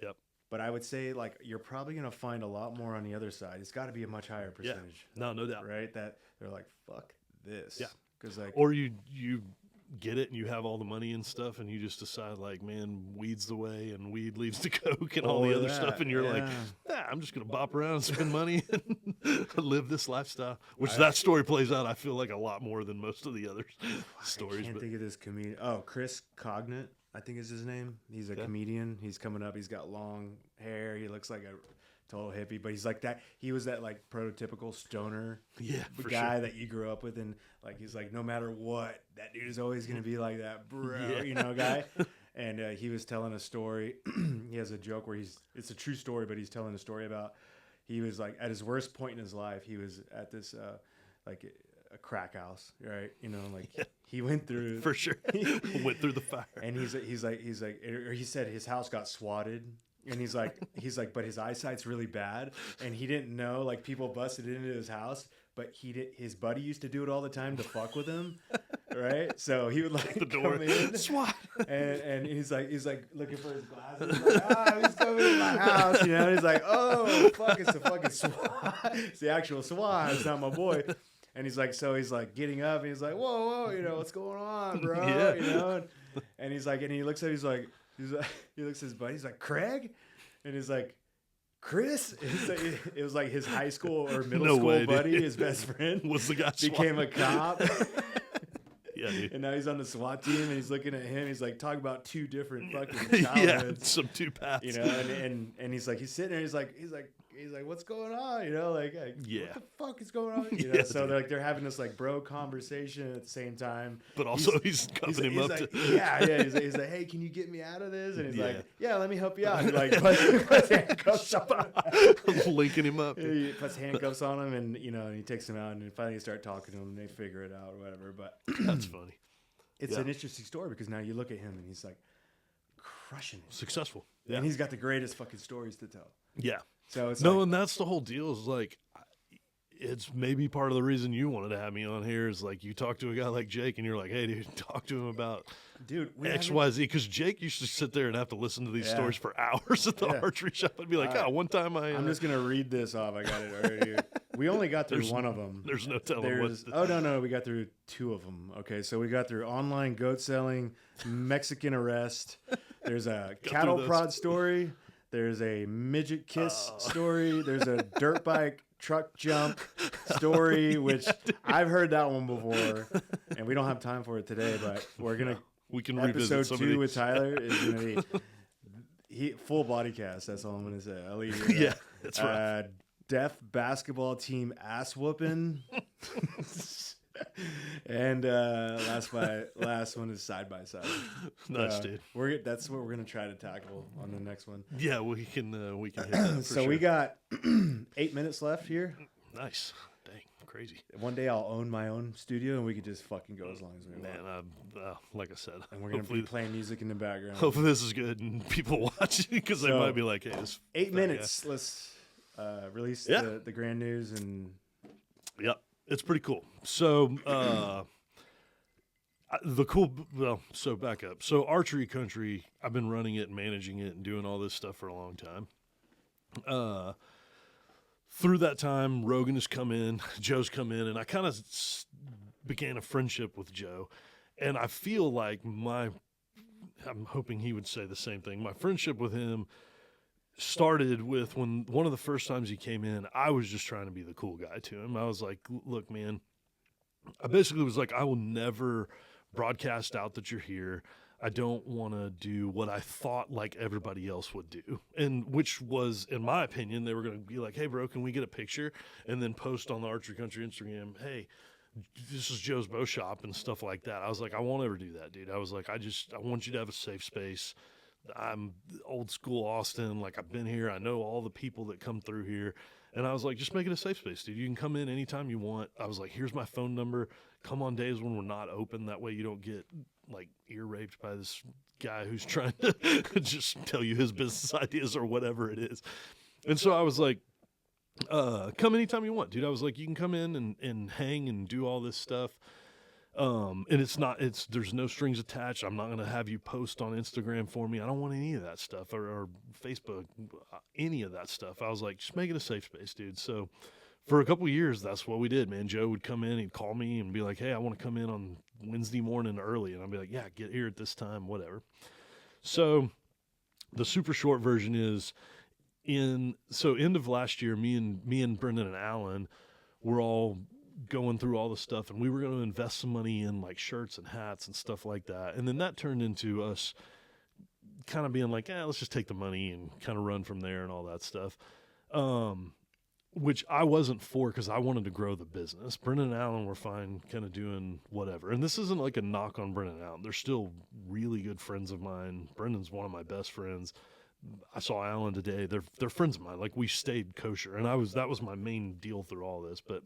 Yep. But I would say like you're probably going to find a lot more on the other side. It's got to be a much higher percentage. No doubt. Right? That they're like, fuck this. Yeah. Because like, or you get it and you have all the money and stuff, and you just decide like, man, weed's the way, and weed leads to coke and all the other stuff, and you're like, I'm just gonna bop around and spend money and live this lifestyle. Which that story plays out, I feel like, a lot more than most of the other stories. I can't think of this comedian. Oh, Chris Cognate, I think is his name. He's a comedian. He's coming up. He's got long hair. He looks like a total hippie, but he's like that. He was that like prototypical stoner guy that you grew up with, and like he's like, no matter what, that dude is always gonna be like that, bro. Guy. And he was telling a story. He has a joke where it's a true story, but he's telling a story about he was like at his worst point in his life. He was at this like a crack house, right? He went through for sure. Went through the fire. And he said his house got swatted. And he's like, but his eyesight's really bad, and he didn't know, like, people busted into his house, but his buddy used to do it all the time to fuck with him, right? So he would like the door, come in, SWAT, and he's like looking for his glasses, like, he's coming in my house, And he's like, oh fuck, it's the fucking SWAT, it's the actual SWAT, it's not my boy. And he's like getting up, and he's like, whoa, what's going on, bro? And he's like, and he looks at, he looks at his buddy. He's like, Craig, and he's like, Chris. It was like his high school or middle school buddy, dude. His best friend, was the guy became a cop. Yeah, dude. And now he's on the SWAT team, and he's looking at him. He's like, talking about two different fucking childhoods. Yeah, some two paths. You know, and he's like, he's sitting there. He's like, what's going on? You know, like yeah, what the fuck is going on? You know, so they're having this like bro conversation at the same time. But also he's cuffing him up. Like, to... yeah. He's like, hey, can you get me out of this? And he's like, yeah, let me help you out. And like puts handcuffs on him. Linking him up. He puts handcuffs on him, and you know, and he takes him out, and finally start talking to him, and they figure it out or whatever. But that's funny. It's an interesting story because now you look at him, and he's like crushing it. Successful. Yeah. And he's got the greatest fucking stories to tell. Yeah. So it's and that's the whole deal. Is like, it's maybe part of the reason you wanted to have me on here is like you talk to a guy like Jake, and you're like, hey, dude, talk to him about X, Y, Z. Because Jake used to sit there and have to listen to these stories for hours at the archery shop. I'd be like, one time I'm just gonna read this off. I got it already here. We only got through one of them. There's no telling what. Oh no, we got through two of them. Okay, so we got through online goat selling, Mexican arrest. There's a cattle prod story. There's a midget kiss story. There's a dirt bike truck jump story, which I've heard that one before, and we don't have time for it today. But we can revisit episode 2 with Tyler is gonna be full body cast. That's all I'm gonna say. I'll leave you. Yeah, that's right. Deaf basketball team ass whooping. And last one is side by side. Nice, dude. That's what we're gonna try to tackle on the next one. Yeah, we can hit that. For so we got 8 minutes left here. Nice, dang, crazy. One day I'll own my own studio, and we could just fucking go as long as we want. Man, like I said, and we're gonna be playing music in the background. Hopefully this is good and people watch it because they might be like, "Hey, this 8 minutes. Guy. Let's release the grand news and." Yep. It's pretty cool. So, so back up. So Archery Country, I've been running it and managing it and doing all this stuff for a long time. Through that time, Rogan has come in, Joe's come in, and I kind of began a friendship with Joe. And I feel like I'm hoping he would say the same thing. My friendship with him started with when one of the first times he came in, I was just trying to be the cool guy to him. I was like, look, man, I basically was like, I will never broadcast out that you're here. I don't want to do what I thought like everybody else would do. And which was, in my opinion, they were going to be like, hey, bro, can we get a picture? And then post on the Archery Country Instagram, hey, this is Joe's Bow Shop and stuff like that. I was like, I won't ever do that, dude. I was like, I want you to have a safe space. I'm old school Austin. Like, I've been here. I know all the people that come through here. And I was like, just make it a safe space, dude. You can come in anytime you want. I was like, here's my phone number. Come on days when we're not open. That way you don't get, like, ear raped by this guy who's trying to just tell you his business ideas or whatever it is. And so I was like, come anytime you want, dude. I was like, you can come in and hang and do all this stuff. And there's no strings attached. I'm not going to have you post on Instagram for me. I don't want any of that stuff or Facebook, any of that stuff. I was like, just make it a safe space, dude. So for a couple of years, that's what we did, man. Joe would come in, he'd call me and be like, hey, I want to come in on Wednesday morning early. And I'd be like, yeah, get here at this time, whatever. So the super short version is end of last year, me and Brendan and Alan were all going through all the stuff, and we were going to invest some money in like shirts and hats and stuff like that. And then that turned into us kind of being like, let's just take the money and kind of run from there and all that stuff. Which I wasn't for because I wanted to grow the business. Brendan and Alan were fine kind of doing whatever. And this isn't like a knock on Brendan and Alan. They're still really good friends of mine. Brendan's one of my best friends. I saw Alan today. They're friends of mine. Like, we stayed kosher, and that was my main deal through all this. But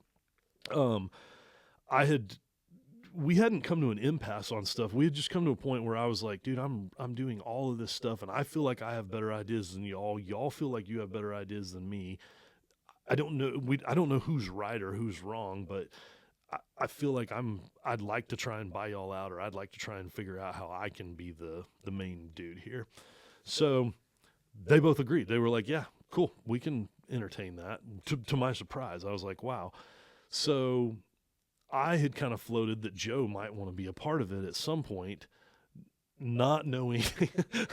we hadn't come to an impasse on stuff. We had just come to a point where I was like, dude, I'm doing all of this stuff, and I feel like I have better ideas than y'all. Y'all feel like you have better ideas than me. I don't know who's right or who's wrong, but I feel like I'd like to try and buy y'all out, or I'd like to try and figure out how I can be the main dude here. So they both agreed. They were like, yeah, cool, we can entertain that. To my surprise, I was like, wow. So I had kind of floated that Joe might want to be a part of it at some point. not knowing,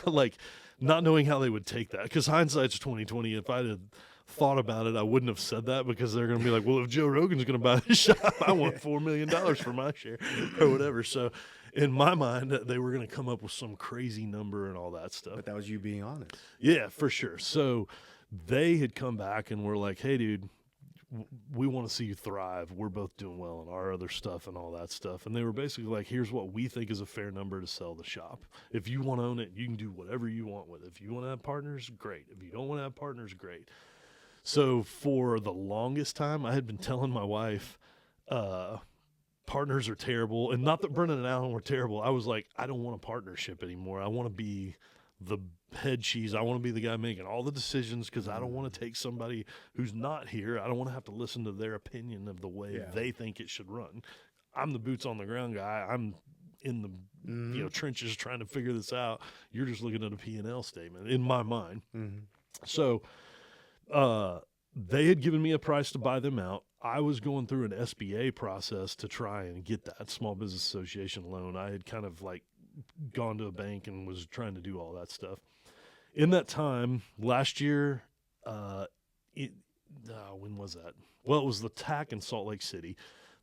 like not knowing how they would take that. Because hindsight's 2020. If I'd had thought about it, I wouldn't have said that, because they're going to be like, well, if Joe Rogan's going to buy this shop, I want $4 million for my share or whatever. So in my mind, they were going to come up with some crazy number and all that stuff. But that was you being honest. Yeah, for sure. So they had come back and were like, hey, dude, we want to see you thrive. We're both doing well in our other stuff and all that stuff. And they were basically like, here's what we think is a fair number to sell the shop. If you want to own it, you can do whatever you want with it. If you want to have partners, great. If you don't want to have partners, great. So for the longest time, I had been telling my wife, partners are terrible. And not that Brendan and Alan were terrible. I was like, I don't want a partnership anymore. I want to be the head cheese. I want to be the guy making all the decisions, because I don't want to take somebody who's not here. I don't want to have to listen to their opinion of the way they think it should run. I'm the boots on the ground guy. I'm in the trenches trying to figure this out. You're just looking at a P&L statement in my mind. So they had given me a price to buy them out. I was going through an SBA process to try and get that Small Business Association loan. I had kind of like gone to a bank and was trying to do all that stuff. In that time, last year, when was that? Well, it was the TAC in Salt Lake City,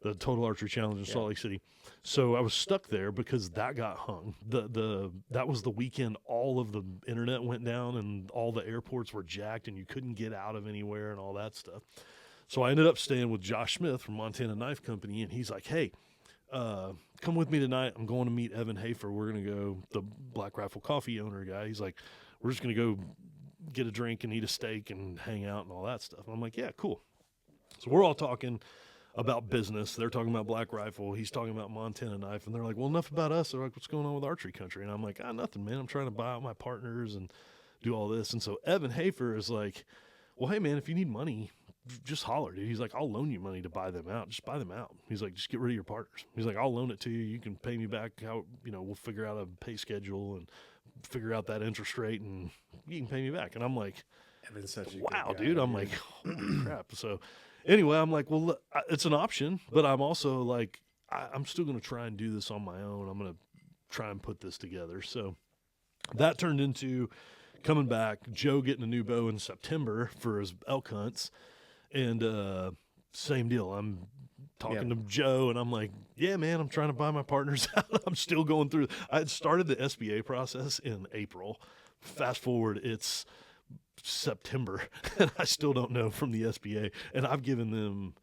the Total Archery Challenge in Salt Lake City. So I was stuck there because that got hung. That was the weekend all of the internet went down and all the airports were jacked and you couldn't get out of anywhere and all that stuff. So I ended up staying with Josh Smith from Montana Knife Company, and he's like, hey, come with me tonight. I'm going to meet Evan Hafer. We're going to go, the Black Rifle Coffee owner guy. He's like, we're just going to go get a drink and eat a steak and hang out and all that stuff. And I'm like, yeah, cool. So we're all talking about business. They're talking about Black Rifle. He's talking about Montana Knife. And they're like, well, enough about us. They're like, what's going on with Archery Country? And I'm like, nothing, man. I'm trying to buy out my partners and do all this. And so Evan Hafer is like, well, hey, man, if you need money, just holler, dude. He's like, I'll loan you money to buy them out. Just buy them out. He's like, just get rid of your partners. He's like, I'll loan it to you. You can pay me back how, we'll figure out a pay schedule and figure out that interest rate and you can pay me back. And I'm like, Evan's such a wow, good guy, dude. I'm like, holy crap. So anyway, I'm like, well, it's an option, but I'm also like, I'm still going to try and do this on my own. I'm going to try and put this together. So that turned into coming back, Joe getting a new bow in September for his elk hunts. And same deal. I'm talking to Joe, and I'm like, yeah, man, I'm trying to buy my partners out. I'm still going through. I had started the SBA process in April. Fast forward, it's September, and I still don't know from the SBA. And I've given them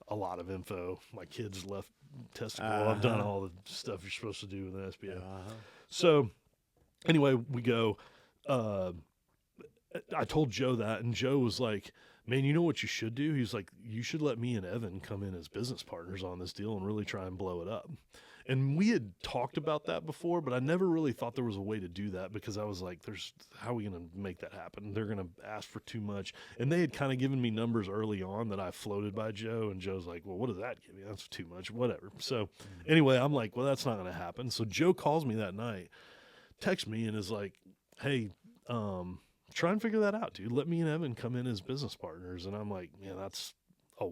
a lot of info. My kid's left testicle. I've done all the stuff you're supposed to do in the SBA. So anyway, we go. I told Joe that, and Joe was like, man, you know what you should do? He's like, you should let me and Evan come in as business partners on this deal and really try and blow it up. And we had talked about that before, but I never really thought there was a way to do that, because I was like, how are we going to make that happen? They're going to ask for too much. And they had kind of given me numbers early on that I floated by Joe, and Joe's like, well, what does that give you? That's too much, whatever. So anyway, I'm like, well, that's not going to happen. So Joe calls me that night, texts me, and is like, hey, try and figure that out, dude. Let me and Evan come in as business partners. And I'm like, man, that's a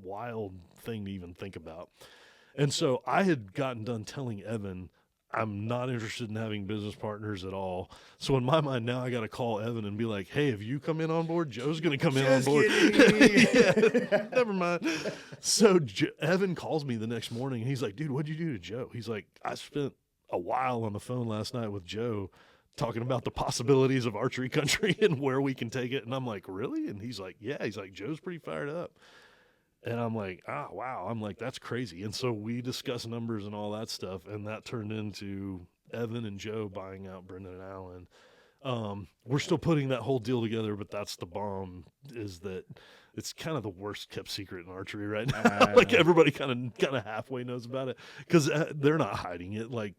wild thing to even think about. And so I had gotten done telling Evan, I'm not interested in having business partners at all. So in my mind now, I got to call Evan and be like, hey, have you come in on board? Joe's going to come in on board. Yeah, never mind. So Evan calls me the next morning, and he's like, dude, what'd you do to Joe? He's like, I spent a while on the phone last night with Joe talking about the possibilities of Archery Country and where we can take it. And I'm like, really? And he's like, yeah. He's like, Joe's pretty fired up. And I'm like, wow. I'm like, that's crazy. And so we discussed numbers and all that stuff. And that turned into Evan and Joe buying out Brendan and Alan. We're still putting that whole deal together, but that's the bomb, is that it's kind of the worst kept secret in archery right now. Like everybody kind of halfway knows about it, because they're not hiding it. Like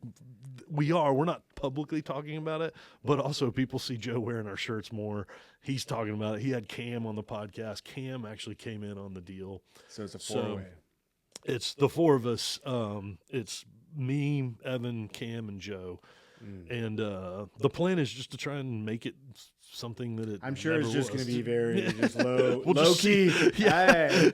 we're not publicly talking about it, but also people see Joe wearing our shirts more. He's talking about it. He had Cam on the podcast. Cam actually came in on the deal. So it's a four-way. It's the four of us. It's me, Evan, Cam, and Joe. And the plan is just to try and make it something that it I'm sure never it's just going was. to be very just low We'll low just key. see. Yeah. Hey.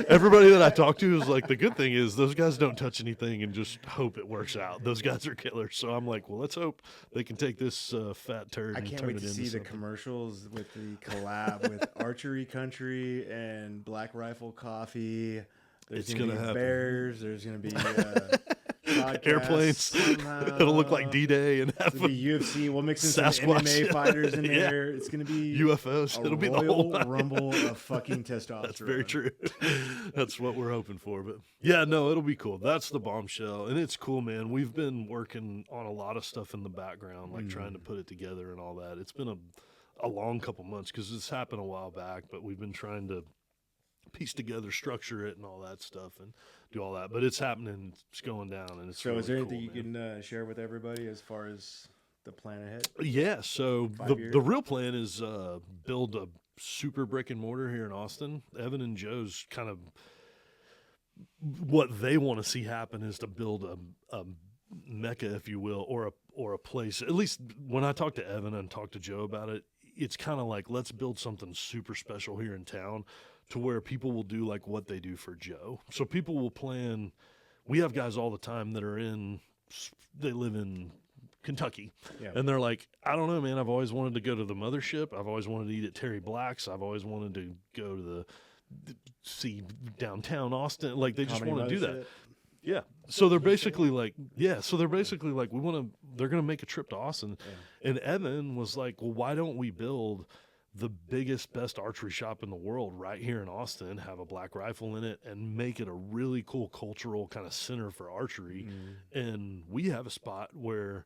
Everybody that I talk to is like, the good thing is those guys don't touch anything and just hope it works out. Those guys are killers. So I'm like, well, let's hope they can take this fat turd I and can't turn wait it to into see the something. commercials with the collab with Archery Country and Black Rifle Coffee. There's It's going to gonna be happen. bears. There's going to be podcasts Airplanes. somehow. It'll look like D-Day and have It'll be UFC. We'll mix in Sasquatch. some MMA fighters in Yeah. there. It's going to be UFOs. a It'll be the royal whole rumble of fucking testosterone. That's very true. That's what we're hoping for. But yeah, no, it'll be cool. That's the bombshell. And it's cool, man. We've been working on a lot of stuff in the background, like trying to put it together and all that. It's been a long couple months because it's happened a while back, but we've been trying to piece together, structure it and all that stuff and do all that. But it's happening. It's going down. And it's So really is there cool, anything you man. can share with everybody as far as the plan ahead? Yeah, so 5 years? the real plan is build a super brick and mortar here in Austin. Evan and Joe's kind of what they want to see happen is to build a mecca, if you will, or a place. At least when I talk to Evan and talk to Joe about it, it's kind of like, let's build something super special here in town to where people will do like what they do for Joe. So people will plan. We have guys all the time that are they live in Kentucky. Yeah. And they're like, I don't know, man. I've always wanted to go to the mothership. I've always wanted to eat at Terry Black's. I've always wanted to go to see downtown Austin. Like they just Comedy want to do that. Mothership? Yeah. So they're basically like, we want to, they're going to make a trip to Austin. Yeah. And Evan was like, well, why don't we build the biggest, best archery shop in the world right here in Austin, have a Black Rifle in it, and make it a really cool cultural kind of center for archery. And we have a spot where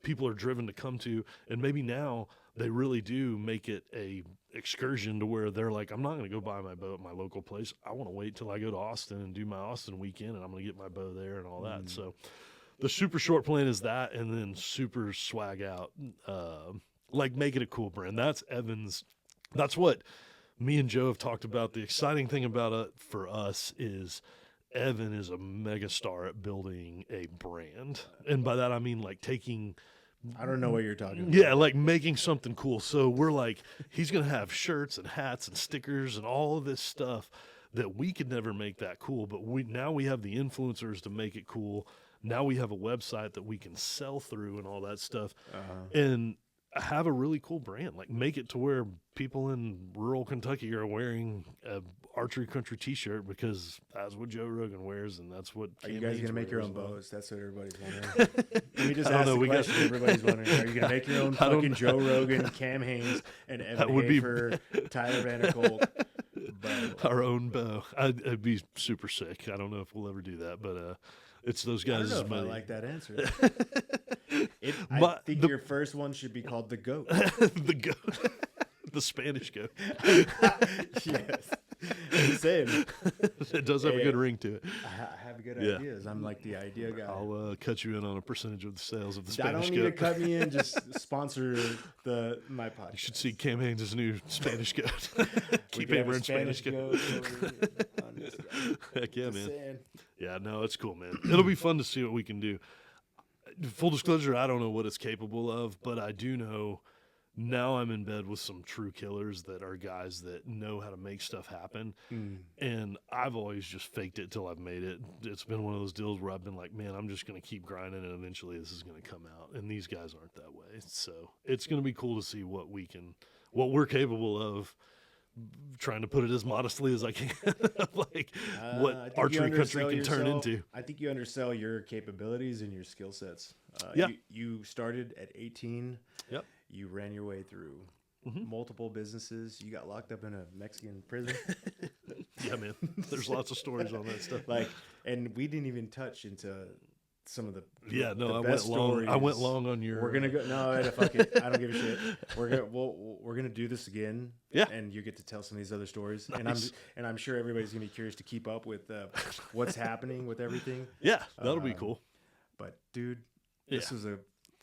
people are driven to come to, and maybe now they really do make it a excursion to where they're like, I'm not going to go buy my bow at my local place. I want to wait till I go to Austin and do my Austin weekend, and I'm going to get my bow there and all that. So the super short plan is that, and then super swag out, like make it a cool brand. That's Evan's. That's what me and Joe have talked about. The exciting thing about it for us is Evan is a mega star at building a brand. And by that, I mean like taking, I don't know what you're talking about. yeah, like making something cool. So we're like, he's going to have shirts and hats and stickers and all of this stuff that we could never make that cool. But now we have the influencers to make it cool. Now we have a website that we can sell through and all that stuff. And have a really cool brand, like make it to where people in rural Kentucky are wearing a Archery Country t-shirt because that's what Joe Rogan wears and that's what Are you guys going to make your own bows? bows? That's what everybody's wondering. Let me just I don't ask know, the we got- question everybody's wondering. Are you going to make your own I don't fucking know. Joe Rogan, Cam Haynes, and That Evan would be- Hafer, Tyler Vanderkolk bow? Our own bow. I'd be super sick. I don't know if we'll ever do that, but it's those I don't guys' know if I money. like that answer. My- I think your first one should be called the goat. The goat, the Spanish goat. Yes. I'm saying, It does have a Hey, good ring to it. I have good Yeah. ideas. I'm like the idea guy. I'll cut you in on a percentage of the sales of the I Spanish don't need to goat. cut me in. Just sponsor my podcast. You should see Cam Haynes' new Spanish goat. We Keep could have a hammering Spanish goat. over here on this guy. Heck yeah, Just man. saying. Yeah, no, it's cool, man. It'll be fun to see what we can do. Full disclosure, I don't know what it's capable of, but I do know now I'm in bed with some true killers that are guys that know how to make stuff happen. And I've always just faked it till I've made it. It's been one of those deals where I've been like, man, I'm just going to keep grinding and eventually this is going to come out. And these guys aren't that way. So it's going to be cool to see what we're capable of, trying to put it as modestly as I can, like I what think you Archery Country undersell can turn yourself. into. I think you undersell your capabilities and your skill sets. Yeah. You started at 18. Yep. You ran your way through multiple businesses. You got locked up in a Mexican prison. Yeah, man. There's lots of stories on that stuff. And we didn't even touch into some of the Yeah, no, the I best went long. I stories. went long on your. We're gonna go. No, fuck it. I don't give a shit. We're gonna do this again. Yeah. And you get to tell some of these other stories. Nice. And I'm sure everybody's gonna be curious to keep up with what's happening with everything. Yeah, that'll be cool. But dude, Yeah. this was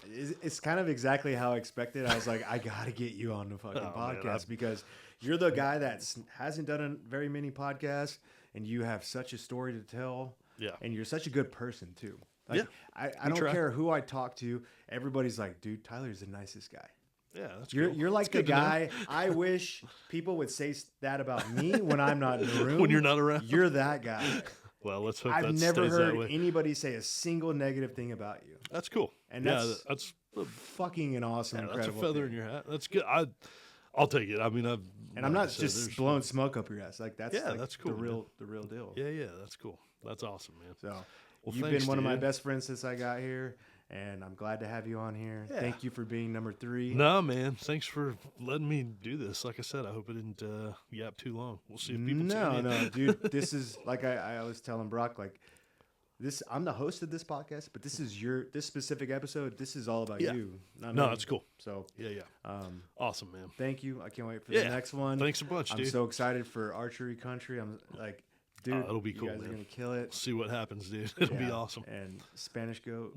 it's kind of exactly how I expected. I was like, I gotta get you on the fucking Oh, man, podcast because you're the guy that hasn't done very many podcasts, and you have such a story to tell. Yeah. And you're such a good person too. Like, Yeah, I don't try. care who I talk to. Everybody's like, dude, Tyler's the nicest guy. Yeah, that's You're cool. you're like the That's good to know. guy. I wish people would say that about me when I'm not in the room. When you're not around. You're that guy. Well, let's hope I've that never stays that heard way. anybody say a single negative thing about you. That's cool. And yeah, that's that's fucking an awesome, that's a incredible feather in thing. your hat. That's good. I'll take it. I mean, And like I'm I not said, just there's- blowing smoke up your ass. Like that's Yeah, like that's cool, the real deal. Yeah, that's cool. That's awesome, man. So Well, you've thanks, been one of my dude. best friends since I got here, and I'm glad to have you on here. Yeah. Thank you for being number 3. No, man. Thanks for letting me do this. Like I said, I hope it didn't yap too long. We'll see if people tune in. No, dude. This is like I was telling Brock, like this. I'm the host of this podcast, but this is this specific episode. This is all about Yeah. you. Not No, me. that's cool. So, Yeah. Awesome, man. thank you. I can't wait for Yeah. the next one. Thanks a bunch, I'm dude. so excited for Archery Country. I'm like, dude, it'll be cool, You guys man. are gonna kill it. See what happens, dude. It'll be Yeah. awesome. And Spanish goat.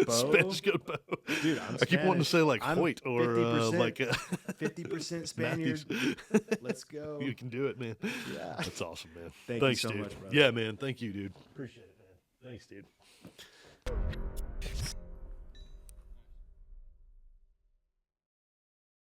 Spanish goat bow. Dude, I'm I keep wanting to Spanish. say like I'm Hoyt or 50%. like 50% Spaniard. Let's go. you can do it, man. Yeah. That's awesome, man. Thank you Thanks, so dude. much, brother. Yeah, man. Thank you, dude. Appreciate it, man. Thanks, dude.